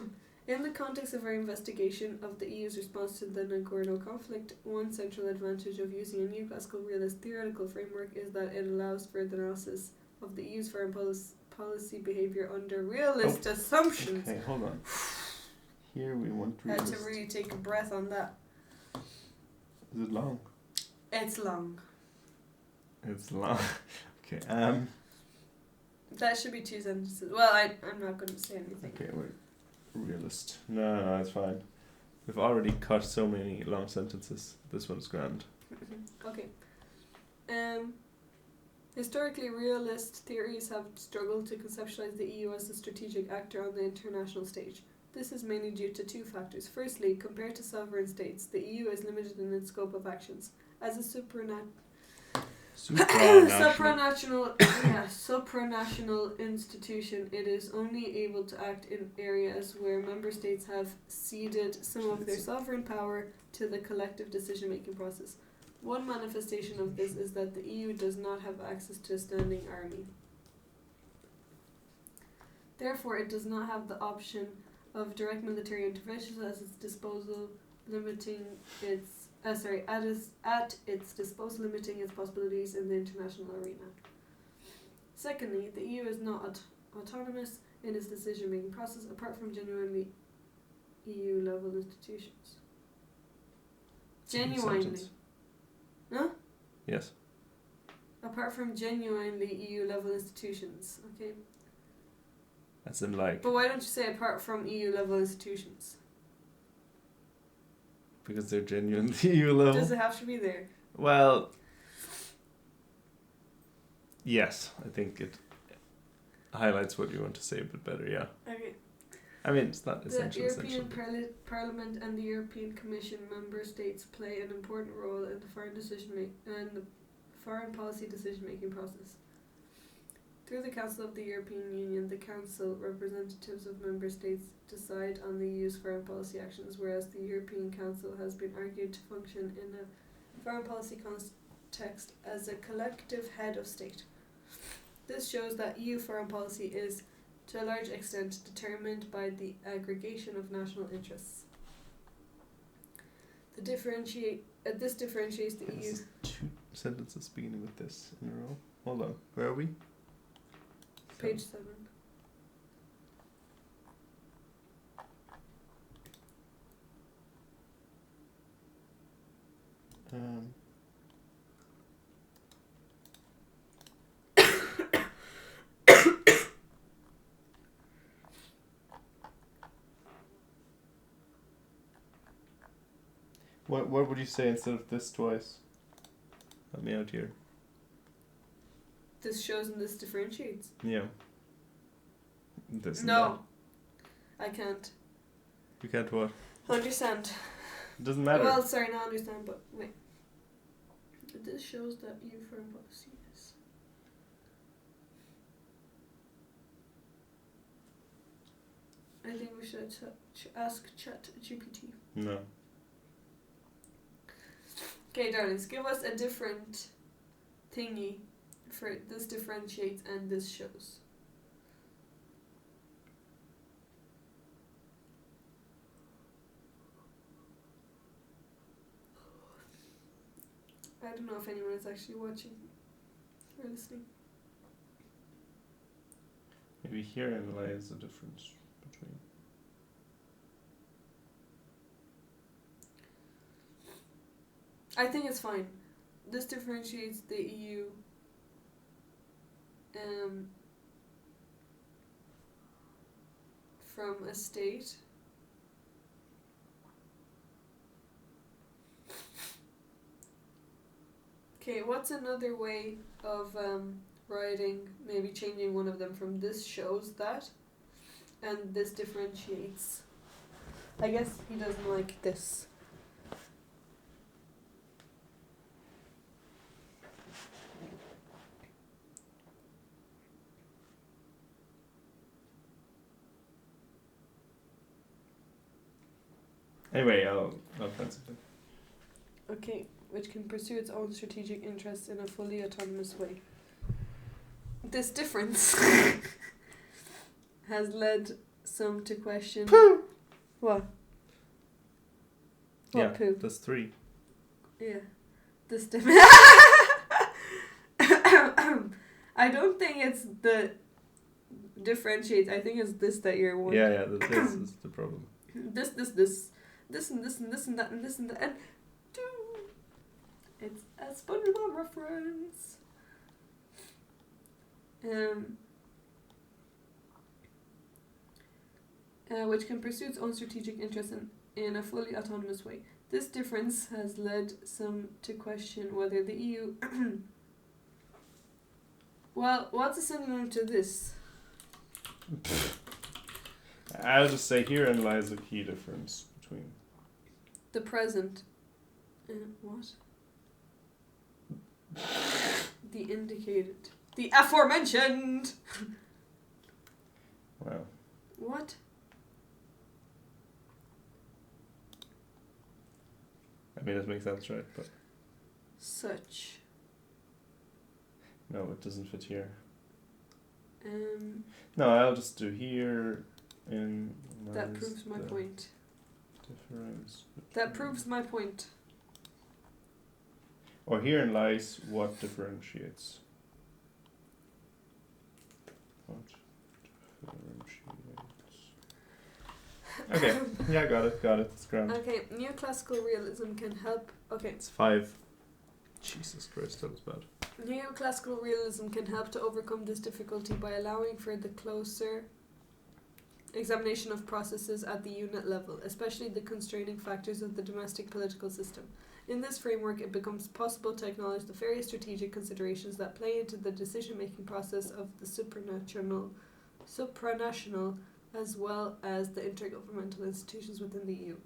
In the context of our investigation of the EU's response to the Nagorno conflict, one central advantage of using a neoclassical realist theoretical framework is that it allows further analysis of the EU's foreign policy behaviour under realist assumptions. Okay, hold on. Here we want I had realist. to really take a breath on that. Is it long? It's long. It's long. Okay. That should be 2 sentences. Well, I'm not going to say anything. Okay, we're realist. No, it's fine. We've already cut so many long sentences. This one's grand. Okay. Historically, realist theories have struggled to conceptualize the EU as a strategic actor on the international stage. This is mainly due to 2 factors. Firstly, compared to sovereign states, the EU is limited in its scope of actions. As a supranational institution, it is only able to act in areas where member states have ceded some of their sovereign power to the collective decision-making process. One manifestation of this is that the EU does not have access to a standing army. Therefore, it does not have the option of direct military intervention at its disposal, limiting its possibilities in the international arena. Secondly, the EU is not autonomous in its decision-making process apart from genuinely EU-level institutions. Genuinely. Huh? Yes. Apart from genuinely EU-level institutions, okay? As in like... But why don't you say apart from EU-level institutions? Because they're genuinely EU level. Does it have to be there? Well, yes, I think it highlights what you want to say a bit better, yeah. Okay. I mean, it's not The essential. European Parliament and the European Commission member states play an important role in the foreign policy decision-making process. Through the Council of the European Union, the Council representatives of member states decide on the EU's foreign policy actions, whereas the European Council has been argued to function in a foreign policy context as a collective head of state. This shows that EU foreign policy is, to a large extent, determined by the aggregation of national interests. This differentiates the EU. 2 sentences beginning with this in a row. Hold on, where are we? Page 7. What would you say instead of this twice? Help me out here. This shows and this differentiates. Yeah. This and No. I can't. that. You can't what? Understand. It doesn't matter. Well, sorry, not understand, but wait. This shows that EU foreign policy is. I think we should ask ChatGPT. No. Okay, darlings, give us a different thingy for this differentiates and this shows. I don't know if anyone is actually watching or listening. Maybe herein lies the difference between. I think it's fine. This differentiates the EU from a state. Okay, what's another way of writing, maybe changing one of them from this shows that and this differentiates? I guess he doesn't like this. Anyway, I'll find something. Okay, which can pursue its own strategic interests in a fully autonomous way. This difference has led some to question. Poo! What? What Yeah, poo? that's 3. Yeah. This I don't think it's the differentiates. I think it's this that you're wanting. Yeah, this is the problem. This, and this, and this, and that, and this, and that, and it's a SpongeBob reference. Which can pursue its own strategic interests in a fully autonomous way. This difference has led some to question whether the EU... Well, what's a synonym to this? I'll just say herein lies the key difference between... The present. What? The indicated. The aforementioned! Well, What? I mean, it makes sense, right? But Such. no, it doesn't fit here. Um, No, I'll just do here in... that lies proves my the point. Difference That between- proves my point. Or herein lies what differentiates. What differentiates. Okay, yeah, got it, it's grand. Okay, neoclassical realism can help. Okay, It's 5. Jesus Christ, that was bad. neoclassical realism can help to overcome this difficulty by allowing for the closer examination of processes at the unit level, especially the constraining factors of the domestic political system. In this framework, it becomes possible to acknowledge the various strategic considerations that play into the decision-making process of the supranational, as well as the intergovernmental institutions within the EU.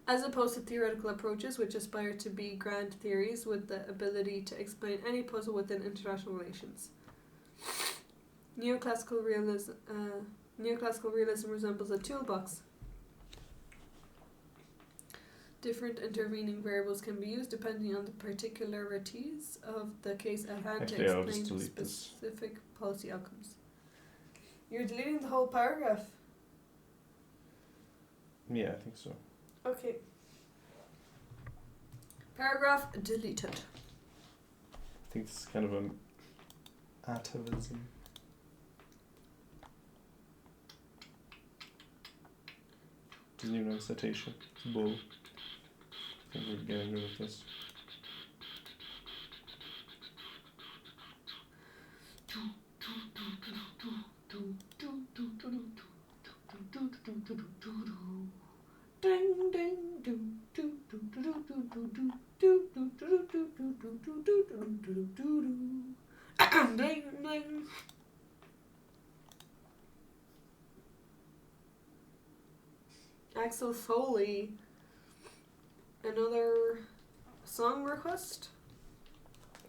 As opposed to theoretical approaches which aspire to be grand theories with the ability to explain any puzzle within international relations. Neoclassical realism resembles a toolbox. Different intervening variables can be used depending on the particularities of the case at hand Actually, to I'll just explain delete this. specific policy outcomes. You're deleting the whole paragraph. Yeah, I think so. Okay. Paragraph deleted. I think this is kind of an atavism. Doesn't even have a citation. It's bull. I think we're getting rid of this. Ding ding do do do do do do do do do do do do do do do do do ding ding. Axel Foley. Another song request?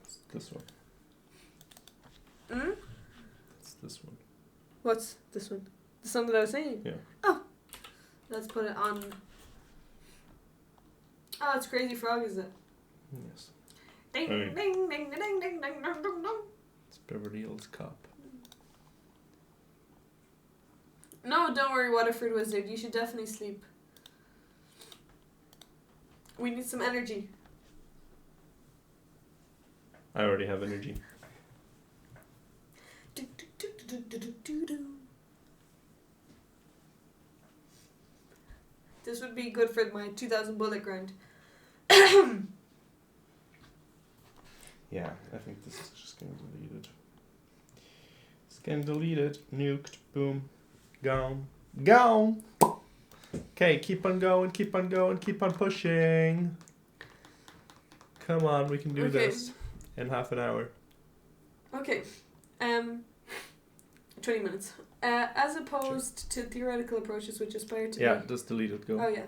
It's this one. Hmm? It's this one. What's this one? The song that I was singing? Yeah. Oh! Let's put it on. Oh, it's Crazy Frog, is it? Yes. Ding Right. ding ding ding ding ding ding ding ding. It's Beverly Hills Cop. No, don't worry, Waterford Wizard. You should definitely sleep. We need some energy. I already have energy. Do, do, do, do, do, do, do, do. This would be good for my 2000 bullet grind. Yeah, I think this is just getting deleted. It's getting deleted. Nuked. Boom. Gone. Gone! Okay, keep on going, keep on going, keep on pushing. Come on, we can do Okay. this in half an hour. Okay. 20 minutes. As opposed to theoretical approaches which aspire to Yeah, be... just delete it, go. Oh yeah.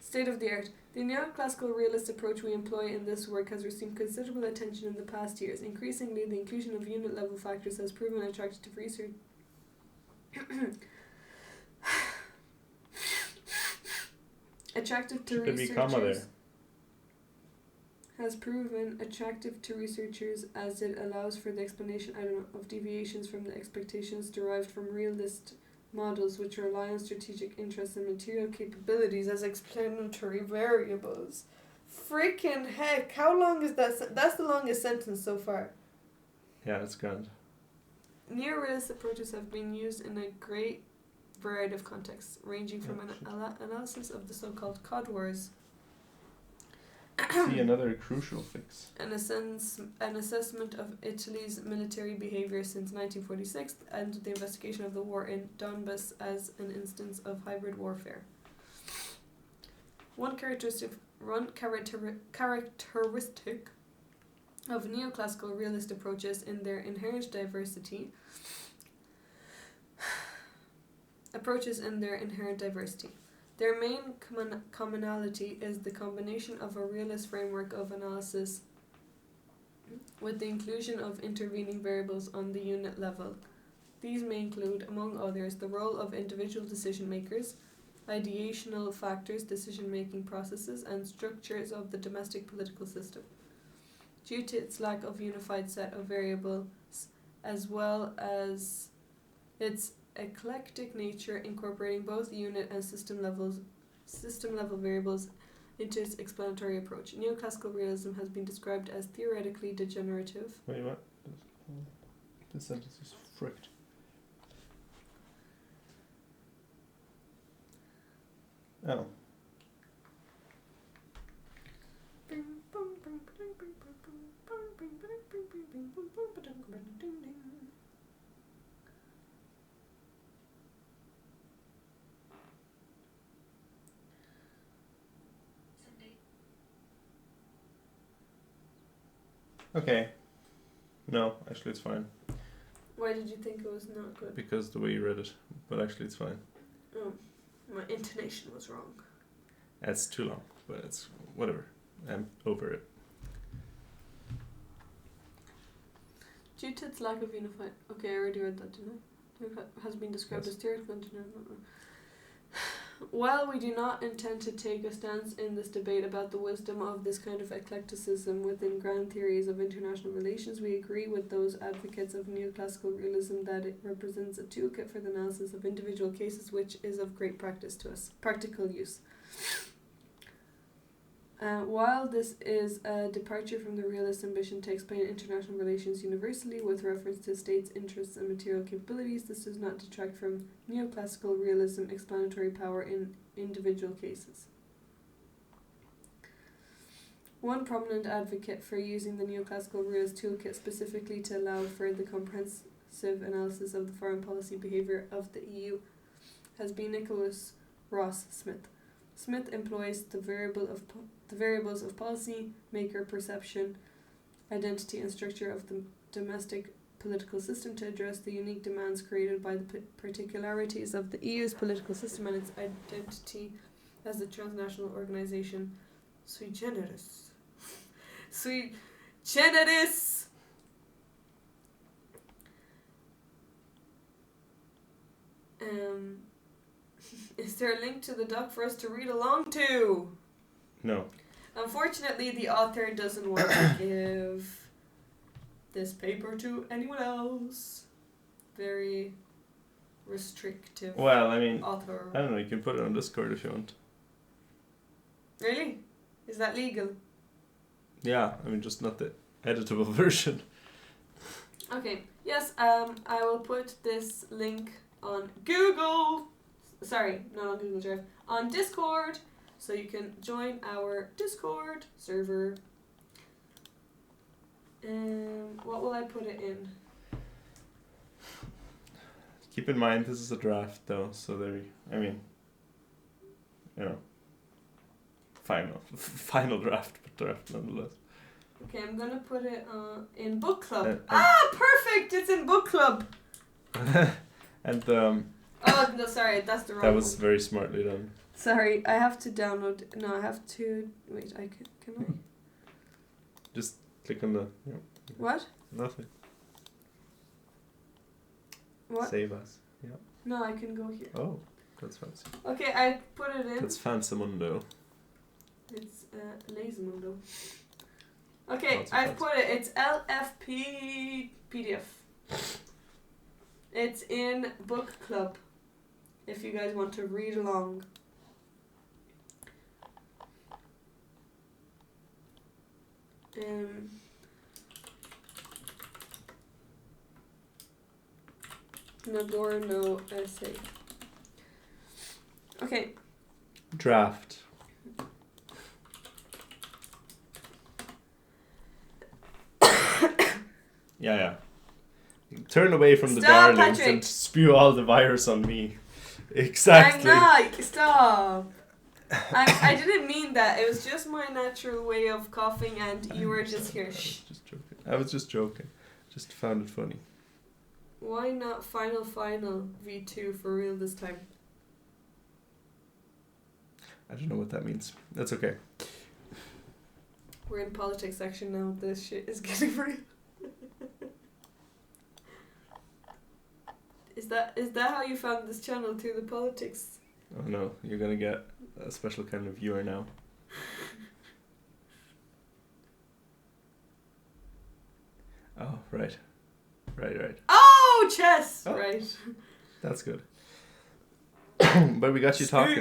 State of the art. The neoclassical realist approach we employ in this work has received considerable attention in the past years. Increasingly, the inclusion of unit level factors has proven attractive to research. Attractive to Should there be comma researchers. there? Has proven attractive to researchers as it allows for the explanation, of deviations from the expectations derived from realist models which rely on strategic interests and material capabilities as explanatory variables. Freaking heck, how long is that? That's the longest sentence so far. Yeah, it's grand. Neorealist approaches have been used in a great variety of contexts, ranging from an analysis of the so-called Cod Wars, See another crucial fix. an assessment of Italy's military behaviour since 1946, and the investigation of the war in Donbass as an instance of hybrid warfare. One characteristic of neoclassical realist approaches in their inherent diversity Their main commonality is the combination of a realist framework of analysis with the inclusion of intervening variables on the unit level. These may include, among others, the role of individual decision makers, ideational factors, decision-making processes, and structures of the domestic political system. Due to its lack of unified set of variables, as well as its eclectic nature incorporating both unit and system level variables into its explanatory approach. Neoclassical realism has been described as theoretically degenerative. Wait, what? This sentence is fricked. Oh. Okay. No, actually it's fine. Why did you think it was not good? Because the way you read it. But actually it's fine. Oh, my intonation was wrong. It's too long, but it's whatever. I'm over it. Due to its lack of unified... Okay, I already read that, didn't I? Has been described Yes. as theoretical. While we do not intend to take a stance in this debate about the wisdom of this kind of eclecticism within grand theories of international relations, we agree with those advocates of neoclassical realism that it represents a toolkit for the analysis of individual cases which is of great practical use. While this is a departure from the realist ambition to explain international relations universally with reference to states' interests and material capabilities, this does not detract from neoclassical realism explanatory power in individual cases. One prominent advocate for using the neoclassical realist toolkit specifically to allow for the comprehensive analysis of the foreign policy behaviour of the EU has been Nicholas Ross Smith. Smith employs the variables of policy maker perception, identity, and structure of the domestic political system to address the unique demands created by the particularities of the EU's political system and its identity as a transnational organization. Sui generis. Sui generis! Is there a link to the doc for us to read along to? No. Unfortunately, the author doesn't want to give this paper to anyone else. Very restrictive. Well, I mean, author. I don't know, you can put it on Discord if you want. Really? Is that legal? Yeah, I mean, just not the editable version. Okay. Yes, I will put this link on Google. Sorry, not on Google Drive. On Discord. So you can join our Discord server. What will I put it in? Keep in mind, this is a draft, though, so final draft, but draft nonetheless. Okay, I'm gonna put it in book club. Ah, perfect! It's in book club. And Oh no, sorry, that's the wrong that was one. very smartly done. Sorry, I have to download. No, I have to. Wait, I could. Can I? Just click on the. What? Nothing. What? Save us. Yeah. No, I can go here. Oh. That's fancy. Okay, I put it in. That's Fancymundo. It's Lazymundo. Okay, Lots of I've fancy. put it. It's LFP PDF. It's in book club. If you guys want to read along. Nagorno essay. Okay. Draft. Yeah. Turn away from the Stop, darlings Patrick. and spew all the virus on me. Exactly. I'm not. Stop. I didn't mean that. It was just my natural way of coughing, and you were just here. Shh. I was just joking. Just found it funny. Why not final V2 for real this time? I don't know what that means. That's okay. We're in politics section now. This shit is getting real. Is that how you found this channel, through the politics? Oh no, you're gonna get a special kind of viewer now. Oh, right. Oh, chess! Oh. Right. That's good. But we got you talking.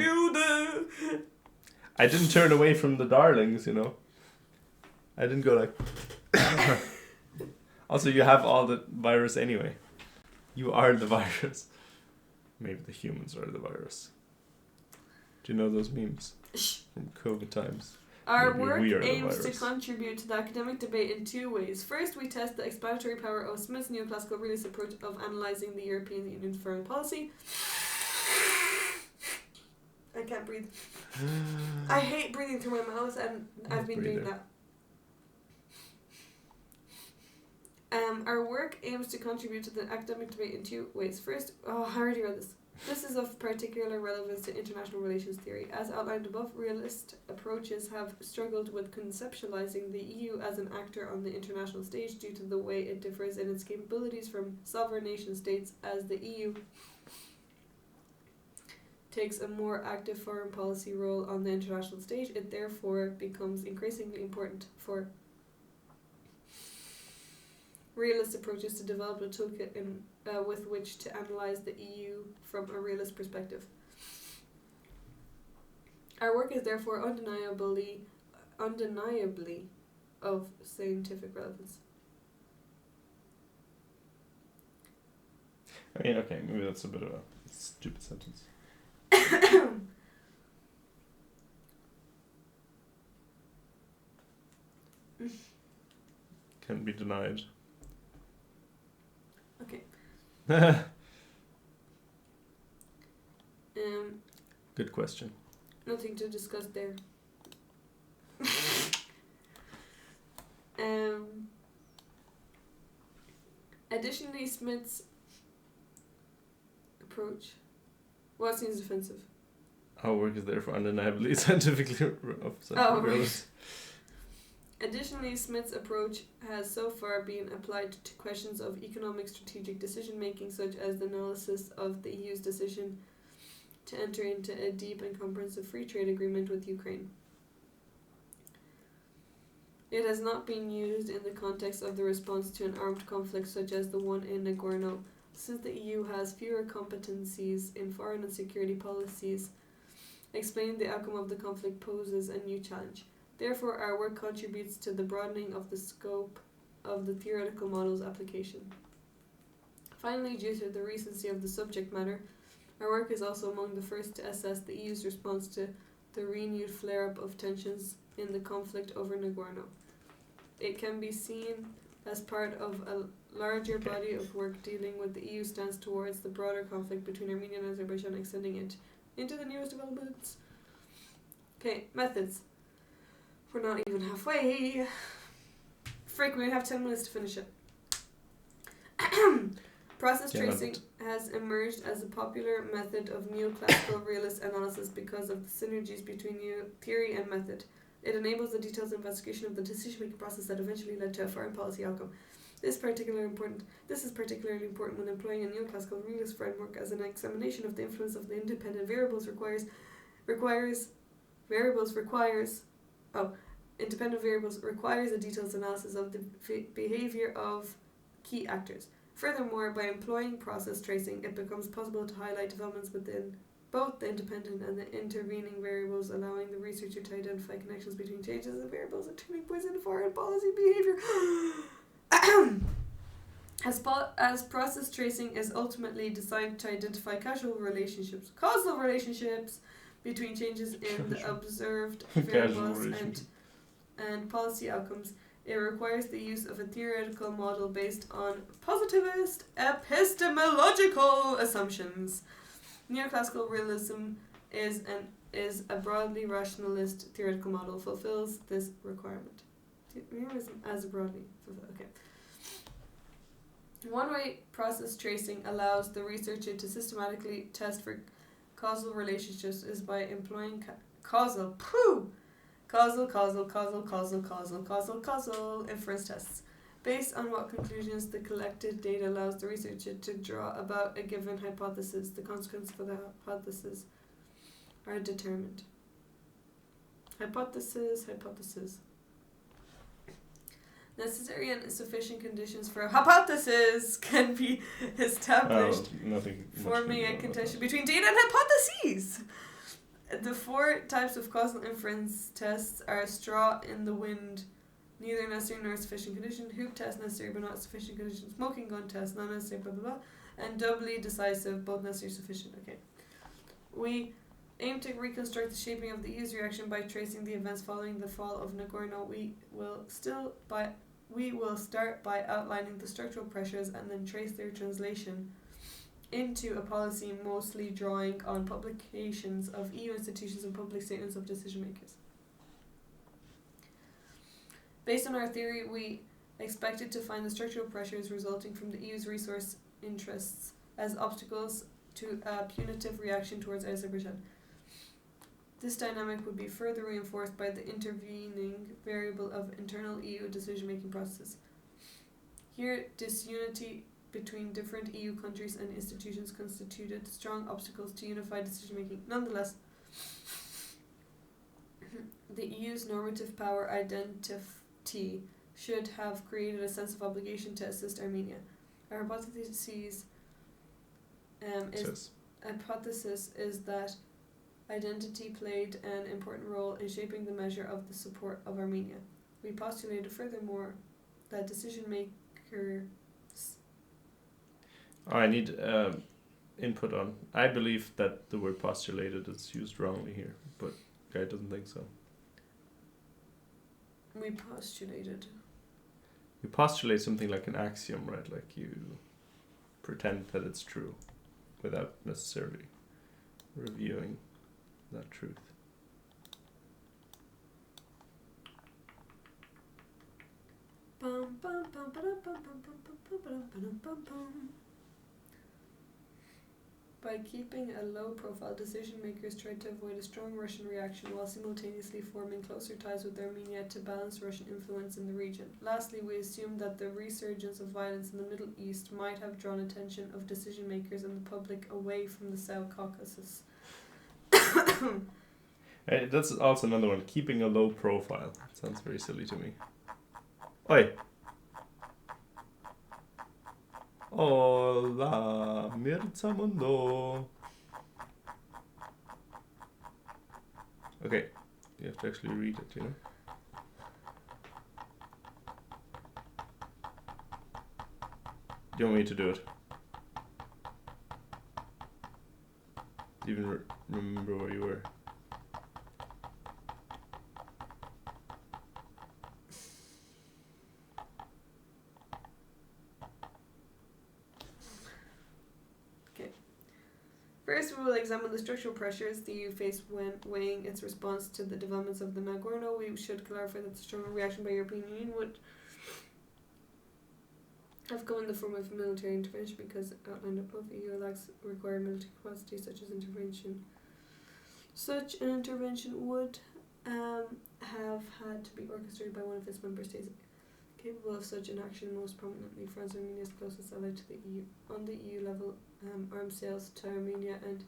I didn't turn away from the darlings, you know. I didn't go like... Also, you have all the virus anyway. You are the virus. Maybe the humans are the virus. Do you know those memes from COVID times? Our Maybe work we are the aims to virus. contribute to the academic debate in two ways. First, we test the explanatory power of Smith's neoclassical realist approach of analysing the European Union's foreign policy. I can't breathe. I hate breathing through my mouth, and I've been doing that. Our work aims to contribute to the academic debate in two ways. First, I already read this. This is of particular relevance to international relations theory. As outlined above, realist approaches have struggled with conceptualizing the EU as an actor on the international stage due to the way it differs in its capabilities from sovereign nation states. As the EU takes a more active foreign policy role on the international stage, it therefore becomes increasingly important for realist approaches to develop a toolkit with which to analyze the EU from a realist perspective. Our work is therefore undeniably of scientific relevance. I mean, okay, maybe that's a bit of a stupid sentence. Can be denied. Okay. Good question. Nothing to discuss there. Additionally, Smith's approach. What seems offensive? Our work is therefore undeniably scientifically relevant. Additionally, Smith's approach has so far been applied to questions of economic strategic decision-making, such as the analysis of the EU's decision to enter into a deep and comprehensive free trade agreement with Ukraine. It has not been used in the context of the response to an armed conflict such as the one in Nagorno, since the EU has fewer competencies in foreign and security policies. Explaining the outcome of the conflict poses a new challenge. Therefore, our work contributes to the broadening of the scope of the theoretical model's application. Finally, due to the recency of the subject matter, our work is also among the first to assess the EU's response to the renewed flare-up of tensions in the conflict over Nagorno. It can be seen as part of a larger body of work dealing with the EU stance towards the broader conflict between Armenia and Azerbaijan, extending it into the newest developments. Okay, methods. We're not even halfway. Frick, we have 10 minutes to finish it. Process tracing has emerged as a popular method of neoclassical realist analysis because of the synergies between theory and method. It enables the detailed investigation of the decision-making process that eventually led to a foreign policy outcome. This is particularly important when employing a neoclassical realist framework, as an examination of the influence of the independent variables independent variables requires a detailed analysis of the behavior of key actors. Furthermore, by employing process tracing, it becomes possible to highlight developments within both the independent and the intervening variables, allowing the researcher to identify connections between changes in variables and turning points in foreign policy behavior. As process tracing is ultimately designed to identify causal relationships between changes in the observed variables and policy outcomes, it requires the use of a theoretical model based on positivist epistemological assumptions. Neoclassical realism is a broadly rationalist theoretical model, fulfills this requirement. Realism as broadly fulfilled. Okay. One-way process tracing allows the researcher to systematically test for causal relationships is by employing causal inference tests. Based on what conclusions the collected data allows the researcher to draw about a given hypothesis, the consequences for the hypothesis are determined. Hypothesis. Necessary and sufficient conditions for a hypothesis can be established, forming a contention between data and hypotheses. The 4 types of causal inference tests are straw in the wind, neither necessary nor sufficient condition, hoop test, necessary but not sufficient condition, smoking gun test, not necessary, blah blah blah, and doubly decisive, both necessary sufficient. Okay. We aim to reconstruct the shaping of the EU's reaction by tracing the events following the fall of Nagorno. We will start by outlining the structural pressures and then trace their translation into a policy, mostly drawing on publications of EU institutions and public statements of decision makers. Based on our theory, we expected to find the structural pressures resulting from the EU's resource interests as obstacles to a punitive reaction towards Azerbaijan. This dynamic would be further reinforced by the intervening variable of internal EU decision-making processes. Here, disunity between different EU countries and institutions constituted strong obstacles to unified decision-making. Nonetheless, the EU's normative power identity should have created a sense of obligation to assist Armenia. Our hypothesis is that identity played an important role in shaping the measure of the support of Armenia. We postulated furthermore that decision makers... I need input on. I believe that the word postulated is used wrongly here, but Guy doesn't think so. We postulated. You postulate something like an axiom, right? Like you pretend that it's true without necessarily reviewing that truth. By keeping a low profile, decision makers tried to avoid a strong Russian reaction while simultaneously forming closer ties with Armenia to balance Russian influence in the region. Lastly, we assumed that the resurgence of violence in the Middle East might have drawn attention of decision makers and the public away from the South Caucasus. That's also another one. Keeping a low profile. Sounds very silly to me. Oi! Hola, Mirza Mundo. Okay, you have to actually read it, you know? Do you want me to do it? Do you even remember where you were? First, we will examine the structural pressures the EU faced when weighing its response to the developments of the Nagorno. We should clarify that the stronger reaction by European Union would have come in the form of military intervention because outlined above, EU lacks required military capacity such as intervention. Such an intervention would have had to be orchestrated by one of its member states. Capable of such an action, most prominently France. Armenia is closest ally to the EU. On the EU level, arms sales to Armenia and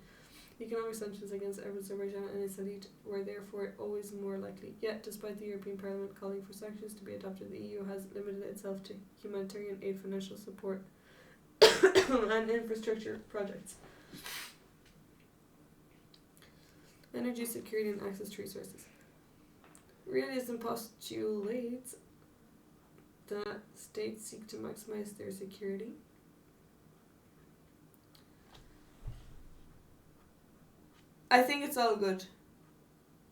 economic sanctions against Azerbaijan and its elite were therefore always more likely. Yet, despite the European Parliament calling for sanctions to be adopted, the EU has limited itself to humanitarian aid, financial support, and infrastructure projects. Energy security and access to resources. Realism postulates that states seek to maximize their security. I think it's all good.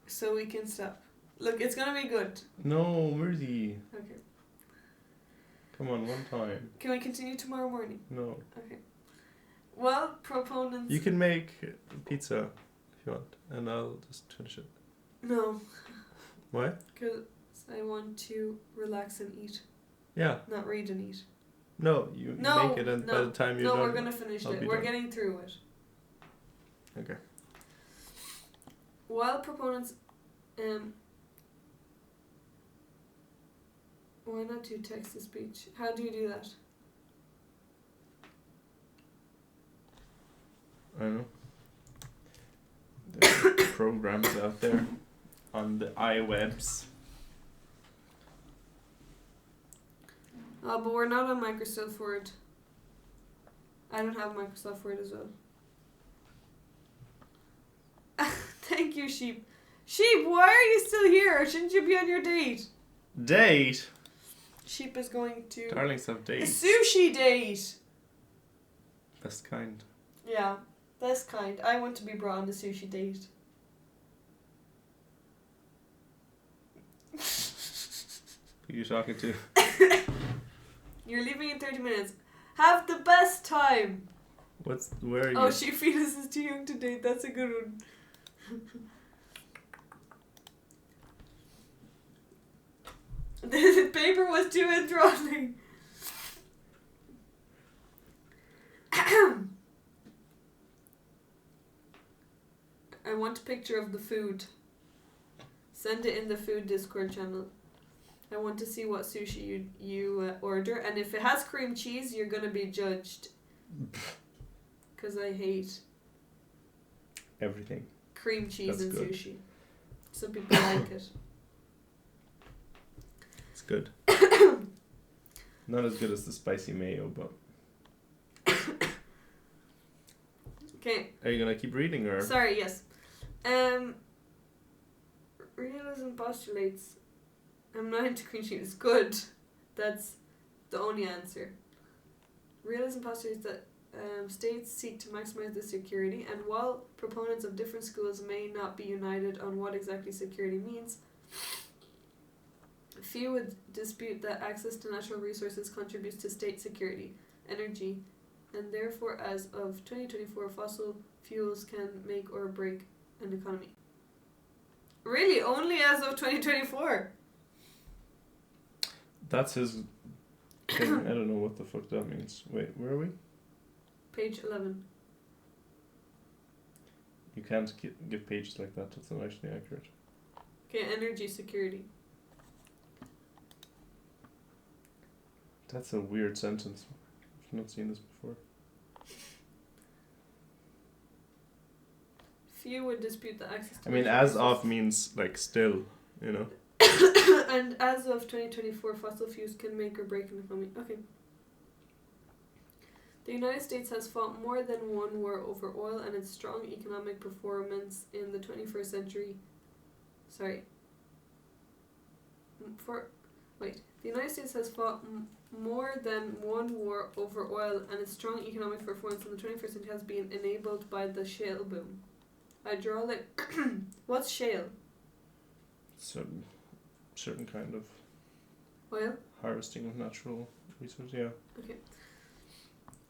So we can stop. Look, it's gonna be good. No, Murdy. Okay. Come on, one time. Can we continue tomorrow morning? No. Okay. Well, proponents... You can make pizza if you want, and I'll just finish it. No. Why? Because I want to relax and eat. Yeah. Not read and eat. No, you make it, and by the time you're done... No, we're gonna finish it. We're getting through it. Okay. While proponents... why not do text-to-speech? How do you do that? I don't know. There are programs out there on the iWebs. But we're not on Microsoft Word. I don't have Microsoft Word as well. Thank you, Sheep. Sheep, why are you still here? Shouldn't you be on your date? Date? Sheep is going to... Darlings have A dates. sushi date! Best kind. Yeah, that's kind. I want to be brought on a sushi date. Who are you talking to? You're leaving in 30 minutes. Have the best time! Where are you? Oh, she feels is too young to date. That's a good one. The paper was too enthralling. I want a picture of the food. Send it in the food Discord channel. I want to see what sushi you order, and if it has cream cheese, you're gonna be judged. Cause I hate Everything. cream cheese That's in good. sushi. Some people like it. It's good. Not as good as the spicy mayo, but... Okay. Are you gonna keep reading, or...? Sorry, yes. Realism postulates... I'm not into cream cheese. Good. That's the only answer. Realism postulates that states seek to maximize their security, and while proponents of different schools may not be united on what exactly security means, few would dispute that access to natural resources contributes to state security, energy, and therefore as of 2024 fossil fuels can make or break an economy. Really? Only as of 2024? That's his thing. I don't know what the fuck that means. Wait, where are we? Page 11. You can't give pages like that. That's not actually accurate. Okay, energy security. That's a weird sentence. I've not seen this before. Few would dispute the access to I mean, natural as of resources. means like still, you know. And as of 2024, fossil fuels can make or break an economy. Okay. The United States has fought more than one war over oil, and its strong economic performance in the 21st century. The United States has fought more than one war over oil, and its strong economic performance in the 21st century has been enabled by the shale boom. Hydraulic. What's shale? Some certain kind of Oil? harvesting of natural resources. Yeah. Okay.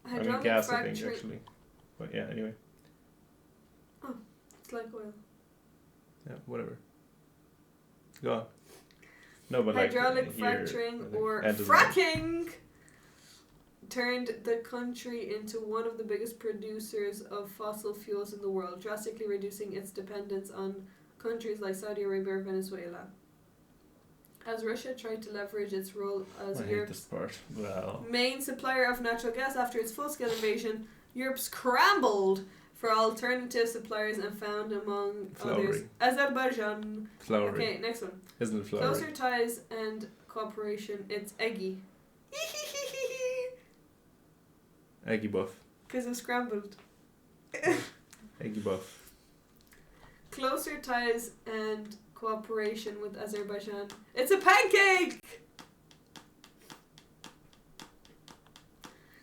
I mean Hydraulic gas, I fracturing. think actually. But yeah. Anyway. It's like oil. Yeah. Whatever. Go on. No, but Hydraulic like here, fracturing I think, or end of the- fracking turned the country into one of the biggest producers of fossil fuels in the world, drastically reducing its dependence on countries like Saudi Arabia or Venezuela. as Russia tried to leverage its role as I hate Europe's this part. Well, main supplier of natural gas after its full-scale invasion, Europe scrambled for alternative suppliers and found among others Flowery. Azerbaijan. flowery. Okay, next one. Isn't it flowery? Closer ties and cooperation. It's eggy. Eggy buff. Because it's scrambled. Eggy buff. Closer ties and cooperation with Azerbaijan. It's a pancake!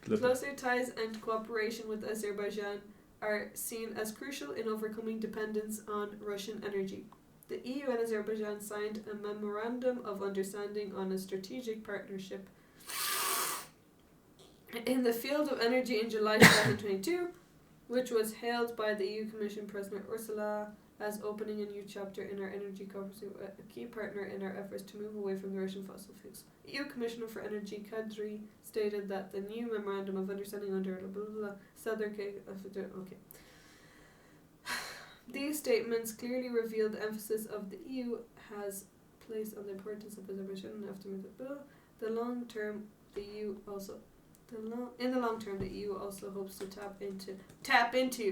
Flip it. Closer ties and cooperation with Azerbaijan are seen as crucial in overcoming dependence on Russian energy. The EU and Azerbaijan signed a memorandum of understanding on a strategic partnership in the field of energy in July 2022, which was hailed by the EU Commission President Ursula as opening a new chapter in our energy cooperation, a key partner in our efforts to move away from the Russian fossil fuels. EU Commissioner for Energy Kadri stated that the new memorandum of understanding under blah blah blah Southern okay. These statements clearly reveal the emphasis of the EU has placed on the importance of Azerbaijan and after the long term. The EU also in the long term the EU also hopes to tap into tap in.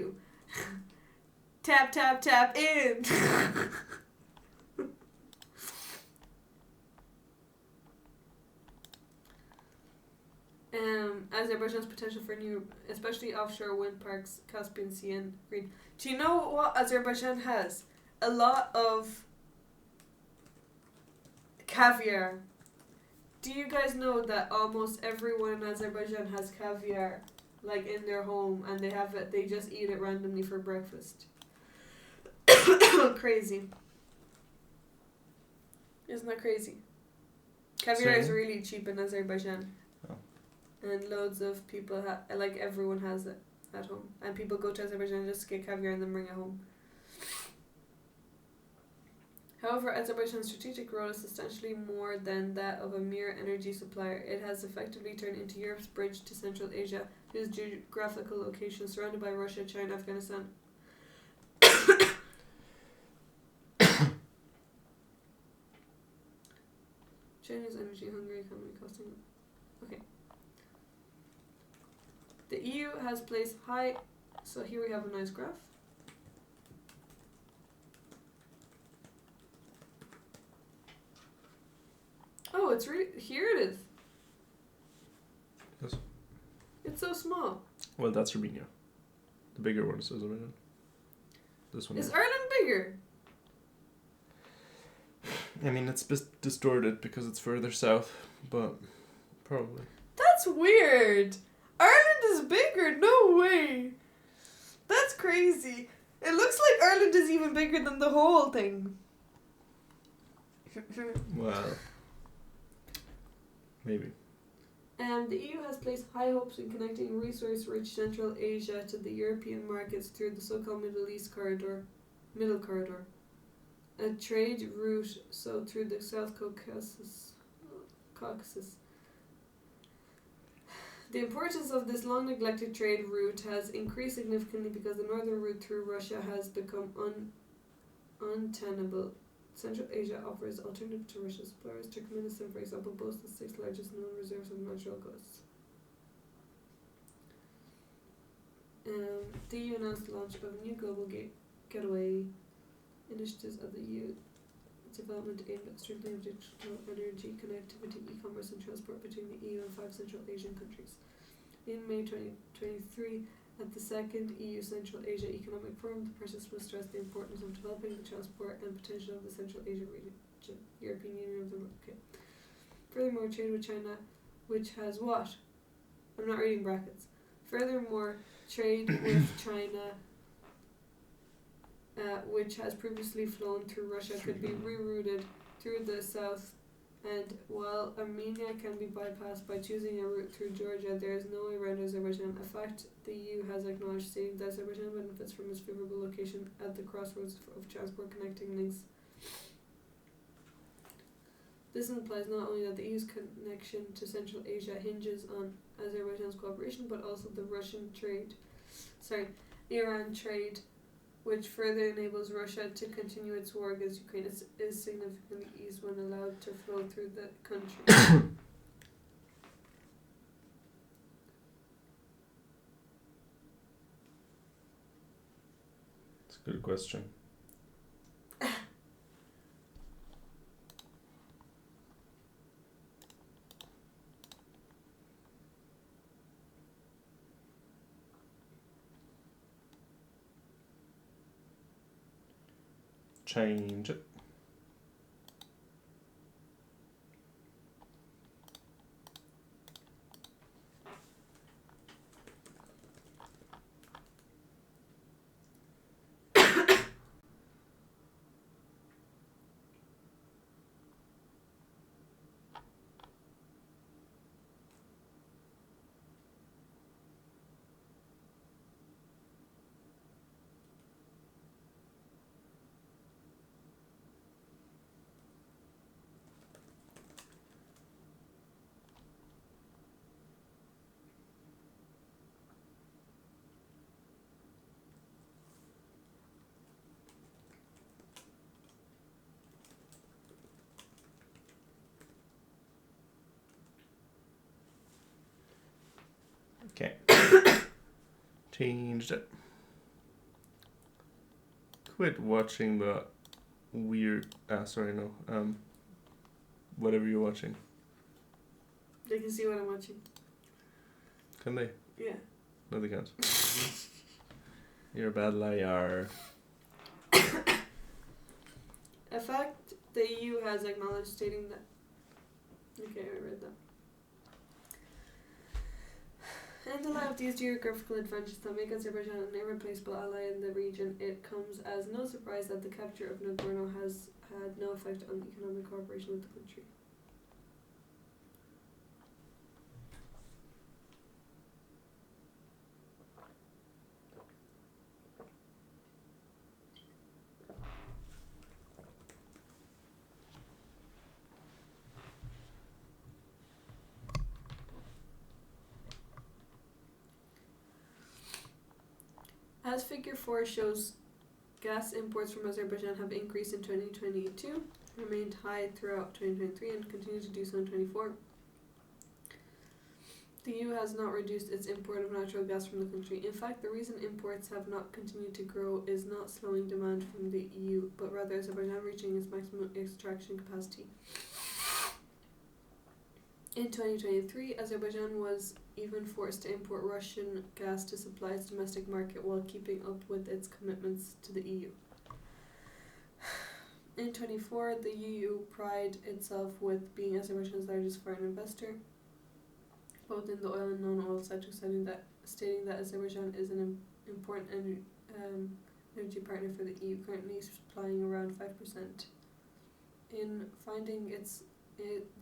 Azerbaijan's potential for new, especially offshore wind parks, Caspian Sea and Green. Do you know what Azerbaijan has? A lot of caviar. Do you guys know that almost everyone in Azerbaijan has caviar, like in their home, and they have it? They just eat it randomly for breakfast. Crazy. Isn't that crazy? Caviar is really cheap in Azerbaijan. Oh. And loads of people, like everyone has it at home. And people go to Azerbaijan just to get caviar and then bring it home. However, Azerbaijan's strategic role is substantially more than that of a mere energy supplier. It has effectively turned into Europe's bridge to Central Asia, whose geographical location is surrounded by Russia, China, Afghanistan. China's energy hungry economy costing. Okay. The EU has placed high. So here we have a nice graph. Oh, it's really here. It is. Yes. It's so small. Well, that's Romania. The bigger one is Azerbaijan. This one Is Ireland bigger? I mean, it's distorted because it's further south, but probably. That's weird. Ireland is bigger. No way. That's crazy. It looks like Ireland is even bigger than the whole thing. Well, maybe. The EU has placed high hopes in connecting resource-rich Central Asia to the European markets through the so-called Middle Corridor, a trade route through the South Caucasus. The importance of this long-neglected trade route has increased significantly because the northern route through Russia has become untenable. Central Asia offers alternative to Russian suppliers. Turkmenistan, for example, boasts the 6th largest known reserves of natural gas. The EU announced the launch of a new global gateway initiatives of the EU development aimed at strengthening digital energy connectivity, e-commerce and transport between the EU and 5 Central Asian countries. In May 2023, at the second EU Central Asia Economic Forum, the participants stressed the importance of developing the transport and potential of the Central Asia region. European Union of the okay. Furthermore, trade with China, which has what? I'm not reading brackets. Furthermore, trade with China, which has previously flown through Russia, could be rerouted through the south. And while Armenia can be bypassed by choosing a route through Georgia, there is no way around Azerbaijan, a fact the EU has acknowledged, stating that Azerbaijan benefits from its favorable location at the crossroads of transport connecting links. This implies not only that the EU's connection to Central Asia hinges on Azerbaijan's cooperation, but also the Iran trade which further enables Russia to continue its war against Ukraine, is significantly eased when allowed to flow through the country. It's a good question. Change it. Okay. Changed it. Quit watching the weird. Sorry, no. Whatever you're watching. They can see what I'm watching. Can they? Yeah. No, they can't. You're a bad liar. A fact the EU has acknowledged, stating that. Okay, I read that. In the light of these geographical advantages that make Azerbaijan an irreplaceable ally in the region, it comes as no surprise that the capture of Nagorno has had no effect on economic cooperation with the country. As figure 4 shows, gas imports from Azerbaijan have increased in 2022, remained high throughout 2023, and continue to do so in 2024. The EU has not reduced its import of natural gas from the country. In fact, the reason imports have not continued to grow is not slowing demand from the EU, but rather Azerbaijan reaching its maximum extraction capacity. In 2023, Azerbaijan was even forced to import Russian gas to supply its domestic market while keeping up with its commitments to the EU. In 2024, the EU prided itself with being Azerbaijan's largest foreign investor, both in the oil and non-oil sector, stating that Azerbaijan is an important energy partner for the EU, currently supplying around 5%.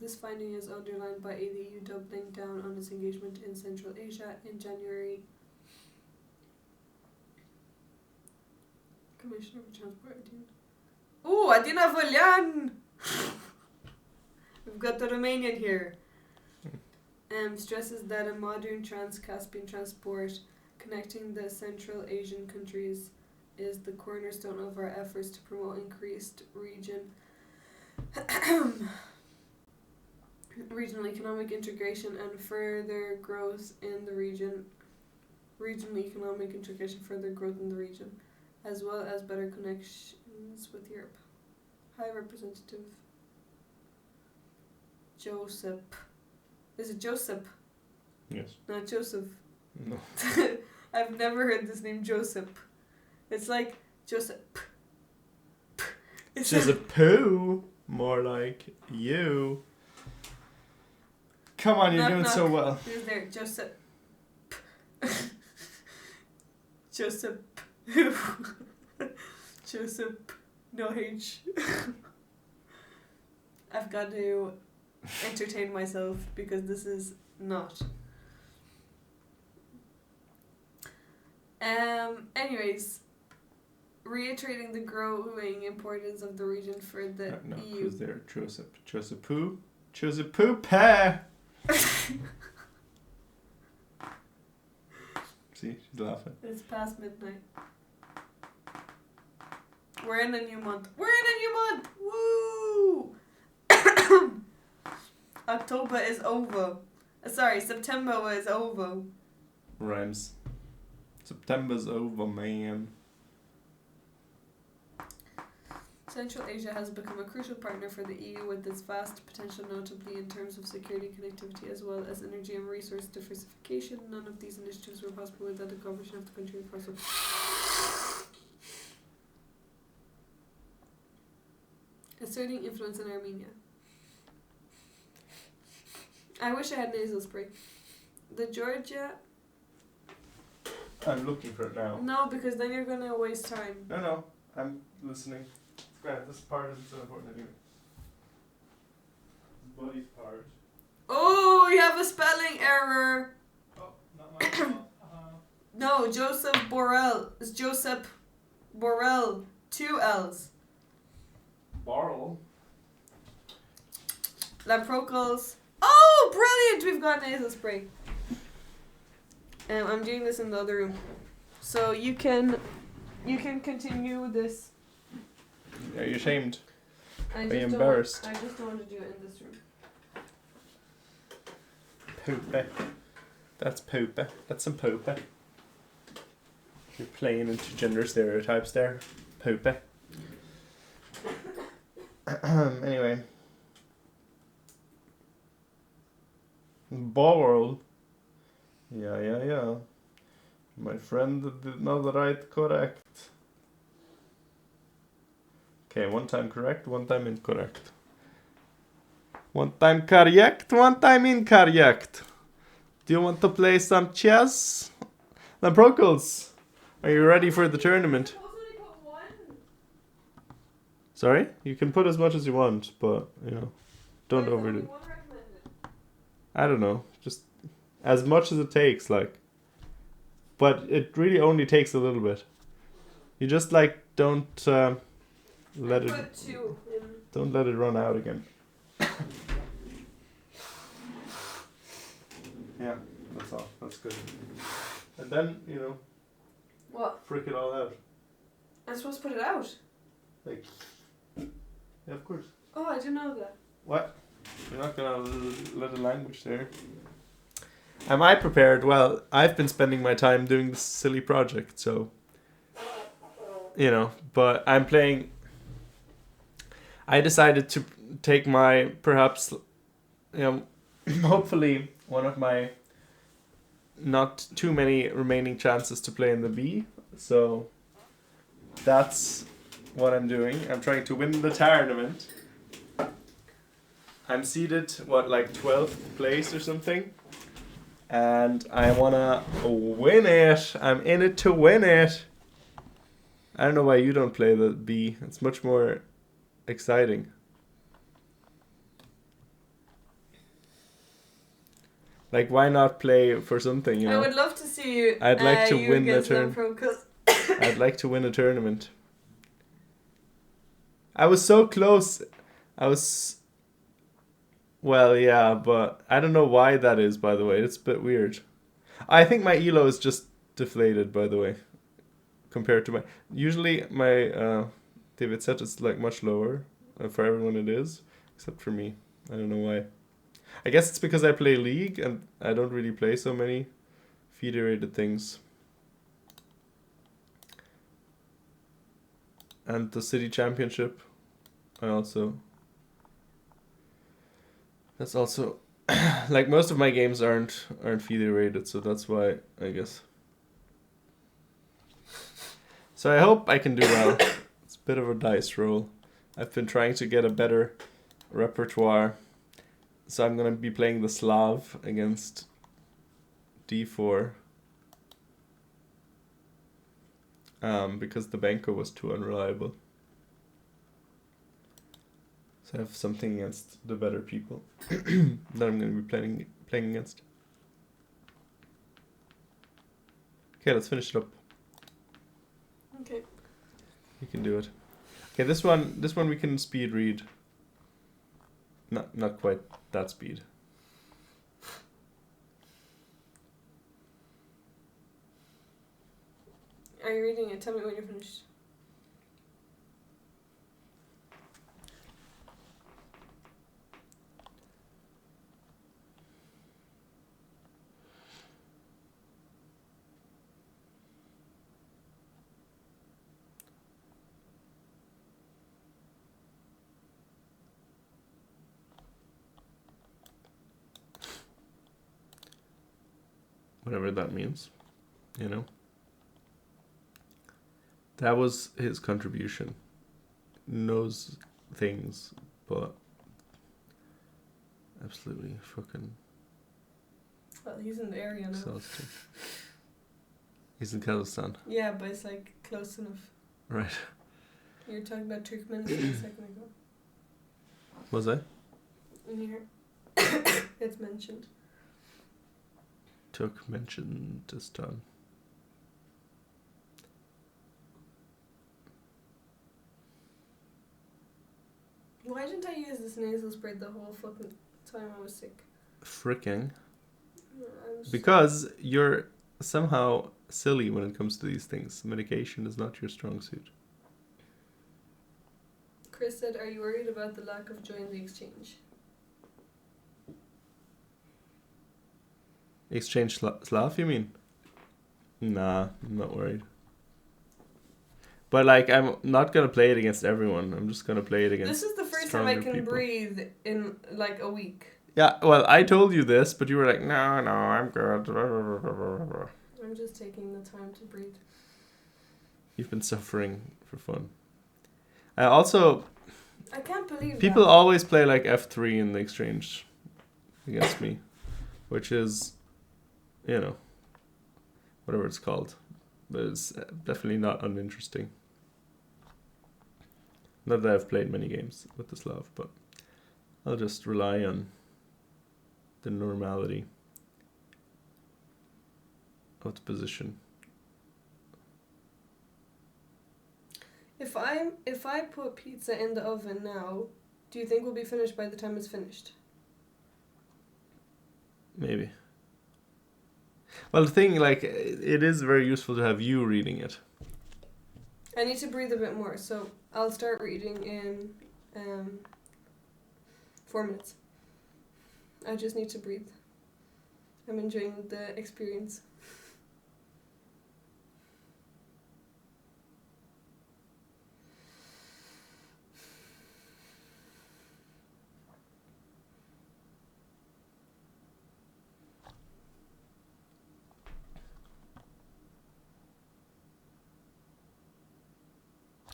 This finding is underlined by the EU doubling down on its engagement in Central Asia in January. Commissioner for Transport, Adina Volyan! We've got the Romanian here. Stresses that a modern trans-Caspian transport connecting the Central Asian countries is the cornerstone of our efforts to promote increased regional economic integration and further growth in the region. Regional economic integration, further growth in the region, as well as better connections with Europe. High Representative Joseph. Is it Joseph? Yes. Not Joseph. No. I've never heard this name Joseph. It's like Joseph. It's just a poo. More like you. Come on, you're doing so well. Who's there? Joseph. Joseph. Joseph. No H. I've got to entertain myself because this is not. Anyways, reiterating the growing importance of the region for the No, EU. who's there? Joseph Poo? Joseph Poo Pair! See, she's laughing. It's past midnight. We're in a new month. We're in a new month! Woo! October is over. Sorry, September is over. Rhymes. September's over, man. Central Asia has become a crucial partner for the EU with its vast potential, notably in terms of security, connectivity, as well as energy and resource diversification. None of these initiatives were possible without the cooperation of the country across the... Asserting influence in Armenia. I wish I had nasal spray. The Georgia... I'm looking for it now. No, because then you're gonna waste time. No, I'm listening. Grant, this part isn't so important anyway. Buddy's part. Oh, you have a spelling error. Oh, not my fault. No, Joseph Borrell. It's Joseph Borrell. 2 L's. Borrell. Laprocals. Oh, brilliant! We've got nasal spray. I'm doing this in the other room, so you can continue this. Are you ashamed? I Are you just embarrassed? I just don't want to do it in this room. Poopy. That's poopy. That's some poopy. You're playing into gender stereotypes there. Poopy. Anyway. Borrell. Yeah. My friend did not write correct. Okay, one time correct, one time incorrect. One time correct, one time incorrect. Do you want to play some chess? Laprocals, are you ready for the tournament? Sorry? You can put as much as you want, but, don't overdo it. I don't know, just as much as it takes, like. But it really only takes a little bit. You just, don't let it... Don't let it run out again. Yeah, that's all. That's good. And then, What? freak it all out. I'm supposed to put it out? Yeah, of course. Oh, I didn't know that. What? You're not gonna let a language there. Am I prepared? Well, I've been spending my time doing this silly project, so... but I'm playing... I decided to take my, perhaps, hopefully one of my not too many remaining chances to play in the B. So that's what I'm doing. I'm trying to win the tournament. I'm seated, 12th place or something. And I wanna win it. I'm in it to win it. I don't know why you don't play the B. It's much more exciting. Why not play for something, I would love to see you. I'd like to you win the against tournament. I'd like to win a tournament. I was so close. Well, yeah, but I don't know why that is, by the way. It's a bit weird. I think my elo is just deflated, by the way, compared to my... Usually my David set is much lower. For everyone it is, except for me. I don't know why. I guess it's because I play League and I don't really play so many federated things. And the City Championship, that's also most of my games aren't federated, so that's why, I guess. So I hope I can do well. It's a bit of a dice roll. I've been trying to get a better repertoire. So I'm gonna be playing the Slav against d4. Because the Benko was too unreliable. So I have something against the better people that I'm gonna be playing against. Okay, let's finish it up. Okay. You can do it. Okay, this one we can speed read. Not quite that speed. Are you reading it? Tell me when you're finished. whatever that means, you know. That was his contribution. Knows things, but absolutely fucking Well, he's in the area now. exhausting. He's in Kazakhstan. Yeah, but it's like close enough. Right. You were talking about Turkmenistan a second ago. Was I? In here. It's mentioned. Turkmenistan. Why didn't I use this nasal spray the whole fucking time I was sick? Fricking. I'm just- Because you're somehow silly when it comes to these things. Medication is not your strong suit. Chris said, "Are you worried about the lack of joy in the exchange?" Exchange Slav, you mean? Nah, I'm not worried. But like, I'm not gonna play it against everyone. I'm just gonna play it against. This is the first time I stronger can people. breathe in like a week. Yeah, well, I told you this, but you were like, no, I'm good. I'm just taking the time to breathe. You've been suffering for fun. Also, I can't believe people that. always play like F3 in the exchange against me, which is, you know, whatever it's called. But it's definitely not uninteresting. Not that I've played many games with the Slav, but I'll just rely on the normality of the position. If I put pizza in the oven now, do you think we'll be finished by the time it's finished? Maybe. Well, the thing, like, it is very useful to have you reading it. I need to breathe a bit more, so I'll start reading in 4 minutes. I just need to breathe. I'm enjoying the experience.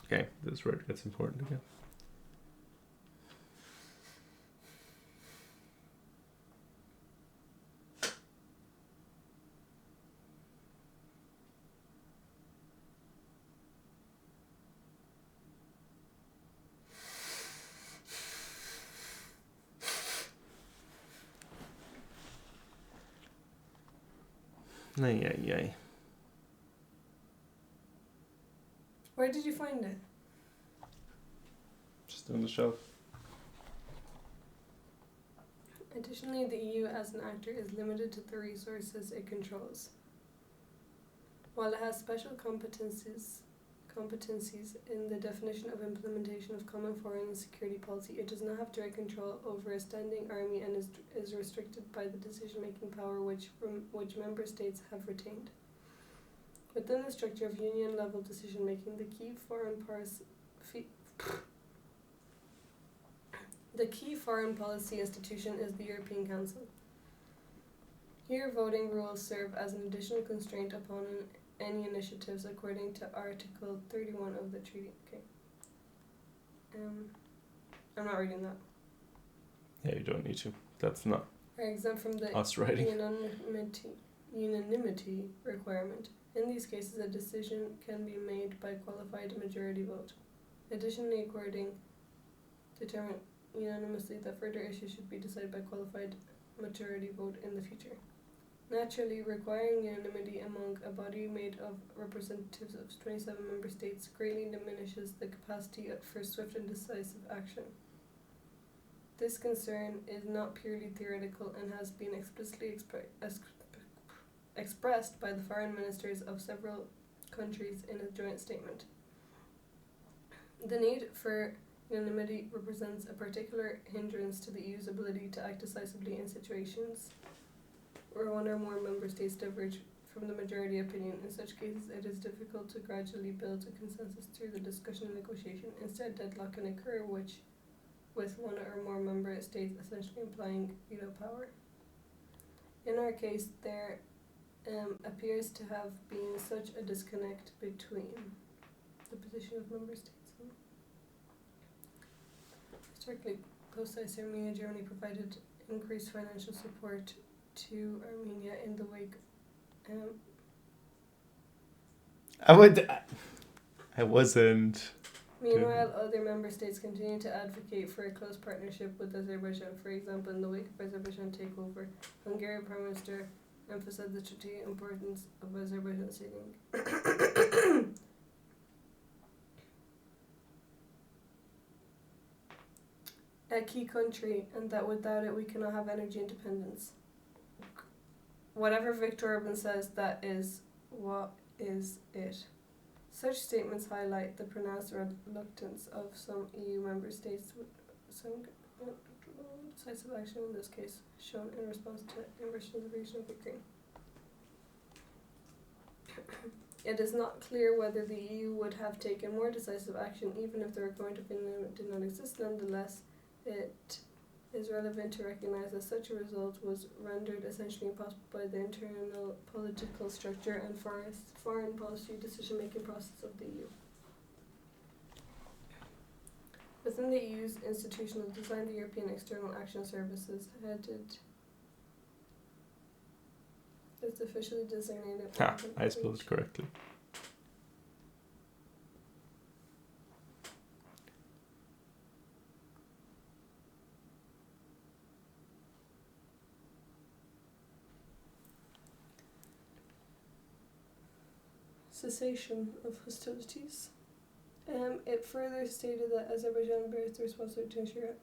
Okay, this is where it gets important again. Ay. Where did you find it? Just on the shelf. Additionally, the EU as an actor is limited to the resources it controls. While it has special competencies in the definition of implementation of common foreign and security policy, it does not have direct control over a standing army and is restricted by the decision-making power which member states have retained. Within the structure of union-level decision-making, the key foreign policy institution is the European Council. Here, voting rules serve as an additional constraint upon any initiatives according to Article 31 of the treaty. Okay. I'm not reading that. Yeah, you don't need to. That's not Are exempt from the us writing. unanimity requirement. In these cases, a decision can be made by qualified majority vote. Additionally, determine unanimously that further issues should be decided by qualified majority vote in the future. Naturally, requiring unanimity among a body made of representatives of 27 member states greatly diminishes the capacity for swift and decisive action. This concern is not purely theoretical and has been explicitly expressed by the foreign ministers of several countries in a joint statement. The need for unanimity represents a particular hindrance to the EU's ability to act decisively in situations where one or more member states diverge from the majority opinion. In such cases, it is difficult to gradually build a consensus through the discussion and negotiation. Instead, deadlock can occur, with one or more member states essentially implying veto power. In our case, there appears to have been such a disconnect between the position of member states and historically post-ICE Armenia, Germany provided increased financial support to Armenia in the wake. I wasn't. Meanwhile, other member states continue to advocate for a close partnership with Azerbaijan. For example, in the wake of Azerbaijan takeover, Hungarian Prime Minister emphasized the strategic importance of Azerbaijan seeking a key country, and that without it we cannot have energy independence. Whatever Viktor Orban says, that is what is it. Such statements highlight the pronounced reluctance of some EU member states with some decisive action in this case shown in response to invasion of the region of Ukraine. It is not clear whether the EU would have taken more decisive action even if the requirement of Finland did not exist. Nonetheless, it is relevant to recognize that such a result was rendered essentially impossible by the internal political structure and foreign policy decision-making process of the EU. Within the EU's institutional design, the European External Action Services headed is officially designated. I spelled correctly. Cessation of hostilities. It further stated that Azerbaijan bears the responsibility to ensure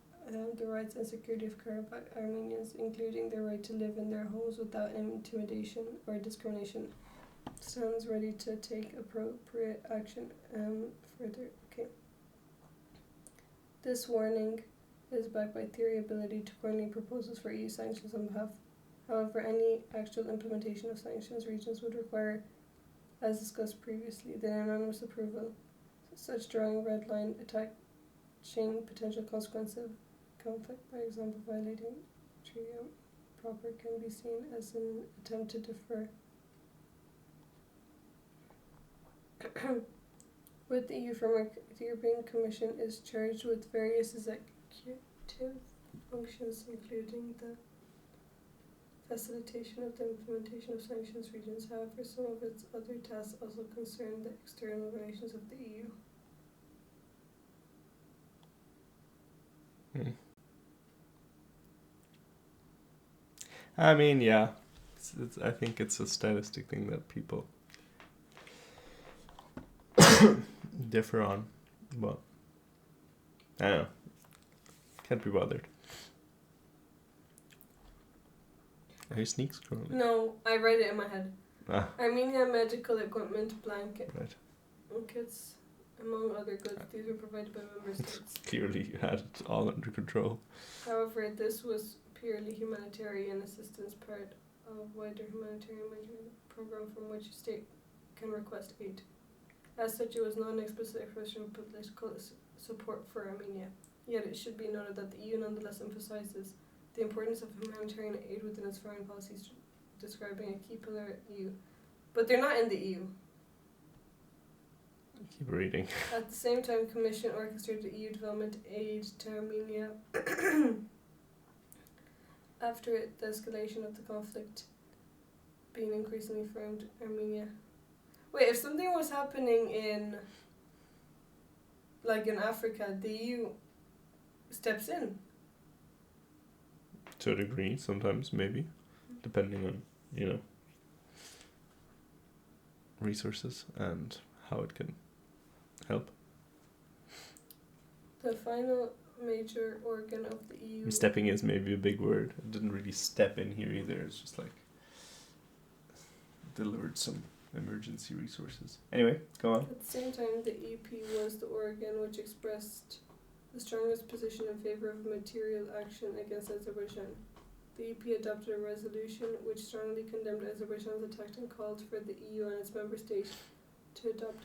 the rights and security of Karabakh Armenians, including their right to live in their homes without intimidation or discrimination. Stands ready to take appropriate action. Further, okay. This warning is backed by theory ability to coordinate proposals for EU sanctions on behalf. However, any actual implementation of sanctions regions would require, as discussed previously, the unanimous approval. Such drawing red line attaching potential consequences of conflict, by example violating treaty proper, can be seen as an attempt to defer. With the EU framework, the European Commission is charged with various executive functions, including the facilitation of the implementation of sanctions regions. However, some of its other tasks also concern the external relations of the EU. I mean, yeah. I think it's a stylistic thing that people differ on, but I don't know. Can't be bothered. Are you sneak scrolling? No, I read it in my head. Ah. Armenia medical equipment blanket. Right. Kits, among other goods, these were provided by member states. Clearly you had it all under control. However, this was purely humanitarian assistance, part of wider humanitarian management program from which a state can request aid. As such, it was not an explicit expression of political support for Armenia. Yet it should be noted that the EU nonetheless emphasizes the importance of humanitarian aid within its foreign policies, describing a key pillar at EU. But they're not in the EU. Keep reading. At the same time, Commission orchestrated EU development aid to Armenia after the escalation of the conflict being increasingly framed Armenia. Wait, if something was happening in Africa, the EU steps in. To a degree, sometimes, maybe. Depending on, resources and how it can help. The final major organ of the EU... Stepping is maybe a big word. It didn't really step in here either. It's just like delivered some emergency resources. Anyway, go on. At the same time, the EP was the organ which expressed the strongest position in favor of material action against Azerbaijan. The EP adopted a resolution which strongly condemned Azerbaijan's attack and called for the EU and its member states to adopt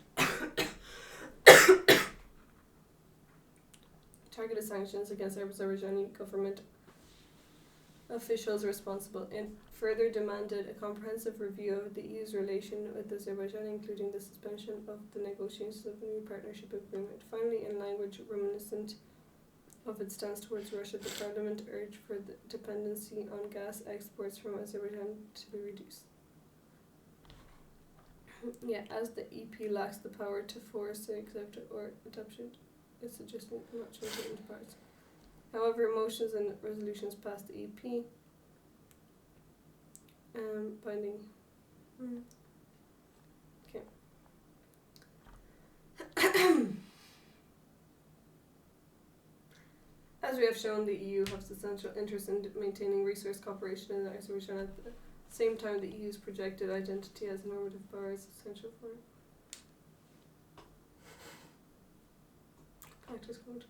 targeted sanctions against the Azerbaijani government officials responsible. It further demanded a comprehensive review of the EU's relation with Azerbaijan, including the suspension of the negotiations of a new partnership agreement. Finally, in language reminiscent of its stance towards Russia, the Parliament urged for the dependency on gas exports from Azerbaijan to be reduced. As the EP lacks the power to force the acceptance or adoption, it's suggesting not change it into parts. However, motions and resolutions past the EP binding. Okay. As we have shown, the EU has substantial interest in maintaining resource cooperation in Azerbaijan. At the same time, the EU's projected identity as normative power is essential for it. Practice going to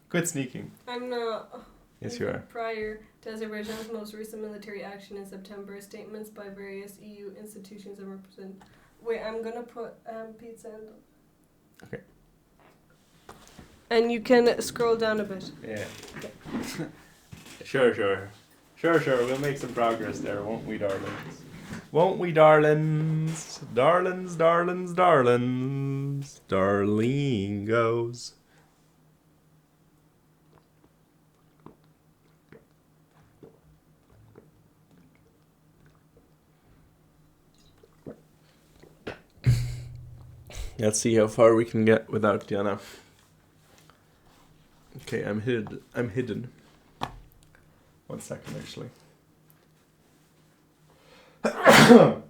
Quit sneaking. I'm not. Yes, you are. Prior to Azerbaijan's most recent military action in September, statements by various EU institutions and represent. Wait, I'm gonna put pizza in them. Okay. And you can scroll down a bit. Yeah. Sure. We'll make some progress there, won't we, darlings? Won't we, darlings? Darlings. Darlingos. Let's see how far we can get without Diana. Okay, I'm hidden. 1 second, actually. Hi.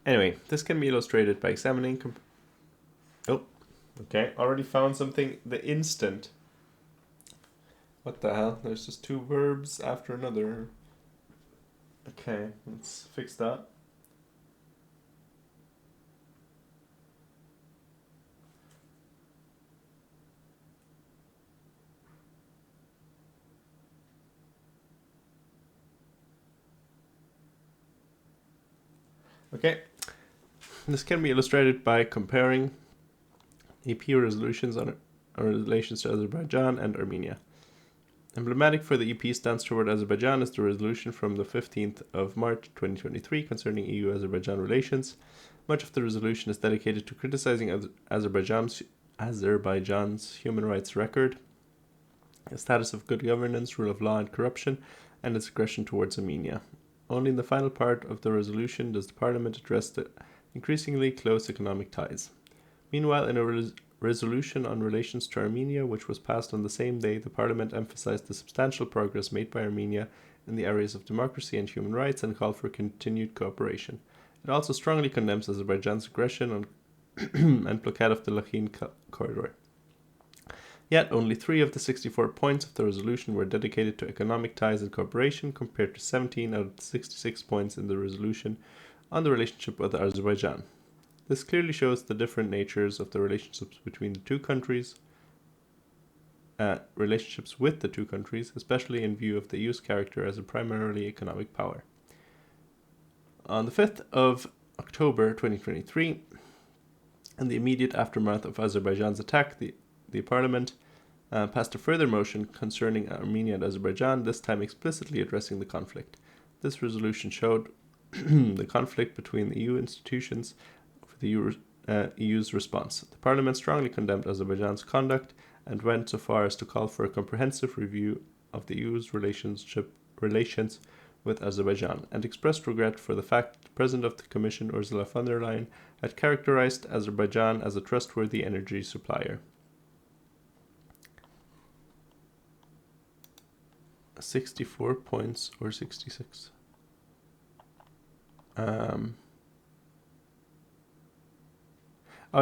Anyway, this can be illustrated by examining... okay, already found something the instant. What the hell? There's just 2 verbs after another. Okay, let's fix that. Okay, this can be illustrated by comparing EP resolutions on relations to Azerbaijan and Armenia. Emblematic for the EP stance toward Azerbaijan is the resolution from the 15th of March 2023 concerning EU-Azerbaijan relations. Much of the resolution is dedicated to criticizing Azerbaijan's human rights record, the status of good governance, rule of law and corruption, and its aggression towards Armenia. Only in the final part of the resolution does the Parliament address the increasingly close economic ties. Meanwhile, in a resolution on relations to Armenia, which was passed on the same day, the Parliament emphasized the substantial progress made by Armenia in the areas of democracy and human rights and called for continued cooperation. It also strongly condemns Azerbaijan's aggression on and blockade of the Lakhin corridor. Yet, only 3 of the 64 points of the resolution were dedicated to economic ties and cooperation, compared to 17 out of the 66 points in the resolution on the relationship with Azerbaijan. This clearly shows the different natures of the relationships between the 2 countries, relationships with the 2 countries, especially in view of the EU's character as a primarily economic power. On the 5th of October 2023, in the immediate aftermath of Azerbaijan's attack, the Parliament passed a further motion concerning Armenia and Azerbaijan, this time explicitly addressing the conflict. This resolution showed the conflict between the EU institutions for the EU's response. The Parliament strongly condemned Azerbaijan's conduct and went so far as to call for a comprehensive review of the EU's relations with Azerbaijan, and expressed regret for the fact that the President of the Commission, Ursula von der Leyen, had characterized Azerbaijan as a trustworthy energy supplier. 64 points or 66? Oh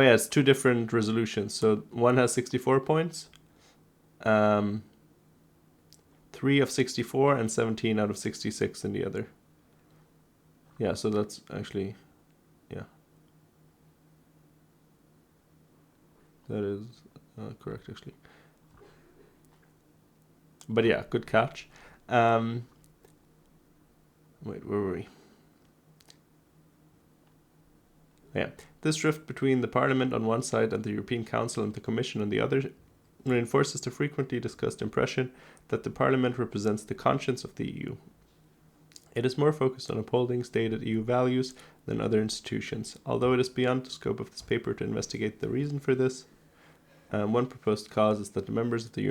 yeah, it's 2 different resolutions. So one has 64 points, 3 of 64 and 17 out of 66 in the other. Yeah, so that's actually That is correct, actually. But yeah, good catch. Wait, where were we? Yeah. This rift between the Parliament on one side and the European Council and the Commission on the other reinforces the frequently discussed impression that the Parliament represents the conscience of the EU. It is more focused on upholding stated EU values than other institutions. Although it is beyond the scope of this paper to investigate the reason for this, one proposed cause is that the members of the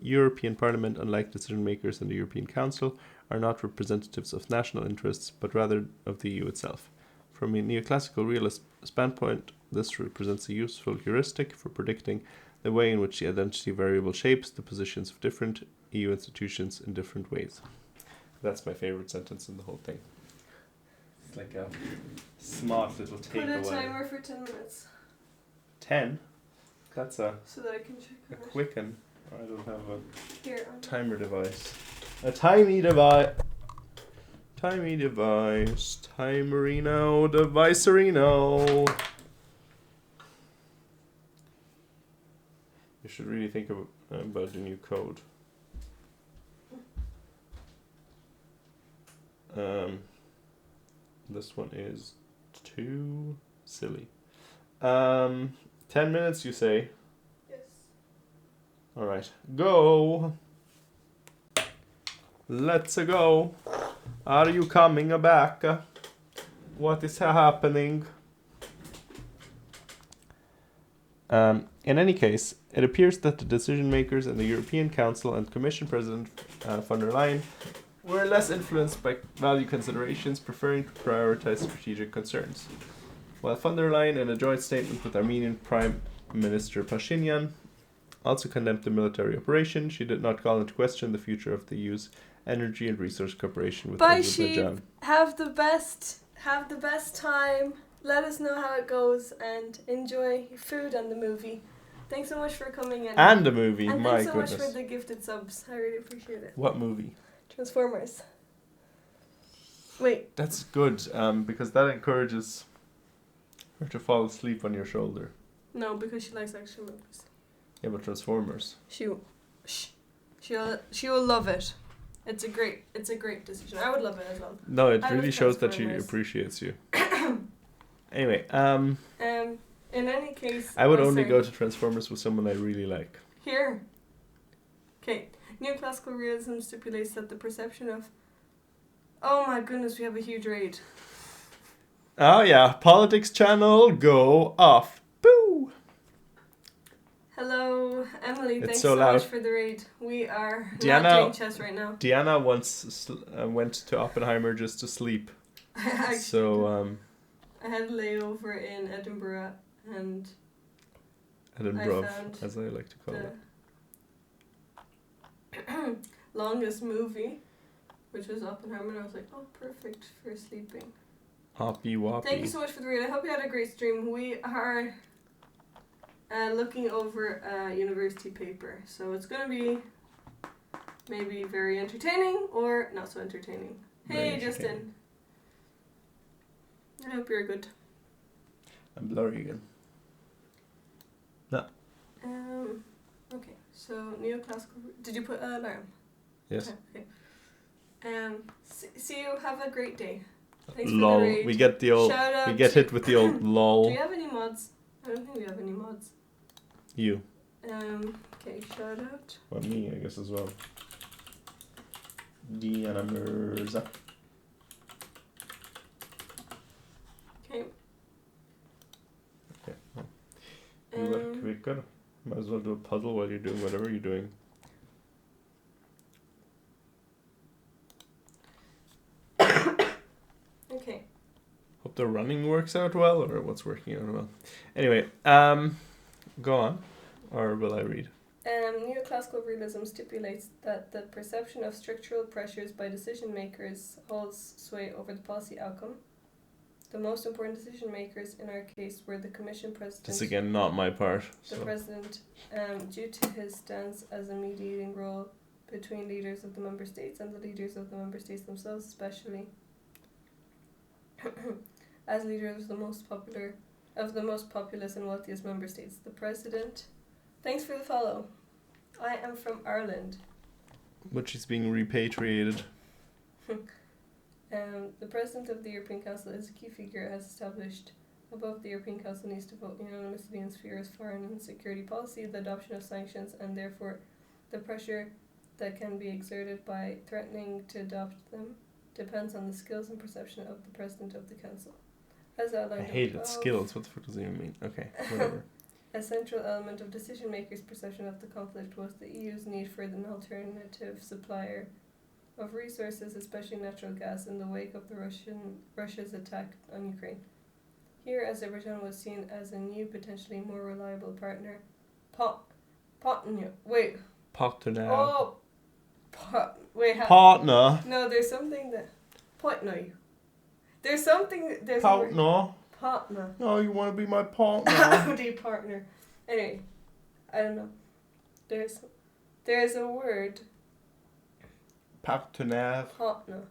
European Parliament, unlike decision makers in the European Council, are not representatives of national interests, but rather of the EU itself. From a neoclassical realist standpoint, this represents a useful heuristic for predicting the way in which the identity variable shapes the positions of different EU institutions in different ways. That's my favorite sentence in the whole thing. It's like a smart little takeaway. Put a timer for 10 minutes 10? That's a so that I can check on it. quicken. I don't have a Here. timer device. A tiny device. Timey device. Timerino. Devicerino. You should really think about the new code. This one is too silly. 10 minutes, you say? Yes. Alright. Go! Let's go! Are you coming back? What is happening? In any case, it appears that the decision makers in the European Council and Commission President von der Leyen were less influenced by value considerations, preferring to prioritize strategic concerns. While von der Leyen, in a joint statement with Armenian Prime Minister Pashinyan, also condemned the military operation, she did not call into question the future of the EU's energy and resource cooperation with Bye, Azerbaijan. sheep. Have the best time. Let us know how it goes and enjoy your food and the movie. Thanks so much for coming in. And the movie, And my thanks so goodness. much for the gifted subs. I really appreciate it. What movie? Transformers. Wait. That's good, because that encourages her to fall asleep on your shoulder. No, because she likes action movies. Yeah, but Transformers. She'll love it. It's a great decision. I would love it as well. No, it I really love shows that she Transformers. appreciates you. Anyway, In any case, I would only sorry. go to Transformers with someone I really like. Here. Okay. Neoclassical realism stipulates that the perception of... Oh my goodness, we have a huge raid. Oh yeah, politics channel, go off. Boo! Hello, Emily. It's Thanks so so loud. much for the raid. We are Diana- not doing chess right now. Diana once went to Oppenheimer just to sleep. Actually, So, I had a layover in Edinburgh and Edinburgh, I found as I like to call it. the longest movie, which was Oppenheimer, and I was like, oh, perfect for sleeping. Hoppy woppy. Thank you so much for the read. I hope you had a great stream. We are looking over a university paper, so it's going to be maybe very entertaining or not so entertaining. Very Hey, entertaining. Justin. I hope you're good. I'm blurry again. Okay, so neoclassical. Did you put an alarm? Yes. Okay. See you. Have a great day. Thanks for Lol. the raid. We get the old. Shout out We get to- hit with the old Do lol. you have any mods? I don't think we have any mods. You. Okay, shout out. Well, me, I guess, as well. Diana Mirza. Okay. Okay. Well, you look quicker. Might as well do a puzzle while you're doing whatever you're doing. Okay. Hope the running works out well, or what's working out well. Anyway, go on, or will I read? Neoclassical realism stipulates that the perception of structural pressures by decision makers holds sway over the policy outcome. The most important decision makers in our case were the Commission President. This again, not my part. The So. President, due to his stance as a mediating role between leaders of the Member States and the leaders of the Member States themselves, especially as leader of the most popular of the most populous and wealthiest member states. The president. Thanks for the follow. I am from Ireland. But she's being repatriated. The president of the European Council is a key figure as established above. The European Council needs to vote unanimously in spheres of foreign and security policy, the adoption of sanctions, and therefore the pressure that can be exerted by threatening to adopt them depends on the skills and perception of the president of the council. As outlined I hated above, skills. What the fuck does it even mean? Okay, whatever. a central element of decision makers' perception of the conflict was the EU's need for an alternative supplier of resources, especially natural gas, in the wake of Russia's attack on Ukraine. Here, Azerbaijan was seen as a new, potentially more reliable partner. Partner. No, there's something that. Partner. There's something. There's Partner. Partner. No, you want to be my partner. Howdy, partner. Anyway, I don't know. There's a word. Partenaire. Partner.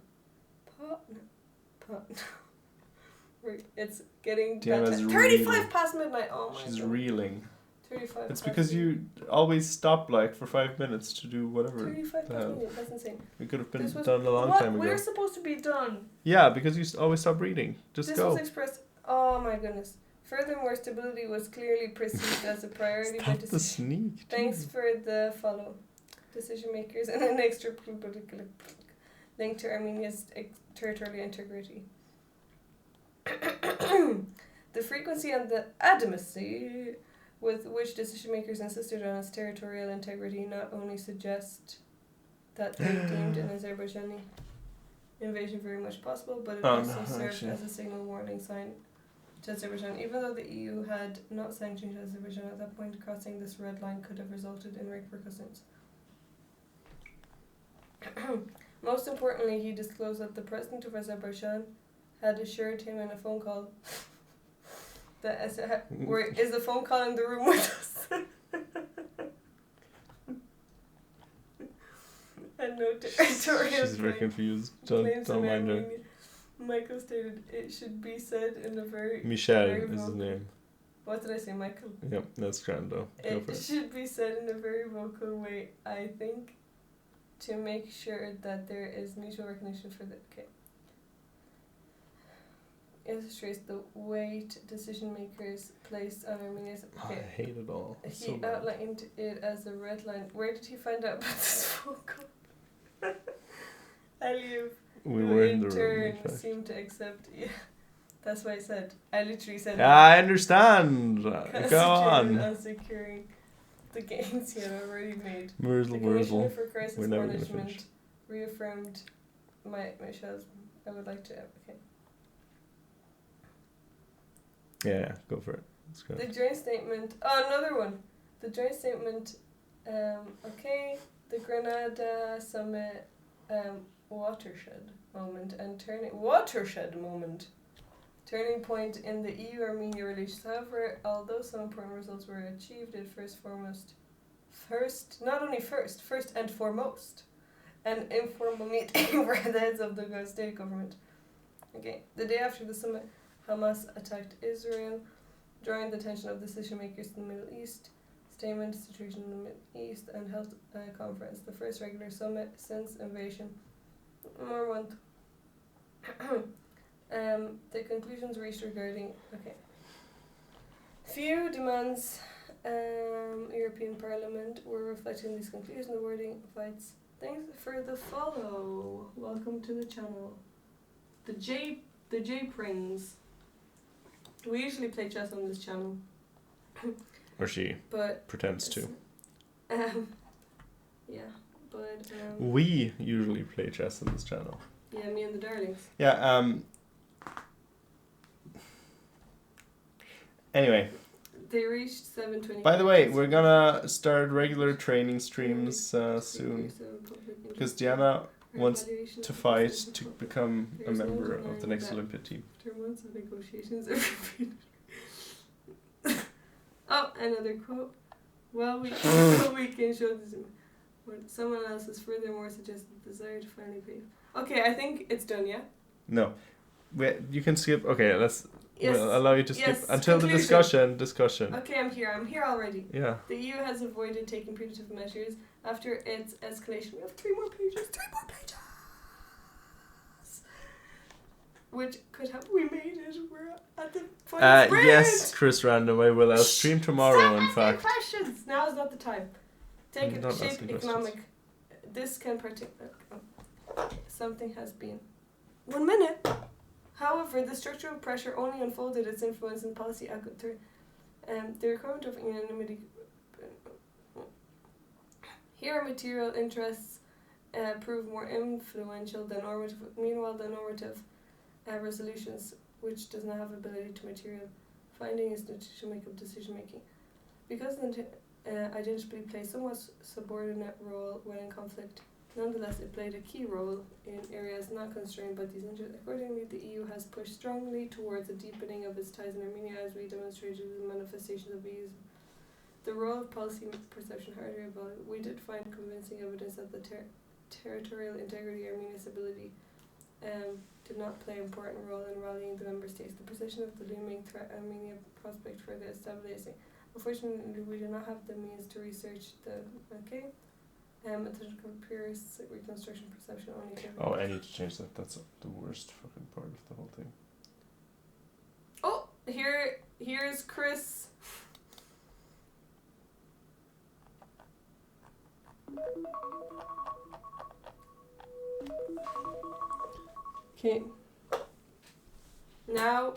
It's getting Diana's better. 35 reeling. past midnight. Oh my She's god. reeling. 35 It's past because midnight. you always stop like for 5 minutes to do whatever. 35 the past hell. midnight. That's insane. We could have been This was- done a long what? time ago. We're supposed to be done. Yeah, because you always stop reading. Just This go. was expressed. Oh my goodness. Furthermore, stability was clearly perceived as a priority by Stop the decision. sneak. Thanks Jesus. for the follow. Decision makers and an extra political link to Armenia's territorial integrity. The frequency and the adamancy with which decision makers insisted on its territorial integrity not only suggest that they deemed an Azerbaijani invasion very much possible, but it also served as a signal warning sign to Azerbaijan. Even though the EU had not sanctioned Azerbaijan at that point, crossing this red line could have resulted in repercussions. Most importantly, he disclosed that the president of Azerbaijan had assured him in a phone call that is the phone call in the room with us. And no territorial She's very confused. claims Don't in mind her. Armenia. Michael stated it should be said in a very Michelle very is his vocal- name. What did I say, Michael? Yep, that's grand though. Go for It it. should be said in a very vocal way, I think, to make sure that there is mutual recognition for the. Okay. Illustrates the weight decision makers placed on Armenia's. Oh, I Okay. hate it all. It's He so bad. outlined it as a red line. Where did he find out about this phone call? Aliyev, We who were in in the room. turn In fact. seemed to accept. Yeah, that's what I said. I literally said. I understand. Go concentrated on. securing the gains he had already made. Myrtle, The Commissioner Myrtle. for Crisis We're never gonna finish. Management reaffirmed Michelle's. I would like to. Okay. Yeah, go for it. It's The good. joint statement. Oh, another one. The joint statement. Okay. The Granada Summit. Watershed moment and turning point in the EU-Armenia relations. However, although some important results were achieved, it first and foremost, an informal meeting where the heads of the state government. Okay, the day after the summit, Hamas attacked Israel, drawing the attention of decision makers in the Middle East. Statement, situation in the Middle East, and held a conference, the first regular summit since invasion. More month. The conclusions reached regarding few demands European Parliament were reflected in these conclusions. The wording fights. Thanks for the follow. Welcome to the channel. The J Prings. We usually play chess on this channel, Or she but pretends to. yeah, but We usually play chess on this channel. yeah, me and the darlings. Yeah, anyway, They reached 7:20. by the way, we're gonna start regular training streams soon. Because Diana wants to fight to become a member of the next Olympic team. After months of negotiations, oh, another quote. Well, we can show this. When someone else has furthermore suggested the desire to finally pay. Okay, I think it's done. Yeah. No, you can skip. Okay, let's Yes. We'll allow you to skip Yes, until the conclusion. discussion. Okay, I'm here already. Yeah. The EU has avoided taking punitive measures after its escalation. We have 3 more pages. 3 more pages! Which could have we made it? We're at the final sprint. Yes, Chris Random. I will. I'll stream tomorrow. Stop In asking fact. questions. Now is not the time. Take I'm it. not Shape asking economic. This can something has been. 1 minute. However, the structural pressure only unfolded its influence in policy after the requirement of unanimity. Here, material interests prove more influential than normative. Meanwhile, the normative resolutions, which does not have ability to material finding, is decision making. Because identity plays somewhat subordinate role when in conflict. Nonetheless, it played a key role in areas not constrained by these interests. Accordingly, the EU has pushed strongly towards a deepening of its ties in Armenia, as we demonstrated with the manifestations of EU's. The role of policy perception harder about it. We did find convincing evidence that the territorial integrity, Armenia's ability, did not play an important role in rallying the member states. The position of the looming threat Armenia prospect for the stabilizing. Unfortunately, we do not have the means to research the methodological pure reconstruction perception only. Oh, I need to change that. That's the worst fucking part of the whole thing. Oh, here's Chris. Okay. Now,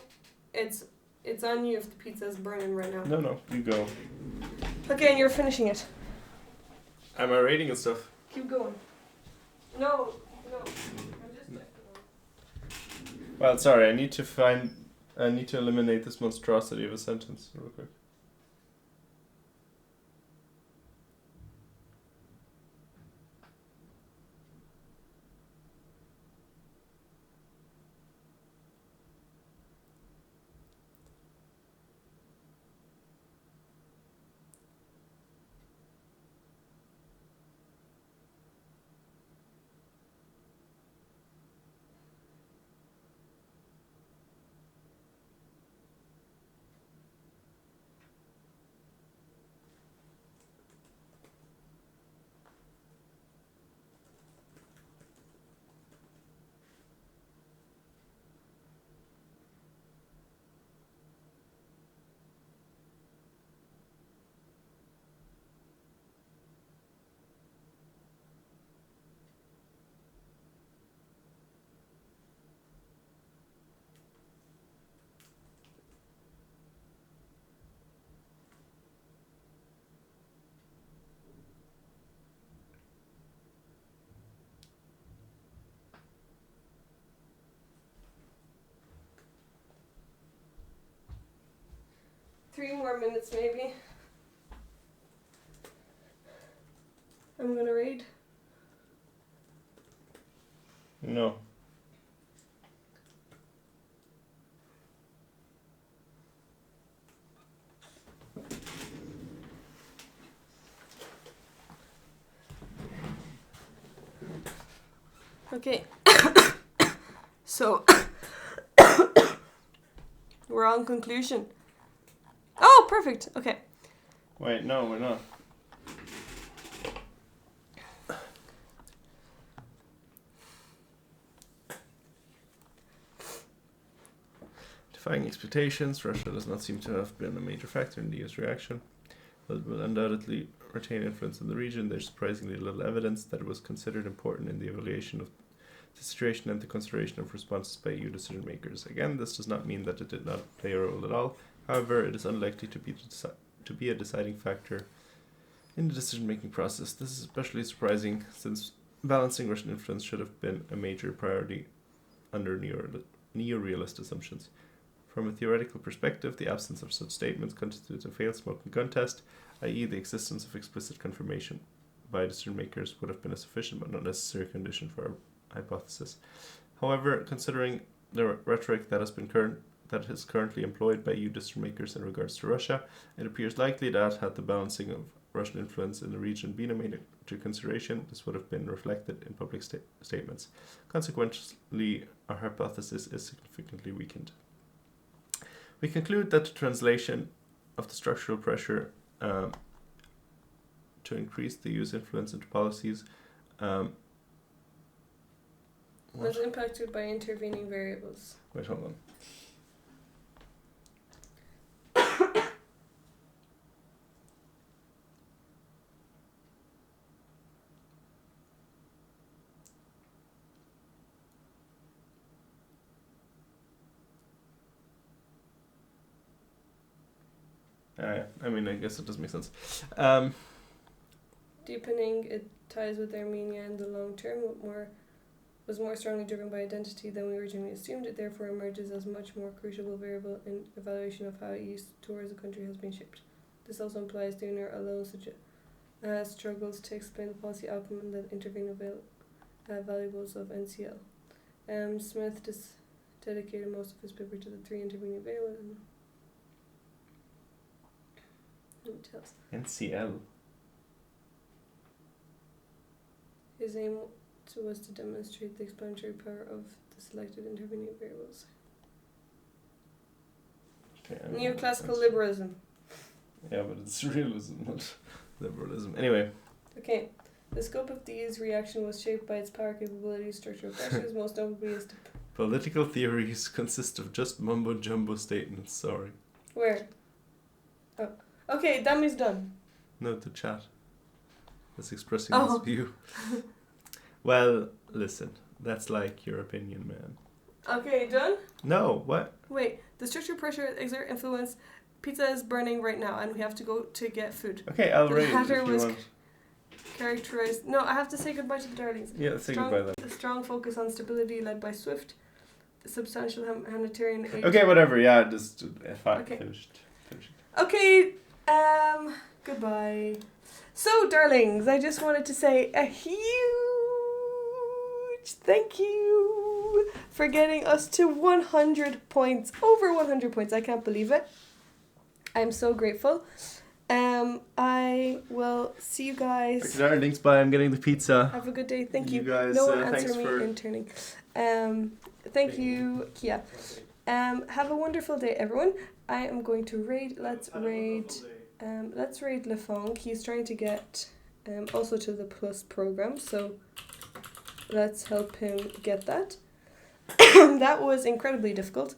it's on you if the pizza's burning right now. No, you go. Okay, and you're finishing it. Am I rating and stuff? Keep going. No. I'm just Well, sorry. I need to eliminate this monstrosity of a sentence real quick. Three more minutes, maybe. I'm gonna read. No. Okay. So we're on conclusion. Oh, perfect. Okay. Wait, no, we're not. Defying expectations, Russia does not seem to have been a major factor in the US reaction, but it will undoubtedly retain influence in the region. There's surprisingly little evidence that it was considered important in the evaluation of the situation and the consideration of responses by EU decision makers. Again, this does not mean that it did not play a role at all. However, it is unlikely to be a deciding factor in the decision-making process. This is especially surprising since balancing Russian influence should have been a major priority under neo-realist assumptions. From a theoretical perspective, the absence of such statements constitutes a failed smoking gun test, i.e. the existence of explicit confirmation by decision-makers would have been a sufficient but not necessary condition for our hypothesis. However, considering the rhetoric that is currently employed by EU decision-makers in regards to Russia, it appears likely that had the balancing of Russian influence in the region been made into consideration, this would have been reflected in public statements. Consequently, our hypothesis is significantly weakened. We conclude that the translation of the structural pressure to increase the use influence into policies was impacted by intervening variables. Wait, hold on. I mean, I guess it does make sense. Deepening its ties with Armenia in the long term was more strongly driven by identity than we originally assumed. It therefore emerges as a much more crucial variable in evaluation of how east towards the country has been shaped. This also implies Dooner alone struggles to explain the policy outcome and the intervening valuables of NCL. Smith dedicated most of his paper to the three intervening variables. Details. NCL. His aim was to demonstrate the explanatory power of the selected intervening variables. Okay, Neoclassical liberalism. Yeah, but it's realism, not liberalism. Anyway. Okay. The scope of these reaction was shaped by its power capabilities, structural pressures, most notably is to... Political theories consist of just mumbo-jumbo statements, sorry. Where? Oh. Okay, Dammy's done. No, the chat. That's expressing his view. Well, listen, that's like your opinion, man. Okay, done? No, what? Wait, the structural pressure exert influence. Pizza is burning right now and we have to go to get food. Okay, I'll The rate it latter if you was want. Characterized... No, I have to say goodbye to the darlings. Yeah, say goodbye then. A strong focus on stability led by Swift. Substantial humanitarian aid. Okay, whatever, yeah, just Okay. finished. Okay, goodbye. So, darlings, I just wanted to say a huge thank you for getting us to 100 points. Over 100 points. I can't believe it. I'm so grateful. I will see you guys. Darlings, bye, I'm getting the pizza. Have a good day. Thank you. You guys, No one thanks answer me for... interning. Thank you, Kia. Have a wonderful day, everyone. I am going to raid. Let's raid Lefong. He's trying to get also to the Plus program, so let's help him get that. That was incredibly difficult.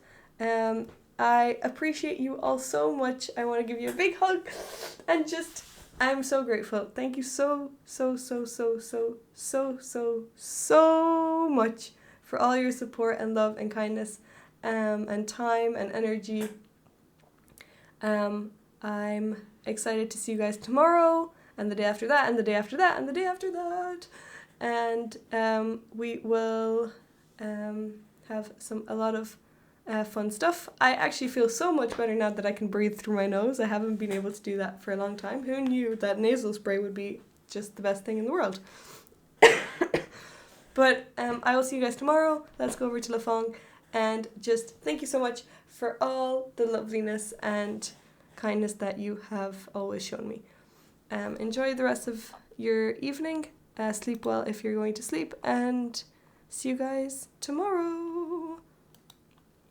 I appreciate you all so much. I want to give you a big hug and just I'm so grateful. Thank you so much for all your support and love and kindness and time and energy. I'm excited to see you guys tomorrow and the day after that and the day after that and the day after that. And we will have a lot of fun stuff. I actually feel so much better now that I can breathe through my nose. I haven't been able to do that for a long time. Who knew that nasal spray would be just the best thing in the world? But I will see you guys tomorrow. Let's go over to Lafong and just thank you so much for all the loveliness and kindness that you have always shown me. Enjoy the rest of your evening. Sleep well if you're going to sleep, and see you guys tomorrow.